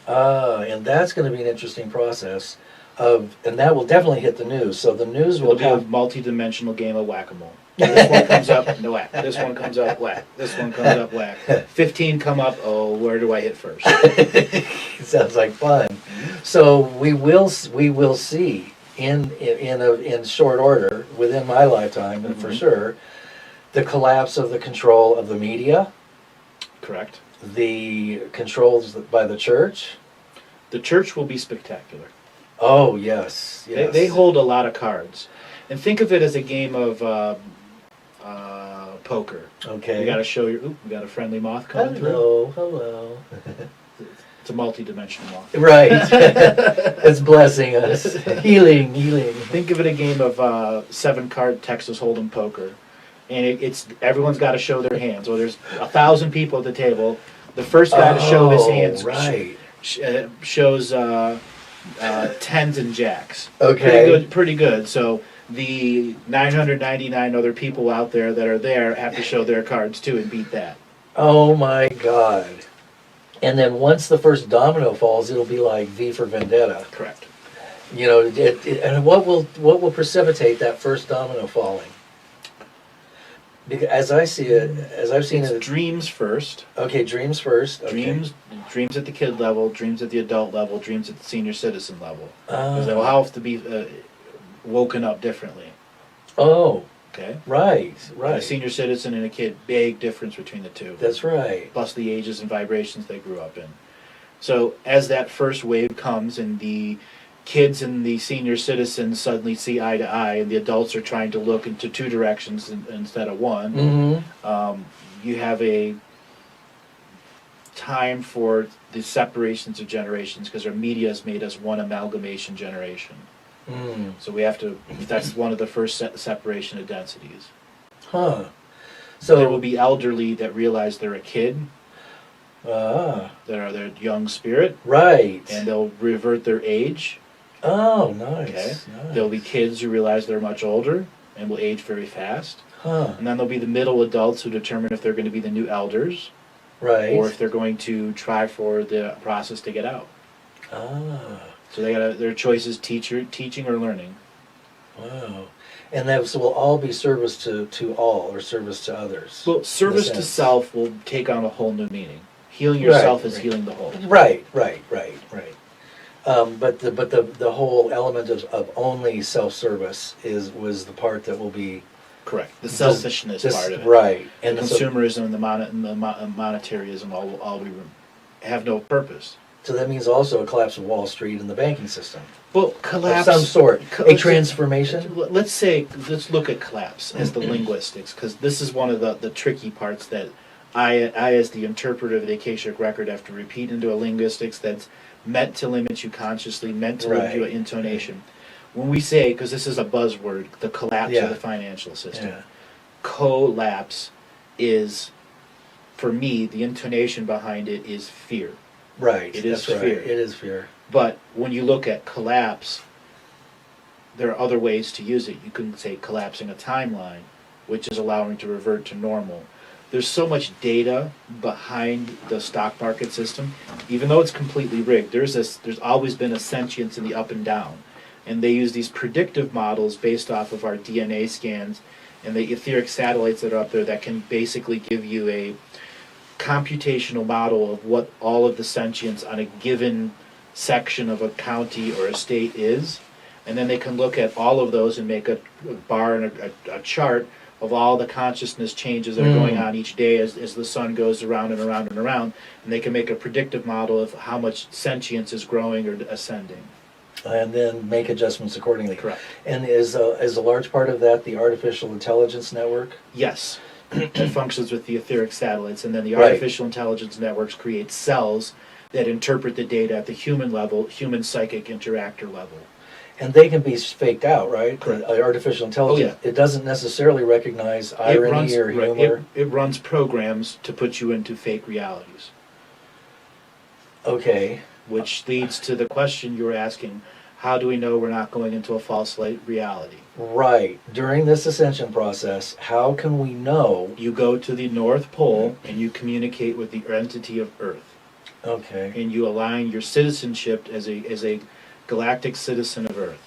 And that's going to be an interesting process. and that will definitely hit the news. So the news It'll will be a have. multi-dimensional game of whack-a-mole. This one comes up, no whack. This one comes up, whack. This one comes up, whack. 15 come up, oh, where do I hit first? Sounds like fun. So we will see in short order within my lifetime, for sure, the collapse of the control of the media, Correct. the controls by the church. The church will be spectacular. Oh yes, yes. They hold a lot of cards. And think of it as a game of poker. Okay. You got to show your. Oop, we got a friendly moth coming through. Hello. It's a multi-dimensional moth. Right. It's blessing us. Healing. Think of it a game of 7-card Texas Hold'em poker, and it's everyone's got to show their hands. Well, there's 1,000 people at the table. The first guy to show his hands right. shows tens and jacks. Okay. Pretty good. So the 999 other people out there that are there have to show their cards too and beat that. Oh my God. And then once the first domino falls, it'll be like V for Vendetta. Correct. You know, and what will precipitate that first domino falling? Because as I see it, as I've seen it, dreams first. Okay, dreams first. Okay. Dreams at the kid level, dreams at the adult level, dreams at the senior citizen level. Oh. They'll have to be woken up differently. Oh. Okay. Right. A senior citizen and a kid, big difference between the two. That's right. Plus the ages and vibrations they grew up in. So as that first wave comes and the kids and the senior citizens suddenly see eye to eye and the adults are trying to look into two directions instead of one, you have a time for the separations of generations because our media has made us one amalgamation generation. So we have to, that's one of the first separation of densities. Huh. So there will be elderly that realize they're a kid, that are their young spirit, right, and they'll revert their age. Oh, nice. Okay. Nice. There'll be kids who realize they're much older and will age very fast. Huh. And then there'll be the middle adults who determine if they're going to be the new elders, Right. or if they're going to try for the process to get out. So their choice is teaching or learning. Wow. And that will all be service to all, or service to others. Well, service to self will take on a whole new meaning. Healing yourself is healing the whole. Right. But the whole element of only self-service was the part that will be correct. The selfishness part of it. Right. And the consumerism and the monetarism all we have no purpose. So that means also a collapse of Wall Street and the banking system. Well, collapse of some sort. A transformation? Let's look at collapse as the linguistics, because this is one of the tricky parts that I, as the interpreter of the Akashic Record, have to repeat into a linguistics that's meant to limit you consciously, meant to limit you an intonation. When we say, because this is a buzzword, the collapse of the financial system, collapse is, for me, the intonation behind it is fear. Right. It is fear. It is fear. But when you look at collapse, there are other ways to use it. You can say collapsing a timeline, which is allowing to revert to normal. There's so much data behind the stock market system. Even though it's completely rigged, there's always been a sentience in the up and down. And they use these predictive models based off of our DNA scans and the etheric satellites that are up there that can basically give you a computational model of what all of the sentience on a given section of a county or a state is, and then they can look at all of those and make a bar and a chart of all the consciousness changes that are going on each day as the sun goes around and around and around, and they can make a predictive model of how much sentience is growing or ascending. And then make adjustments accordingly. Correct. And is a large part of that the artificial intelligence network? Yes. It functions with the etheric satellites, and then the artificial intelligence networks create cells that interpret the data at the human level, human psychic interactor level. And they can be faked out, right? Correct. The artificial intelligence. It doesn't necessarily recognize irony or humor. It runs programs to put you into fake realities. Okay. Which leads to the question you were asking, how do we know we're not going into a false reality? Right. During this ascension process, how can we know? You go to the North Pole and you communicate with the entity of Earth. Okay. And you align your citizenship as a galactic citizen of Earth.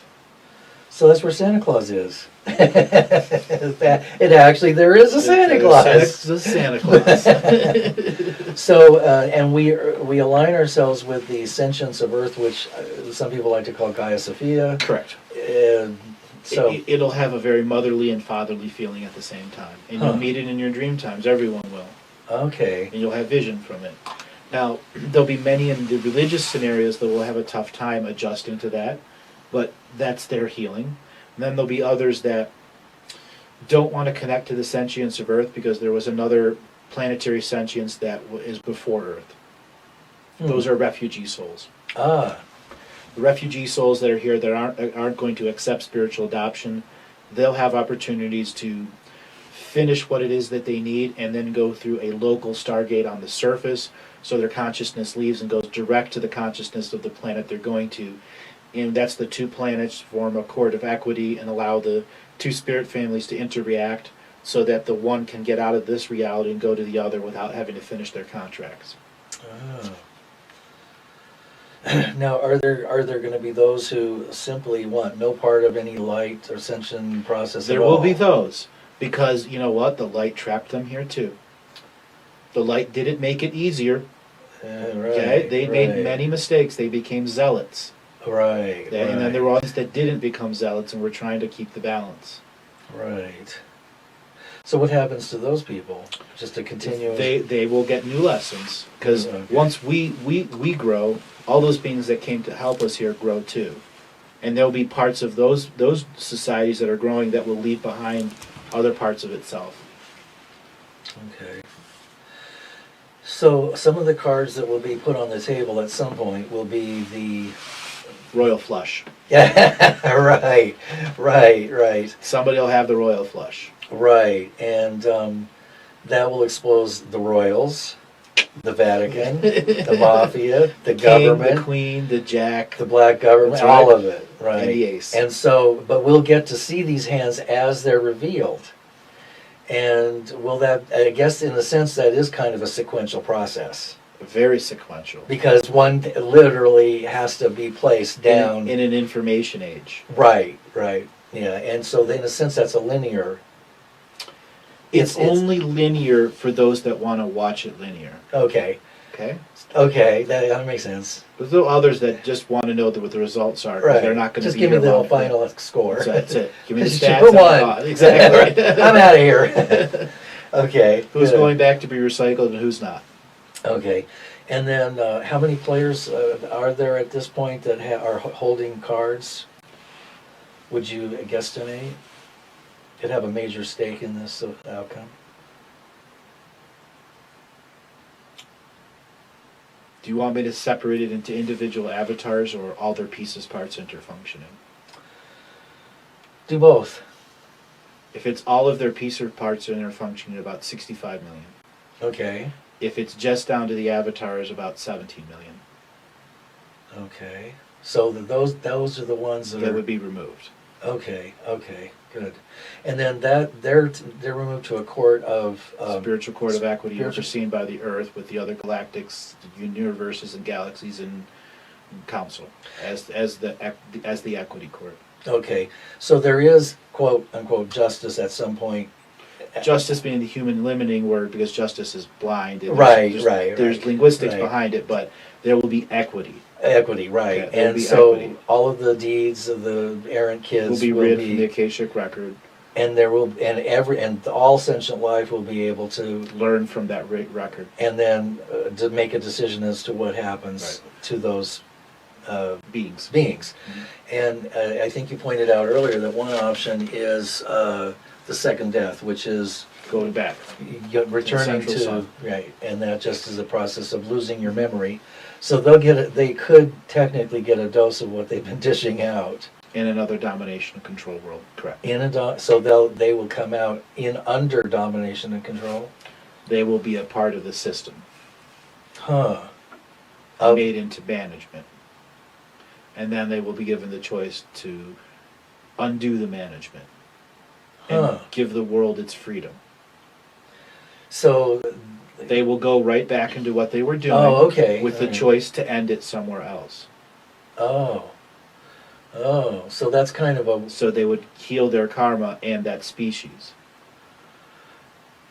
So that's where Santa Claus is. It actually, there is a Santa Claus. The Santa Claus. So, and we align ourselves with the sentience of Earth, which some people like to call Gaia Sophia. Correct. So It'll have a very motherly and fatherly feeling at the same time. And you'll meet it in your dream times. Everyone will. Okay. And you'll have vision from it. Now, there'll be many in the religious scenarios that will have a tough time adjusting to that, but that's their healing. And then there'll be others that don't want to connect to the sentience of Earth because there was another planetary sentience that is before Earth. Those are refugee souls. Ah. The refugee souls that are here that aren't going to accept spiritual adoption, they'll have opportunities to finish what it is that they need and then go through a local stargate on the surface so their consciousness leaves and goes direct to the consciousness of the planet they're going to. And that's the two planets form a chord of equity and allow the two spirit families to interact so that the one can get out of this reality and go to the other without having to finish their contracts. Oh. Now, are there going to be those who simply want no part of any light or ascension process There at all? will be those, because you know what? The light trapped them here too. The light didn't make it easier. Right, Okay, they made right. many mistakes. They became zealots. Right, Okay? And then there were others that didn't become zealots and were trying to keep the balance. Right. So what happens to those people? Just to continue? They will get new lessons, because Okay. once we grow, all those beings that came to help us here grow too. And there'll be parts of those societies that are growing that will leave behind other parts of itself. Okay. So some of the cards that will be put on the table at some point will be the... Royal flush. Yeah, right. Somebody will have the royal flush. Right, and that will expose the royals, the Vatican, the mafia, the government, the queen, the jack, the black government, That's right. all of it, right? and the ace. And so, but we'll get to see these hands as they're revealed. And will that, I guess in a sense, that is kind of a sequential process. Very sequential. Because one literally has to be placed down. In an information age. Right, yeah. And so in a sense that's a linear. It's only linear for those that want to watch it linear. Okay, that makes sense. There's no others that just want to know what the results are. Right. They're not going to just be give me here the long. final score. That's it. Give me the This is stats. number and the one. thought. Exactly. I'm out of here. Okay. Who's good. going back to be recycled and who's not? Okay. And then how many players are there at this point that are holding cards? Would you guesstimate? Could have a major stake in this outcome. Do you want me to separate it into individual avatars or all their pieces, parts interfunctioning? Do both. If it's all of their piece or parts interfunctioning, about 65 million. Okay. If it's just down to the avatars, about 17 million. Okay. So those are the ones that That would be removed. Okay. Good. And then they're removed to a court of Spiritual court of equity spiritual- overseen by the Earth with the other galactics, the universes and galaxies in council as the equity court. Okay. So there is quote unquote justice at some point. Justice being the human limiting word, because justice is blind. And Right. There's linguistics Right. behind it, but there will be equity. Equity, right. Yeah, there'll and be so equity. all of the deeds of the errant kids Will be read from the Akashic record. and there will and all sentient life will be able to Learn from that record. and then to make a decision as to what happens to those Beings. Mm-hmm. And I think you pointed out earlier that one option is the second death, which is Going back. returning Central to sun. right, and that just is a process of losing your memory. So they could technically get a dose of what they've been dishing out In another domination and control world. Correct. so they will come out in under domination and control. They will be a part of the system. Huh. Made into management. And then they will be given the choice to undo the management and Huh. give the world its freedom. So They will go right back into what they were doing okay. with the All right. choice to end it somewhere else. Oh. Oh, so that's kind of a. So they would heal their karma and that species.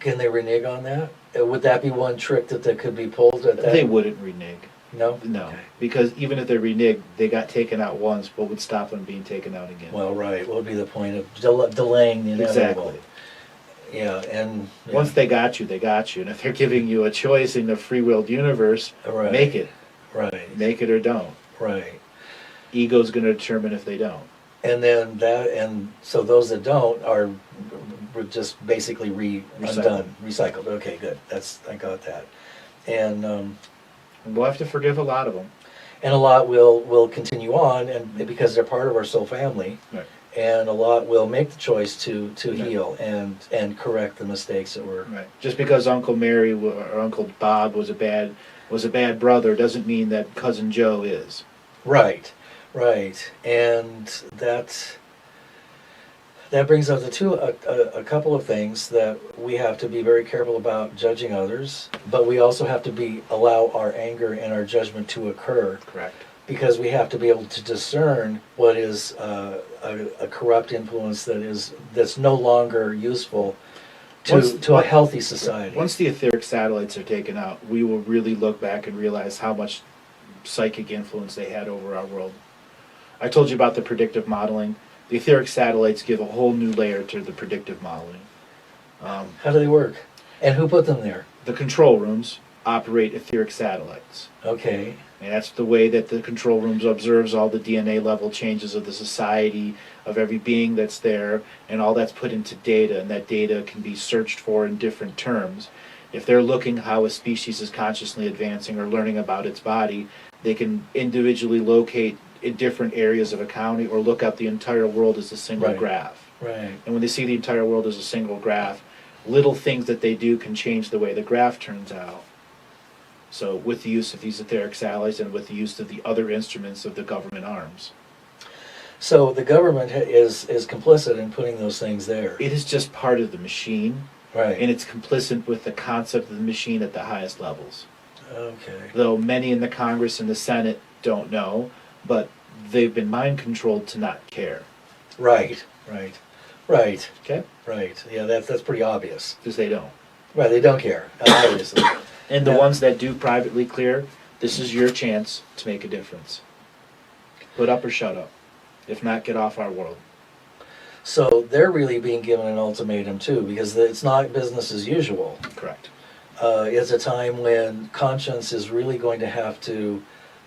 Can they renege on that? Would that be one trick that could be pulled at that? They wouldn't renege. No? No, Okay. because even if they renege, they got taken out once. What would stop them being taken out again? Well, right. What would be the point of delaying the inevitable? Exactly. Yeah, and... Yeah. Once they got you, they got you. And if they're giving you a choice in the free-willed universe, Right. make it. Right. Make it or don't. Right. Ego's going to determine if they don't. And then and so those that don't are just basically undone, recycled. Okay, good. I got that. And We'll have to forgive a lot of them. and a lot will continue on, and because they're part of our soul family, Right. and a lot will make the choice to Right. heal and correct the mistakes that were. Right. Just because Uncle Mary or Uncle Bob was a bad brother doesn't mean that Cousin Joe is. Right, right, and that brings up a couple of things that we have to be very careful about judging others, but we also have to allow our anger and our judgment to occur, Correct. because we have to be able to discern what is a corrupt influence that's no longer useful to a healthy society. Once the etheric satellites are taken out, we will really look back and realize how much psychic influence they had over our world. I told you about the predictive modeling. The etheric satellites give a whole new layer to the predictive modeling. How do they work? And who put them there? The control rooms operate etheric satellites. Okay. And that's the way that the control rooms observes all the DNA level changes of the society, of every being that's there, and all that's put into data, and that data can be searched for in different terms. If they're looking how a species is consciously advancing or learning about its body, they can individually locate in different areas of a county or look at the entire world as a single Right. graph. Right. And when they see the entire world as a single graph, little things that they do can change the way the graph turns out. So with the use of these etheric satellites and with the use of the other instruments of the government arms. So the government is complicit in putting those things there. It is just part of the machine, Right. and it's complicit with the concept of the machine at the highest levels. Okay. Though many in the Congress and the Senate don't know, but they've been mind controlled to not care. Right. Right. Right. Okay? Right. Yeah, that's pretty obvious. Because they don't. Right. They don't care, obviously. And the Yeah. ones that do privately clear, this is your chance to make a difference. Put up or shut up. If not, get off our world. So they're really being given an ultimatum too, because it's not business as usual. Correct. It's a time when conscience is really going to have to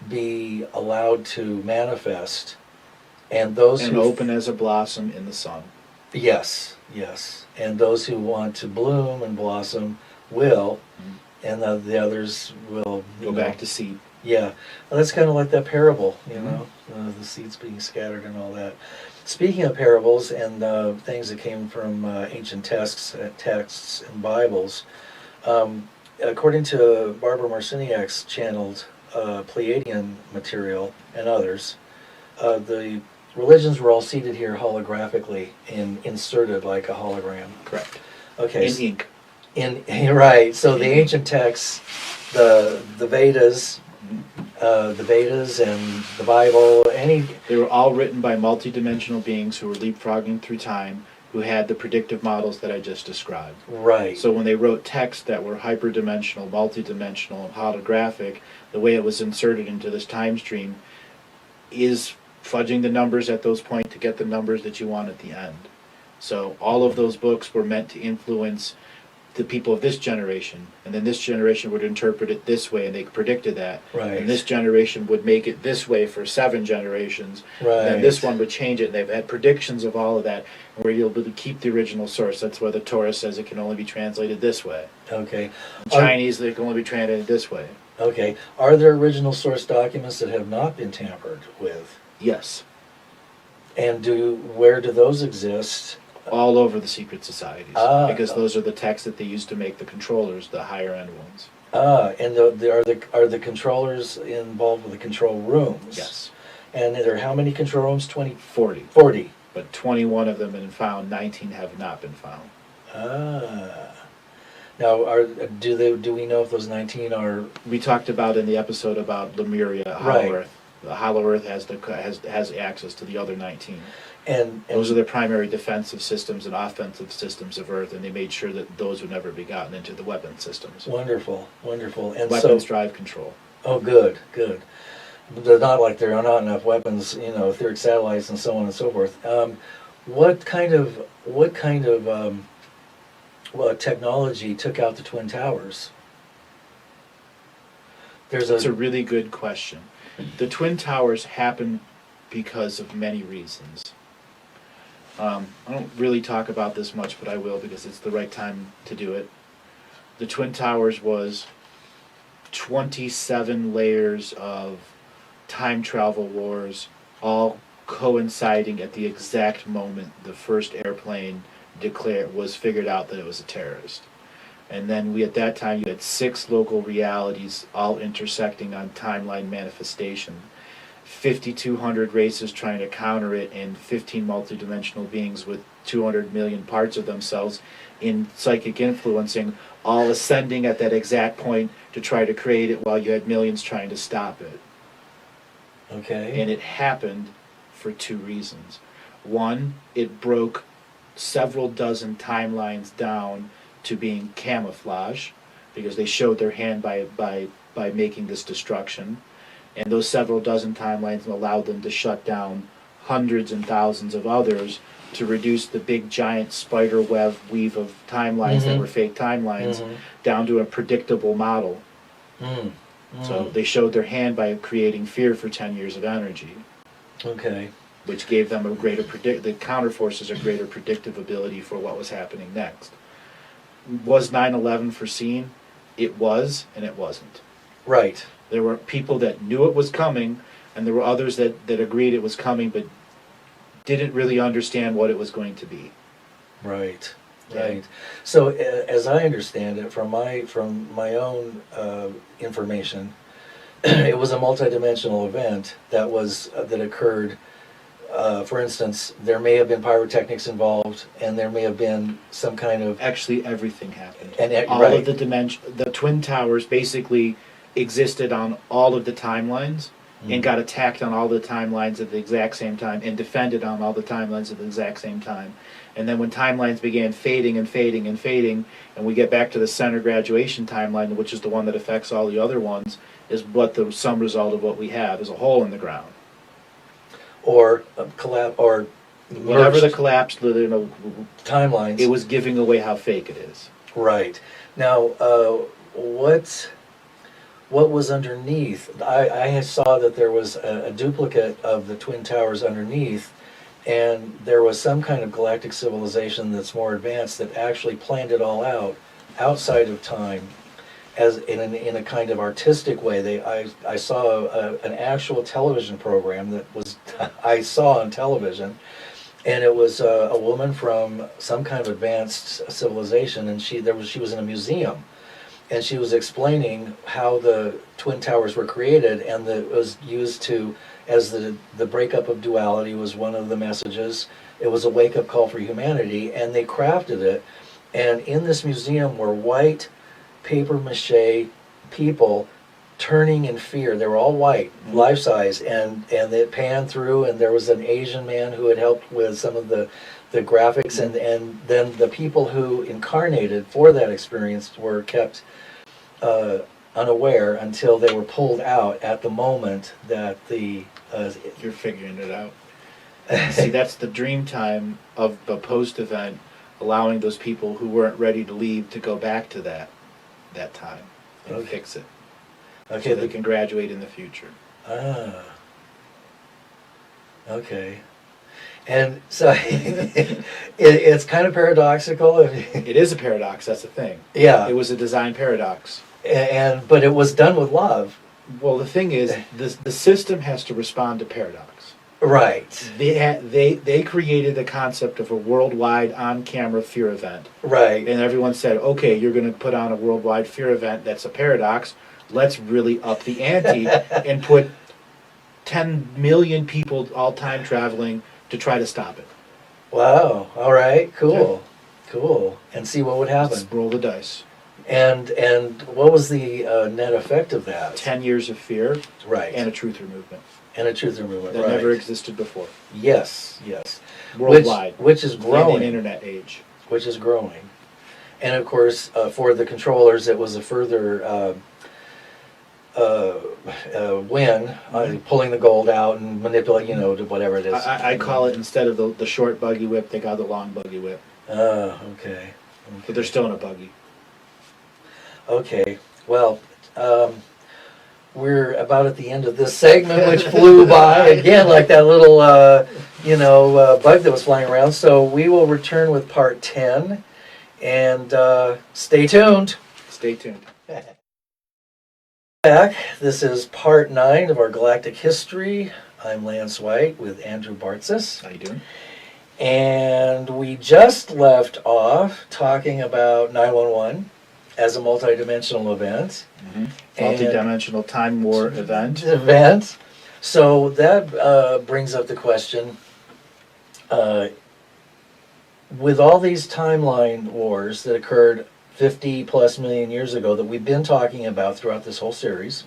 be allowed to manifest, and those And who open as a blossom in the sun. yes, yes, and those who want to bloom and blossom will, and the others will Go back to seed. Yeah, well, that's kind of like that parable, Mhm. the seeds being scattered and all that. Speaking of parables and things that came from ancient texts and Bibles, according to Barbara Marciniak's channeled Pleiadian material and others, the religions were all seated here holographically and inserted like a hologram. Correct. Okay. In ink. Right. So the ancient texts, the Vedas, and the Bible, They were all written by multidimensional beings who were leapfrogging through time, who had the predictive models that I just described. right. So when they wrote texts that were hyperdimensional, multidimensional, and holographic, the way it was inserted into this time stream is fudging the numbers at those points to get the numbers that you want at the end. So all of those books were meant to influence the people of this generation, and then this generation would interpret it this way, and they predicted that. Right. And this generation would make it this way for 7 generations. Right. And then this one would change it, and they've had predictions of all of that, where you'll be able to keep the original source. That's why the Torah says it can only be translated this way. Okay. In Chinese, they can only be translated this way. Okay. Are there original source documents that have not been tampered with? Yes. And where do those exist? All over the secret societies. Ah. Because those are the texts that they use to make the controllers, the higher end ones. And are the controllers involved with the control rooms? Yes. And there are how many control rooms? 20? 40. 40. But 21 of them have been found, 19 have not been found. Now, do we know if those 19 are We talked about in the episode about Lemuria, Hollow right? Earth. The hollow Earth has access to the other 19. And Those are the primary defensive systems and offensive systems of Earth, and they made sure that those would never be gotten into the weapon systems. wonderful, wonderful. And Weapons so, drive control. oh, good, good. But they're not like there are not enough weapons, etheric satellites and so on and so forth. What kind of technology took out the Twin Towers? It's a really good question. The Twin Towers happened because of many reasons. I don't really talk about this much, but I will because it's the right time to do it. The Twin Towers was 27 layers of time travel wars, all coinciding at the exact moment the first airplane was figured out that it was a terrorist. And then at that time, you had 6 local realities all intersecting on timeline manifestation. 5,200 races trying to counter it, and 15 multidimensional beings with 200 million parts of themselves in psychic influencing, all ascending at that exact point to try to create it while you had millions trying to stop it. Okay. And it happened for 2 reasons. One, it broke several dozen timelines down to being camouflage, because they showed their hand by making this destruction. And those several dozen timelines allowed them to shut down hundreds and thousands of others to reduce the big giant spider web weave of timelines that were fake timelines down to a predictable model. So they showed their hand by creating fear for 10 years of energy. Okay. Which gave them the counterforces a greater predictive ability for what was happening next. Was 9/11 foreseen? It was, and it wasn't. Right. There were people that knew it was coming, and there were others that agreed it was coming, but didn't really understand what it was going to be. Right. Yeah. Right. So, as I understand it, from my own information, it was a multidimensional event that occurred. For instance, there may have been pyrotechnics involved, and there may have been some kind of... Actually, everything happened. And all right. of the Twin Towers basically existed on all of the timelines and got attacked on all the timelines at the exact same time and defended on all the timelines at the exact same time. And then when timelines began fading and fading and fading, and we get back to the center graduation timeline, which is the one that affects all the other ones, is what the sum result of what we have is a hole in the ground. Or collapse, or whatever the merged collapse, timelines. it was giving away how fake it is. Right. Now, what was underneath? I saw that there was a duplicate of the Twin Towers underneath, and there was some kind of galactic civilization that's more advanced that actually planned it all out outside of time, as in a kind of artistic way. I saw an actual television program that was I saw on television, and it was a woman from some kind of advanced civilization, and she was in a museum, and she was explaining how the Twin Towers were created, and it was used to, as the breakup of duality was one of the messages. It was a wake-up call for humanity, and they crafted it. And in this museum were white paper mache people turning in fear. They were all white, life-size, and they panned through, and there was an Asian man who had helped with some of the graphics, and then the people who incarnated for that experience were kept unaware until they were pulled out at the moment that the... You're figuring it out. See, that's the dream time of the post-event, allowing those people who weren't ready to leave to go back to that time and fix it. Okay, so they can graduate in the future. Ah. Okay. And so it's kind of paradoxical. It is a paradox, that's the thing. Yeah. It was a design paradox. But it was done with love. Well, the thing is, the system has to respond to paradox. Right. They created the concept of a worldwide on-camera fear event. Right. And everyone said, okay, you're going to put on a worldwide fear event that's a paradox. Let's really up the ante and put 10 million people all time traveling to try to stop it. Wow. All right. Cool. Yeah. Cool. And see what would happen. Let's roll the dice. And what was the net effect of that? 10 years of fear. Right. And a truther movement. And a truth movement, that right. never existed before. Yes, yes. Worldwide. Which is growing. In an internet age. Which is growing. And of course, for the controllers, it was a further win, pulling the gold out and manipulate, to whatever it is. I call it, instead of the short buggy whip, they got the long buggy whip. Okay. But they're still in a buggy. Okay. Well, we're about at the end of this segment, which flew by again like that little, bug that was flying around. So we will return with part 10, and stay tuned. Stay tuned. Back. This is part 9 of our Galactic history. I'm Lance White with Andrew Bartzis. How you doing? And we just left off talking about 911 as a multidimensional event. Mm-hmm. Multidimensional time war event. So that brings up the question, with all these timeline wars that occurred 50 plus million years ago that we've been talking about throughout this whole series,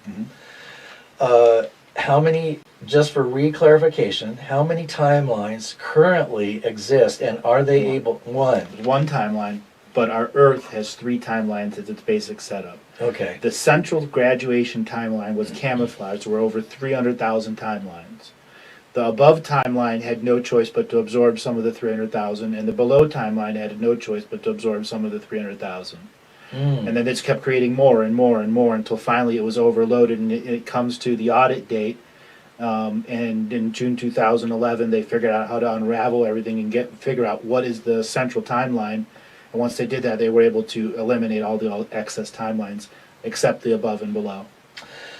how many, just for re-clarification, how many timelines currently exist, and are they able, One timeline, but our Earth has 3 timelines as its basic setup. Okay. The central graduation timeline was camouflaged. There were over 300,000 timelines. The above timeline had no choice but to absorb some of the 300,000, and the below timeline had no choice but to absorb some of the 300,000. And then it just kept creating more and more and more until finally it was overloaded, and it comes to the audit date. And in June 2011, they figured out how to unravel everything and figure out what is the central timeline. And once they did that, they were able to eliminate all the excess timelines except the above and below.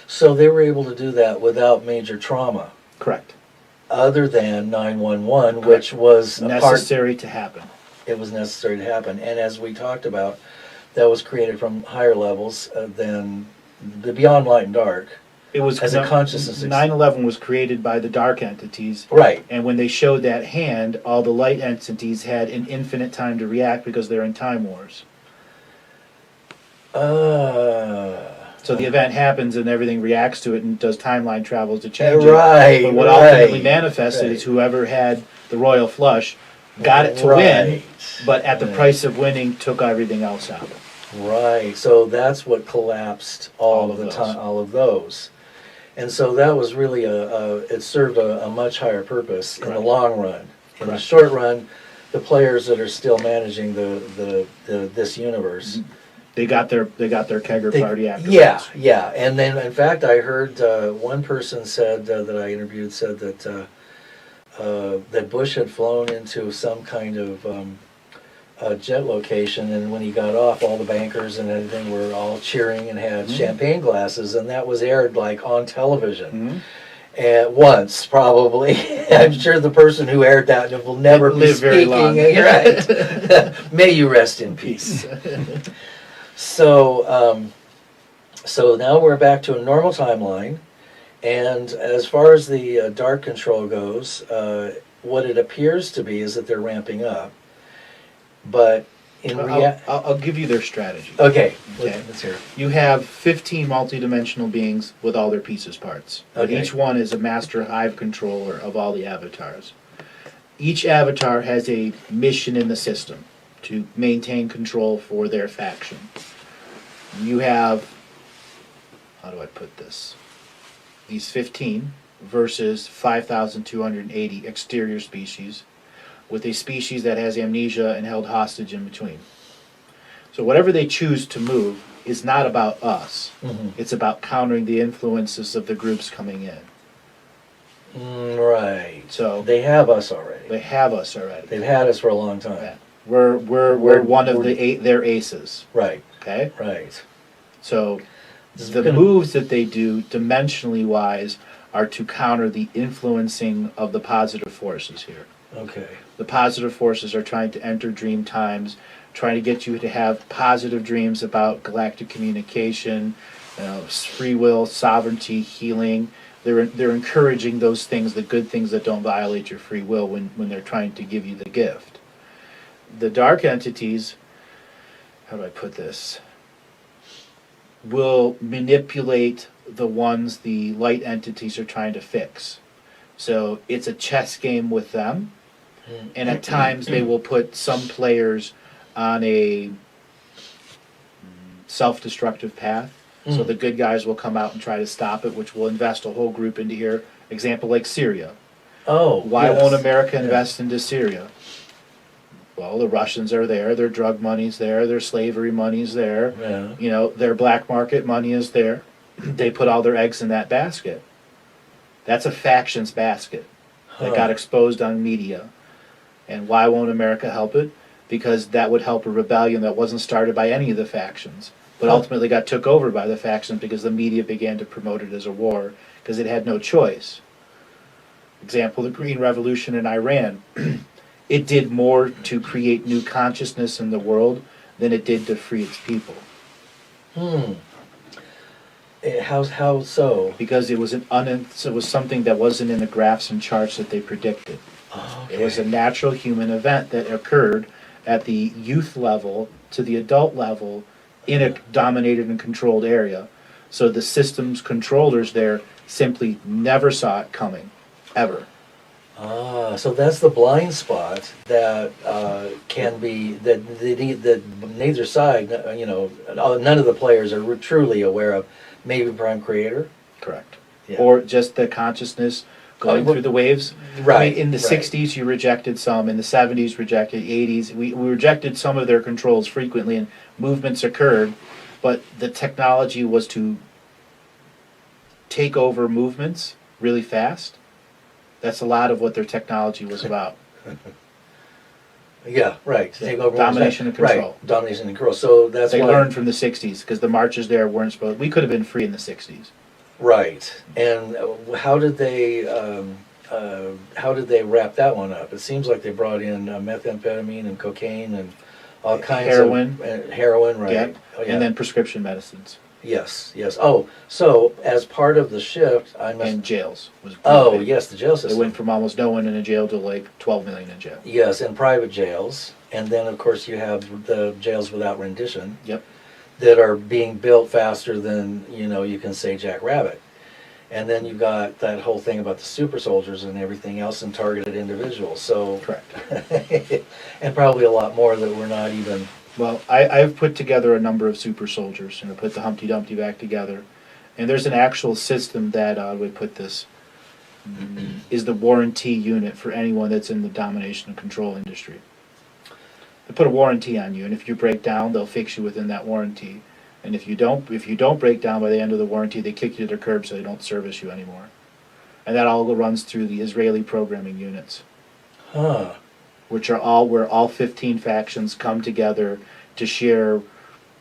So they were able to do that without major trauma. Correct. Other than 911, which was necessary to happen. It was necessary to happen. And as we talked about, that was created from higher levels than the beyond light and dark. It was as a consciousness. 9/11 was created by the dark entities. Right. And when they showed that hand, all the light entities had an infinite time to react because they're in time wars. So the event happens and everything reacts to it and does timeline travels to change it. Right. But what ultimately manifested is whoever had the royal flush got it to win, but at the price of winning took everything else out. Right. So that's what collapsed all of those. And so that was really it served a much higher purpose in the long run. In the short run, the players that are still managing this universe, they got their kegger party afterwards. Yeah. And then, in fact, I heard one person said that I interviewed said that that Bush had flown into some kind of jet location, and when he got off, all the bankers and everything were all cheering and had champagne glasses, and that was aired like on television. And once, probably. I'm sure the person who aired that will never live very long. Right. May you rest in peace. So now we're back to a normal timeline, and as far as the dark control goes, what it appears to be is that they're ramping up. But in I'll give you their strategy. Okay. Let's hear it. You have 15 multidimensional beings with all their pieces parts. Okay. Each one is a master hive controller of all the avatars. Each avatar has a mission in the system to maintain control for their faction. You have, how do I put this? These 15 versus 5,280 exterior species, with a species that has amnesia and held hostage in between. So whatever they choose to move is not about us. It's about countering the influences of the groups coming in. Right. So they have us already. They've had us for a long time. Yeah. We're one of their aces. Right. Okay? Right. So the moves that they do, dimensionally wise, are to counter the influencing of the positive forces here. Okay. The positive forces are trying to enter dream times, trying to get you to have positive dreams about galactic communication, free will, sovereignty, healing. They're encouraging those things, the good things that don't violate your free will when they're trying to give you the gift. The dark entities, how do I put this, will manipulate the ones the light entities are trying to fix. So it's a chess game with them, and at times they will put some players on a self-destructive path. So the good guys will come out and try to stop it, which will invest a whole group into here. Example like Syria. Oh, Why yes. won't America invest into Syria? Well, the Russians are there, their drug money's there, their slavery money's there, Yeah. you know, their black market money is there. They put all their eggs in that basket. That's a factions basket that got exposed on media. And why won't America help it? Because that would help a rebellion that wasn't started by any of the factions, but ultimately got took over by the factions because the media began to promote it as a war because it had no choice. Example, the Green Revolution in Iran. It did more to create new consciousness in the world than it did to free its people. How so? Because it was it was something that wasn't in the graphs and charts that they predicted. Oh, It was a natural human event that occurred at the youth level to the adult level in a dominated and controlled area. So the systems controllers there simply never saw it coming, ever. So that's the blind spot that can be that neither side, none of the players are truly aware of. Maybe Prime Creator. Correct. Yeah. Or just the consciousness going through the waves. Right. I mean, in the 60s, you rejected some. In the 70s, rejected. 80s, we rejected some of their controls frequently, and movements occurred. But the technology was to take over movements really fast. That's a lot of what their technology was about. Yeah, right. To take over Domination and control. Right, domination and control. So that's They why, learned from the 60s because the marches there weren't supposed. We could have been free in the 60s. Right. And how did they wrap that one up? It seems like they brought in methamphetamine and cocaine and all kinds Heroin. of heroin, right? Yep. Oh, yeah. And then prescription medicines. Yes, yes. Oh, so as part of the shift, I must. And jails was. Oh, big. yes, the jail They system. went from almost no one in a jail to like 12 million in jail. Yes, and private jails, and then of course you have the jails without rendition. Yep. That are being built faster than you can say Jackrabbit. And then you've got that whole thing about the super soldiers and everything else and targeted individuals. So Correct. and probably a lot more that we're not even. Well, I've put together a number of super soldiers, and I put the Humpty Dumpty back together. And there's an actual system that would put this, is the warranty unit for anyone that's in the domination and control industry. They put a warranty on you, and if you break down, they'll fix you within that warranty. And if you don't break down by the end of the warranty, they kick you to the curb so they don't service you anymore. And that all runs through the Israeli programming units. Huh. Which are where all 15 factions come together to share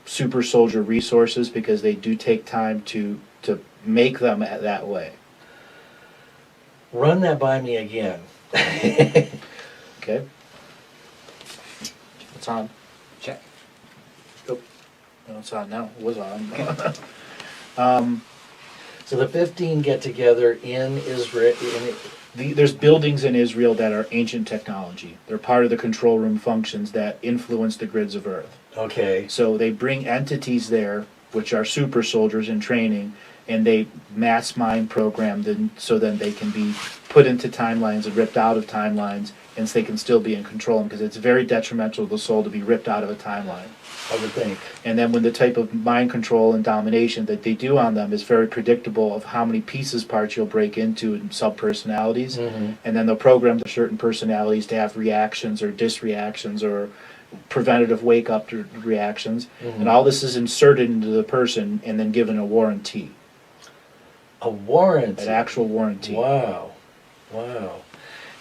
super soldier resources because they do take time to make them that way. Run that by me again. Okay? It's on. Check. Oh, no, it's on now. It was on. So the 15 get together in Israel. There's buildings in Israel that are ancient technology. They're part of the control room functions that influence the grids of Earth. Okay. So they bring entities there, which are super soldiers in training, and they mass mind program them so then they can be put into timelines and ripped out of timelines, and so they can still be in control because it's very detrimental to the soul to be ripped out of a timeline. I would think. And then when the type of mind control and domination that they do on them is very predictable of how many pieces parts you'll break into in sub-personalities, and then they'll program the certain personalities to have reactions or disreactions or preventative wake-up reactions, and all this is inserted into the person and then given a warranty. A warranty? An actual warranty. Wow. Wow.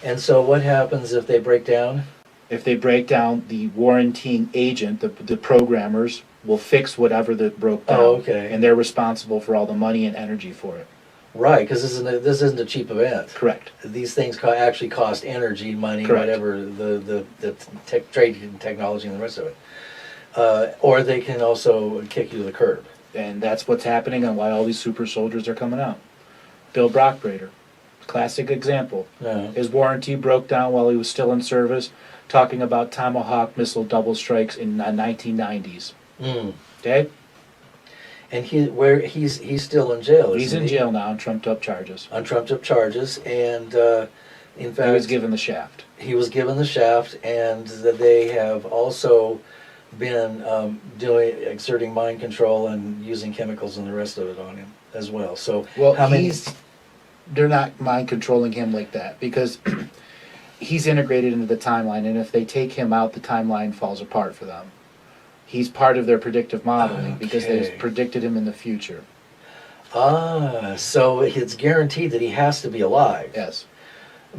And so what happens if they break down? If they break down, the warranting agent, the programmers, will fix whatever that broke down. Oh, okay. And they're responsible for all the money and energy for it. Right, because this isn't a cheap event. Correct. These things actually cost energy, money, Correct. whatever, the trade and technology and the rest of it. Or they can also kick you to the curb. And that's what's happening and why all these super soldiers are coming out. Bill Brockbrader, classic example. Yeah. His warranty broke down while he was still in service, talking about Tomahawk missile double strikes in the 1990s. Mm. Okay? And he's still in jail, isn't He's in he? jail now on trumped-up charges. On trumped-up charges, and in fact, He was given the shaft. he was given the shaft, and that they have also been exerting mind control and using chemicals and the rest of it on him as well. So, Well, how many? they're not mind controlling him like that because he's integrated into the timeline, and if they take him out, the timeline falls apart for them. He's part of their predictive modeling because Okay. they've predicted him in the future. So it's guaranteed that he has to be alive. Yes.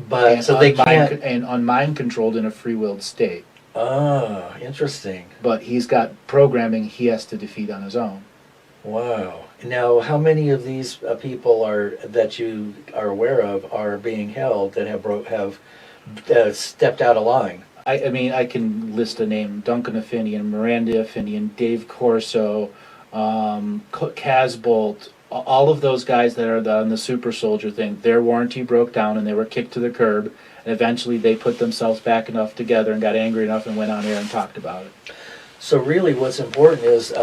But And so they can't. and unmind controlled in a free willed state. Interesting. But he's got programming he has to defeat on his own. Wow. Now, how many of these people that you are aware of are being held that have stepped out of line? I mean, I can list a name: Duncan Affinian, Miranda Affinian, Dave Corso, Casbolt, all of those guys that are on the super soldier thing. Their warranty broke down and they were kicked to the curb. And eventually they put themselves back enough together and got angry enough and went on air and talked about it. So really what's important is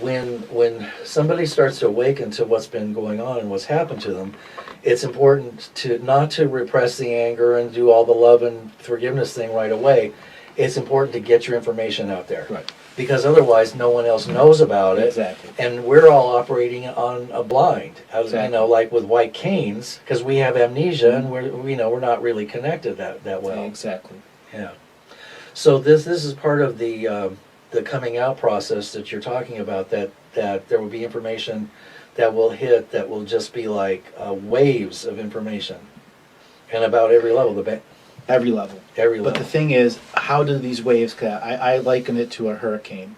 when somebody starts to awaken to what's been going on and what's happened to them, it's important to not to repress the anger and do all the love and forgiveness thing right away. It's important to get your information out there. Right. Because otherwise no one else knows about it. Exactly. And we're all operating on a blind. Exactly. Like with white canes, because we have amnesia and we're not really connected that well. Exactly. Yeah. So this is part of the coming out process that you're talking about, that there will be information that will hit that will just be like waves of information, and about every level. Every level. Every But level. the thing is, how do these waves cut? I liken it to a hurricane.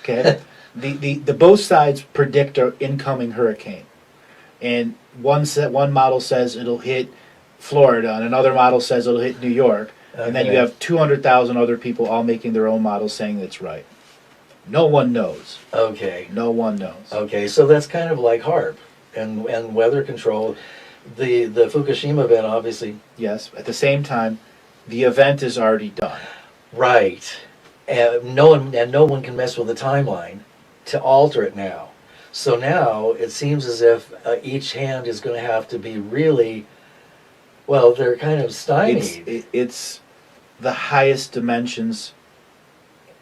Okay? The both sides predict an incoming hurricane. And one model says it'll hit Florida, and another model says it'll hit New York. And then you Okay. have 200,000 other people all making their own models saying it's right. No one knows. Okay. No one knows. Okay. So that's kind of like HARP and weather control. The Fukushima event, obviously. Yes. At the same time, the event is already done. Right. And no one can mess with the timeline to alter it now. So now it seems as if each hand is going to have to be really, well, they're kind of stymied. It's the highest dimensions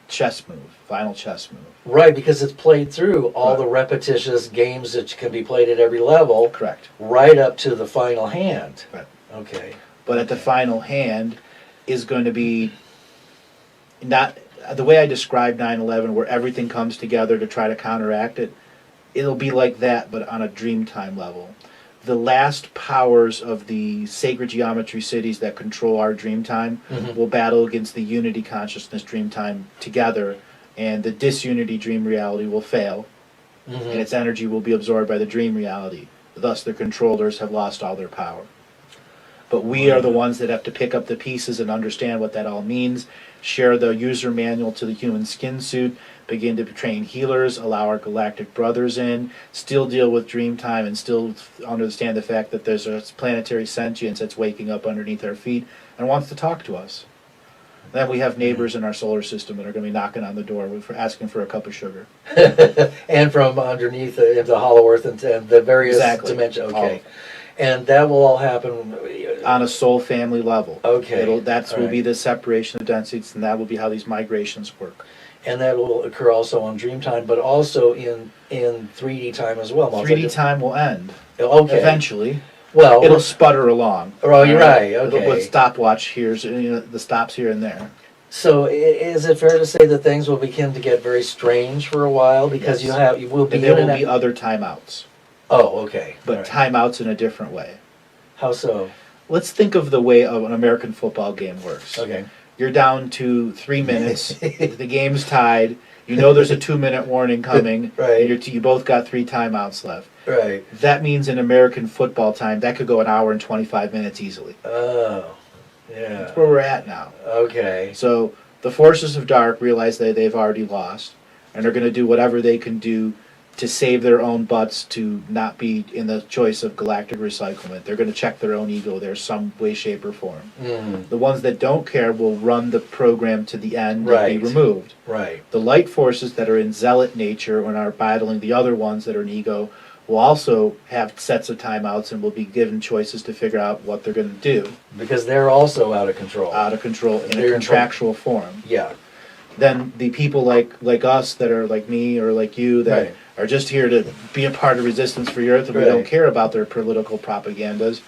chess move, final chess move. Right, because it's played through all Right. the repetitious games that can be played at every level, Correct. right up to the final hand. Right. Okay. But at the final hand is going to be not the way I described 9/11, where everything comes together to try to counteract it. It'll be like that, but on a Dreamtime level. The last powers of the sacred geometry cities that control our Dreamtime Mhm. will battle against the unity consciousness Dreamtime together, and the disunity dream reality will fail, and Mhm. its energy will be absorbed by the dream reality. Thus, the controllers have lost all their power. But we are the ones that have to pick up the pieces and understand what that all means, share the user manual to the human skin suit, begin to train healers, allow our galactic brothers in, still deal with Dreamtime, and still understand the fact that there's a planetary sentience that's waking up underneath our feet and wants to talk to us. Then we have neighbors in our solar system that are going to be knocking on the door for asking for a cup of sugar. And from underneath into Hollow Earth and the various Exactly. dimensions. All Okay. of And that will all happen on a soul family level. Okay. That will All be right. the separation of densities, and that will be how these migrations work. And that will occur also on Dreamtime, but also in 3D time as well. 3D time will end Okay. eventually. Well, It'll sputter along. Oh, you're right, It'll- okay. With stopwatch here, the stops here and there. so is it fair to say that things will begin to get very strange for a while because Yes. you will be And there in will and be out- other timeouts, Oh, okay. but All right. timeouts in a different way. How so? Let's think of the way an American football game works. Okay. You're down to 3 minutes. The game's tied. You know there's a 2-minute warning coming. Right. And you both got 3 timeouts left. Right. That means in American football time, that could go an hour and 25 minutes easily. Oh, yeah. That's where we're at now. Okay. So the forces of dark realize that they've already lost, and are going to do whatever they can do to save their own butts to not be in the choice of galactic recyclement. They're going to check their own ego there some way, shape, or form. The ones that don't care will run the program to the end and be removed. Right. The light forces that are in zealot nature and are battling the other ones that are in ego will also have sets of timeouts and will be given choices to figure out what they're going to do. Because they're also out of control. Out of control in a contractual form. Yeah. Then the people like us that are like me or like you that are just here to be a part of resistance for the earth and we don't care about their political propagandas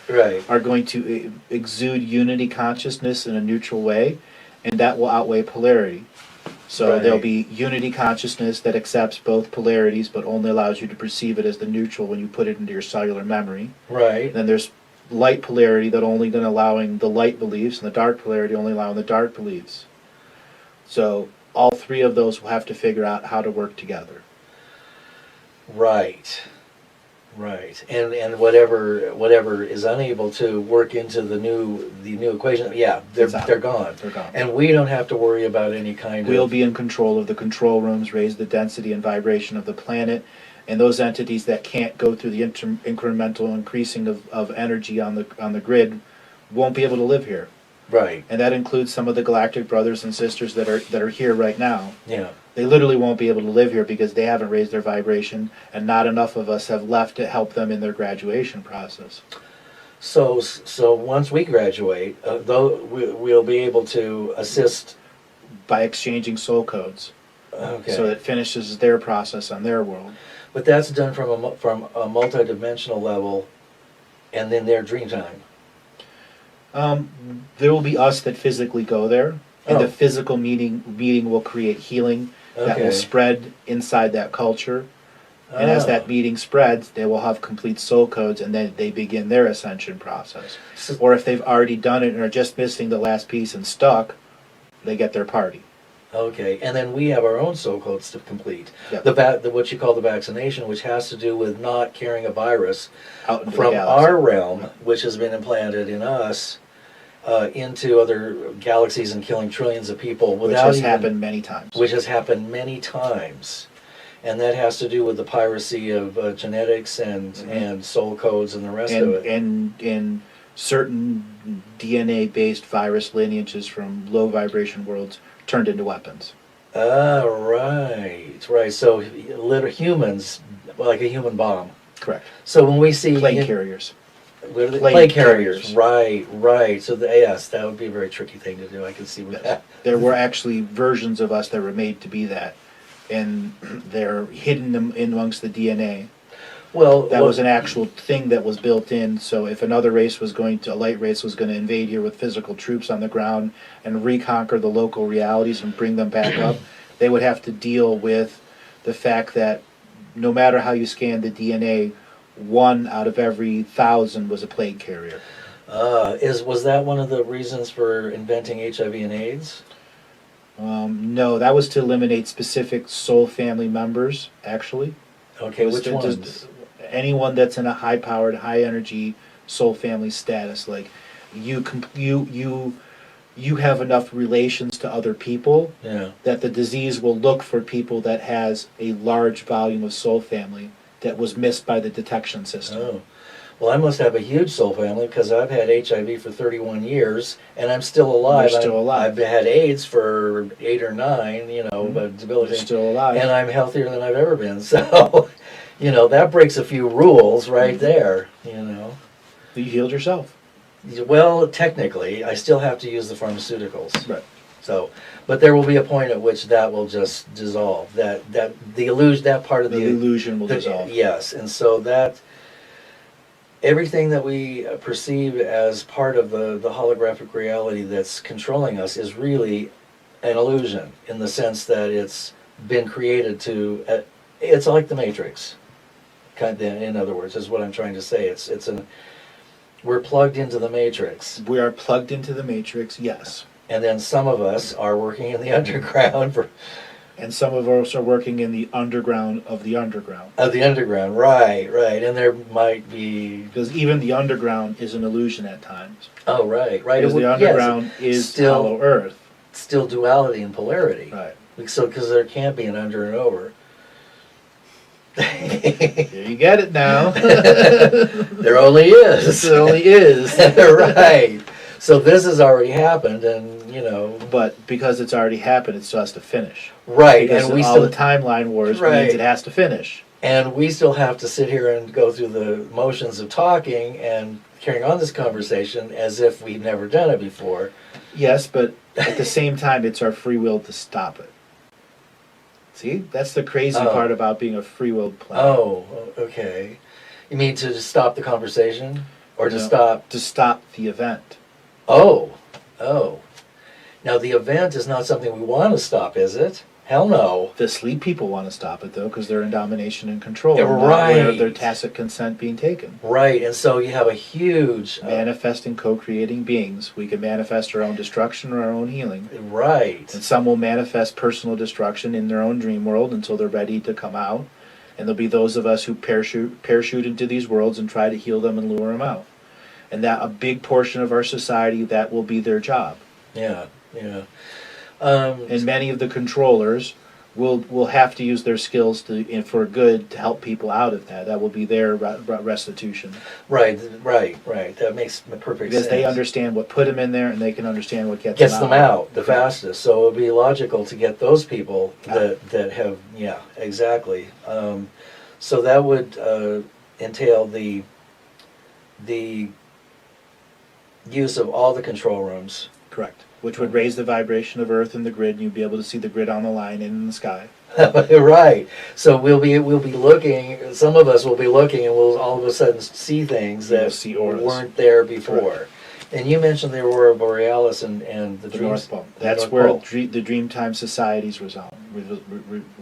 are going to exude unity consciousness in a neutral way, and that will outweigh polarity. So there'll be unity consciousness that accepts both polarities but only allows you to perceive it as the neutral when you put it into your cellular memory. Then there's light polarity that only going to allowing the light beliefs, and the dark polarity only allowing the dark beliefs. So all three of those will have to figure out how to work together. Right. And whatever is unable to work into the new equation, they're gone. They're gone. And we don't have to worry about any kind We'll be in control of the control rooms, raise the density and vibration of the planet, and those entities that can't go through the incremental increasing of energy on the grid won't be able to live here. Right. And that includes some of the galactic brothers and sisters that are here right now. Yeah. They literally won't be able to live here because they haven't raised their vibration, and not enough of us have left to help them in their graduation process. So once we graduate, though we'll be able to assist by exchanging soul codes. Okay. So it finishes their process on their world. But that's done from a multi-dimensional level, and then their dream time. There will be us that physically go there, and the physical meeting will create healing that will spread inside that culture. And as that meeting spreads, they will have complete soul codes, and then they begin their ascension process. Or if they've already done it and are just missing the last piece and stuck, they get their party. Okay, and then we have our own soul codes to complete. Yep. The what you call the vaccination, which has to do with not carrying a virus out into from our realm, which has been implanted in us, into other galaxies and killing trillions of people. Which has happened many times. Which has happened many times. And that has to do with the piracy of genetics and soul codes and the rest of it. And in certain DNA-based virus lineages from low vibration worlds turned into weapons. Right. So little humans, like a human bomb. Correct. So when we see plague carriers. Plague carriers. Right. So yes, that would be a very tricky thing to do. I can see that. There were actually versions of us that were made to be that, and they're hidden in amongst the DNA. Well, that was an actual thing that was built in. So if another race was a light race was going to invade here with physical troops on the ground and reconquer the local realities and bring them back up, they would have to deal with the fact that no matter how you scan the DNA, 1 out of every 1,000 was a plague carrier. Was that one of the reasons for inventing HIV and AIDS? No, that was to eliminate specific soul family members, actually. Okay, which ones? Anyone that's in a high-powered, high-energy soul family status, like you have enough relations to other people that the disease will look for people that has a large volume of soul family that was missed by the detection system. Oh. Well, I must have a huge soul family because I've had HIV for 31 years and I'm still alive. You're still alive. I've had AIDS for 8 or 9, but debilitating. You're still alive. And I'm healthier than I've ever been. So, that breaks a few rules right there, You healed yourself. Well, technically, I still have to use the pharmaceuticals. Right. So, but there will be a point at which that will just dissolve. That the illusion, that part of the illusion will dissolve. Yes, and so that everything that we perceive as part of the holographic reality that's controlling us is really an illusion in the sense that it's been created to. It's like the Matrix, in other words, is what I'm trying to say. We're plugged into the Matrix. We are plugged into the Matrix, yes. And then some of us are working in the underground and some of us are working in the underground of the underground. Of the underground, right. And there might be... Because even the underground is an illusion at times. Oh, right. Because the underground is still hollow earth. Still duality and polarity. Right. So, because there can't be an under and over. Here you get it now. There only is. There only is. Right. So this has already happened, and you know. But because it's already happened, it still has to finish. Right, Because and we all still the timeline wars Right. means it has to finish. and we still have to sit here and go through the motions of talking and carrying on this conversation as if we've never done it before. Yes, but at the same time, it's our free will to stop it. See, that's the crazy Oh. part about being a free-willed planet. Oh, okay. You mean to just stop the conversation, or to No, stop? to stop the event. Oh, oh. Now the event is not something we want to stop, is it? Hell no. The sleep people want to stop it though, because they're in domination and control. Yeah, and not aware of right. their tacit consent being taken. Right, and so you have a huge Manifesting, co-creating beings. We can manifest our own destruction or our own healing. right. And some will manifest personal destruction in their own dream world until they're ready to come out. And there'll be those of us who parachute into these worlds and try to heal them and lure them out. And that a big portion of our society, that will be their job. Yeah, yeah. And many of the controllers will have to use their skills for good to help people out of that. That will be their restitution. Right. That makes perfect Because sense. they understand what put them in there, and they can understand what gets Gets them out the Correct. fastest. So it would be logical to get those people that have, yeah, exactly. So that would entail the use of all the control rooms. Correct. Which would raise the vibration of Earth and the grid, and you'd be able to see the grid on the line and in the sky. Right. So we'll be looking. Some of us will be looking, and we'll all of a sudden see things You'll that see auras. weren't there before. Correct. And you mentioned the aurora borealis and the The dreams- North Pole. the That's North where Pole. the Dreamtime societies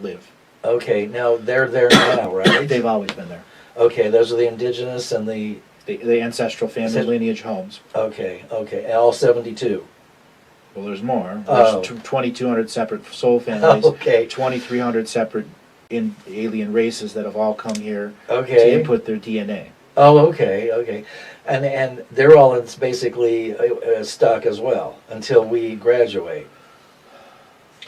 live. Okay, now they're there now, right? They've always been there. Okay, those are the indigenous and the. The ancestral family Is it- lineage homes. Okay, all 72. Well, there's more. Oh. There's 2,200 separate soul families. Okay, 2,300 separate alien races that have all come here to okay. input their DNA. Oh, okay. And they're all basically stuck as well until we graduate.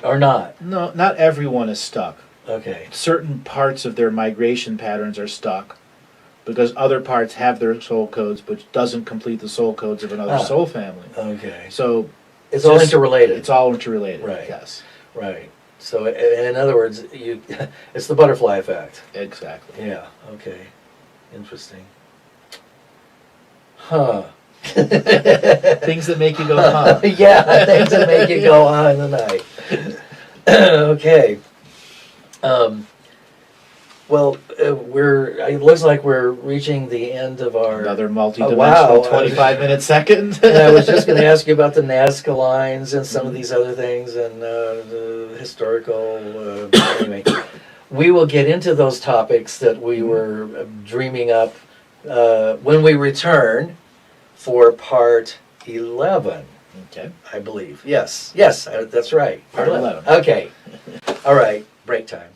Or not. No, not everyone is stuck. Okay. Certain parts of their migration patterns are stuck because other parts have their soul codes, but doesn't complete the soul codes of another Ah. soul family. Okay. So It's all interrelated. it's all interrelated. Right. Yes. Right. So in other words, it's the butterfly effect. Exactly. Yeah. Okay. Interesting. Huh. Things that make you go, huh? Yeah, things that make you go on in the night. Okay. Well, it looks like we're reaching the end of our. Another Oh, multi-dimensional wow. 25-minute second. And I was just going to ask you about the Nazca lines and some of these other things and the historical. Anyway, we will get into those topics that we were dreaming up when we return for part 11, Okay. I believe. Yes, that's right. Part 11. Okay. All right, break time.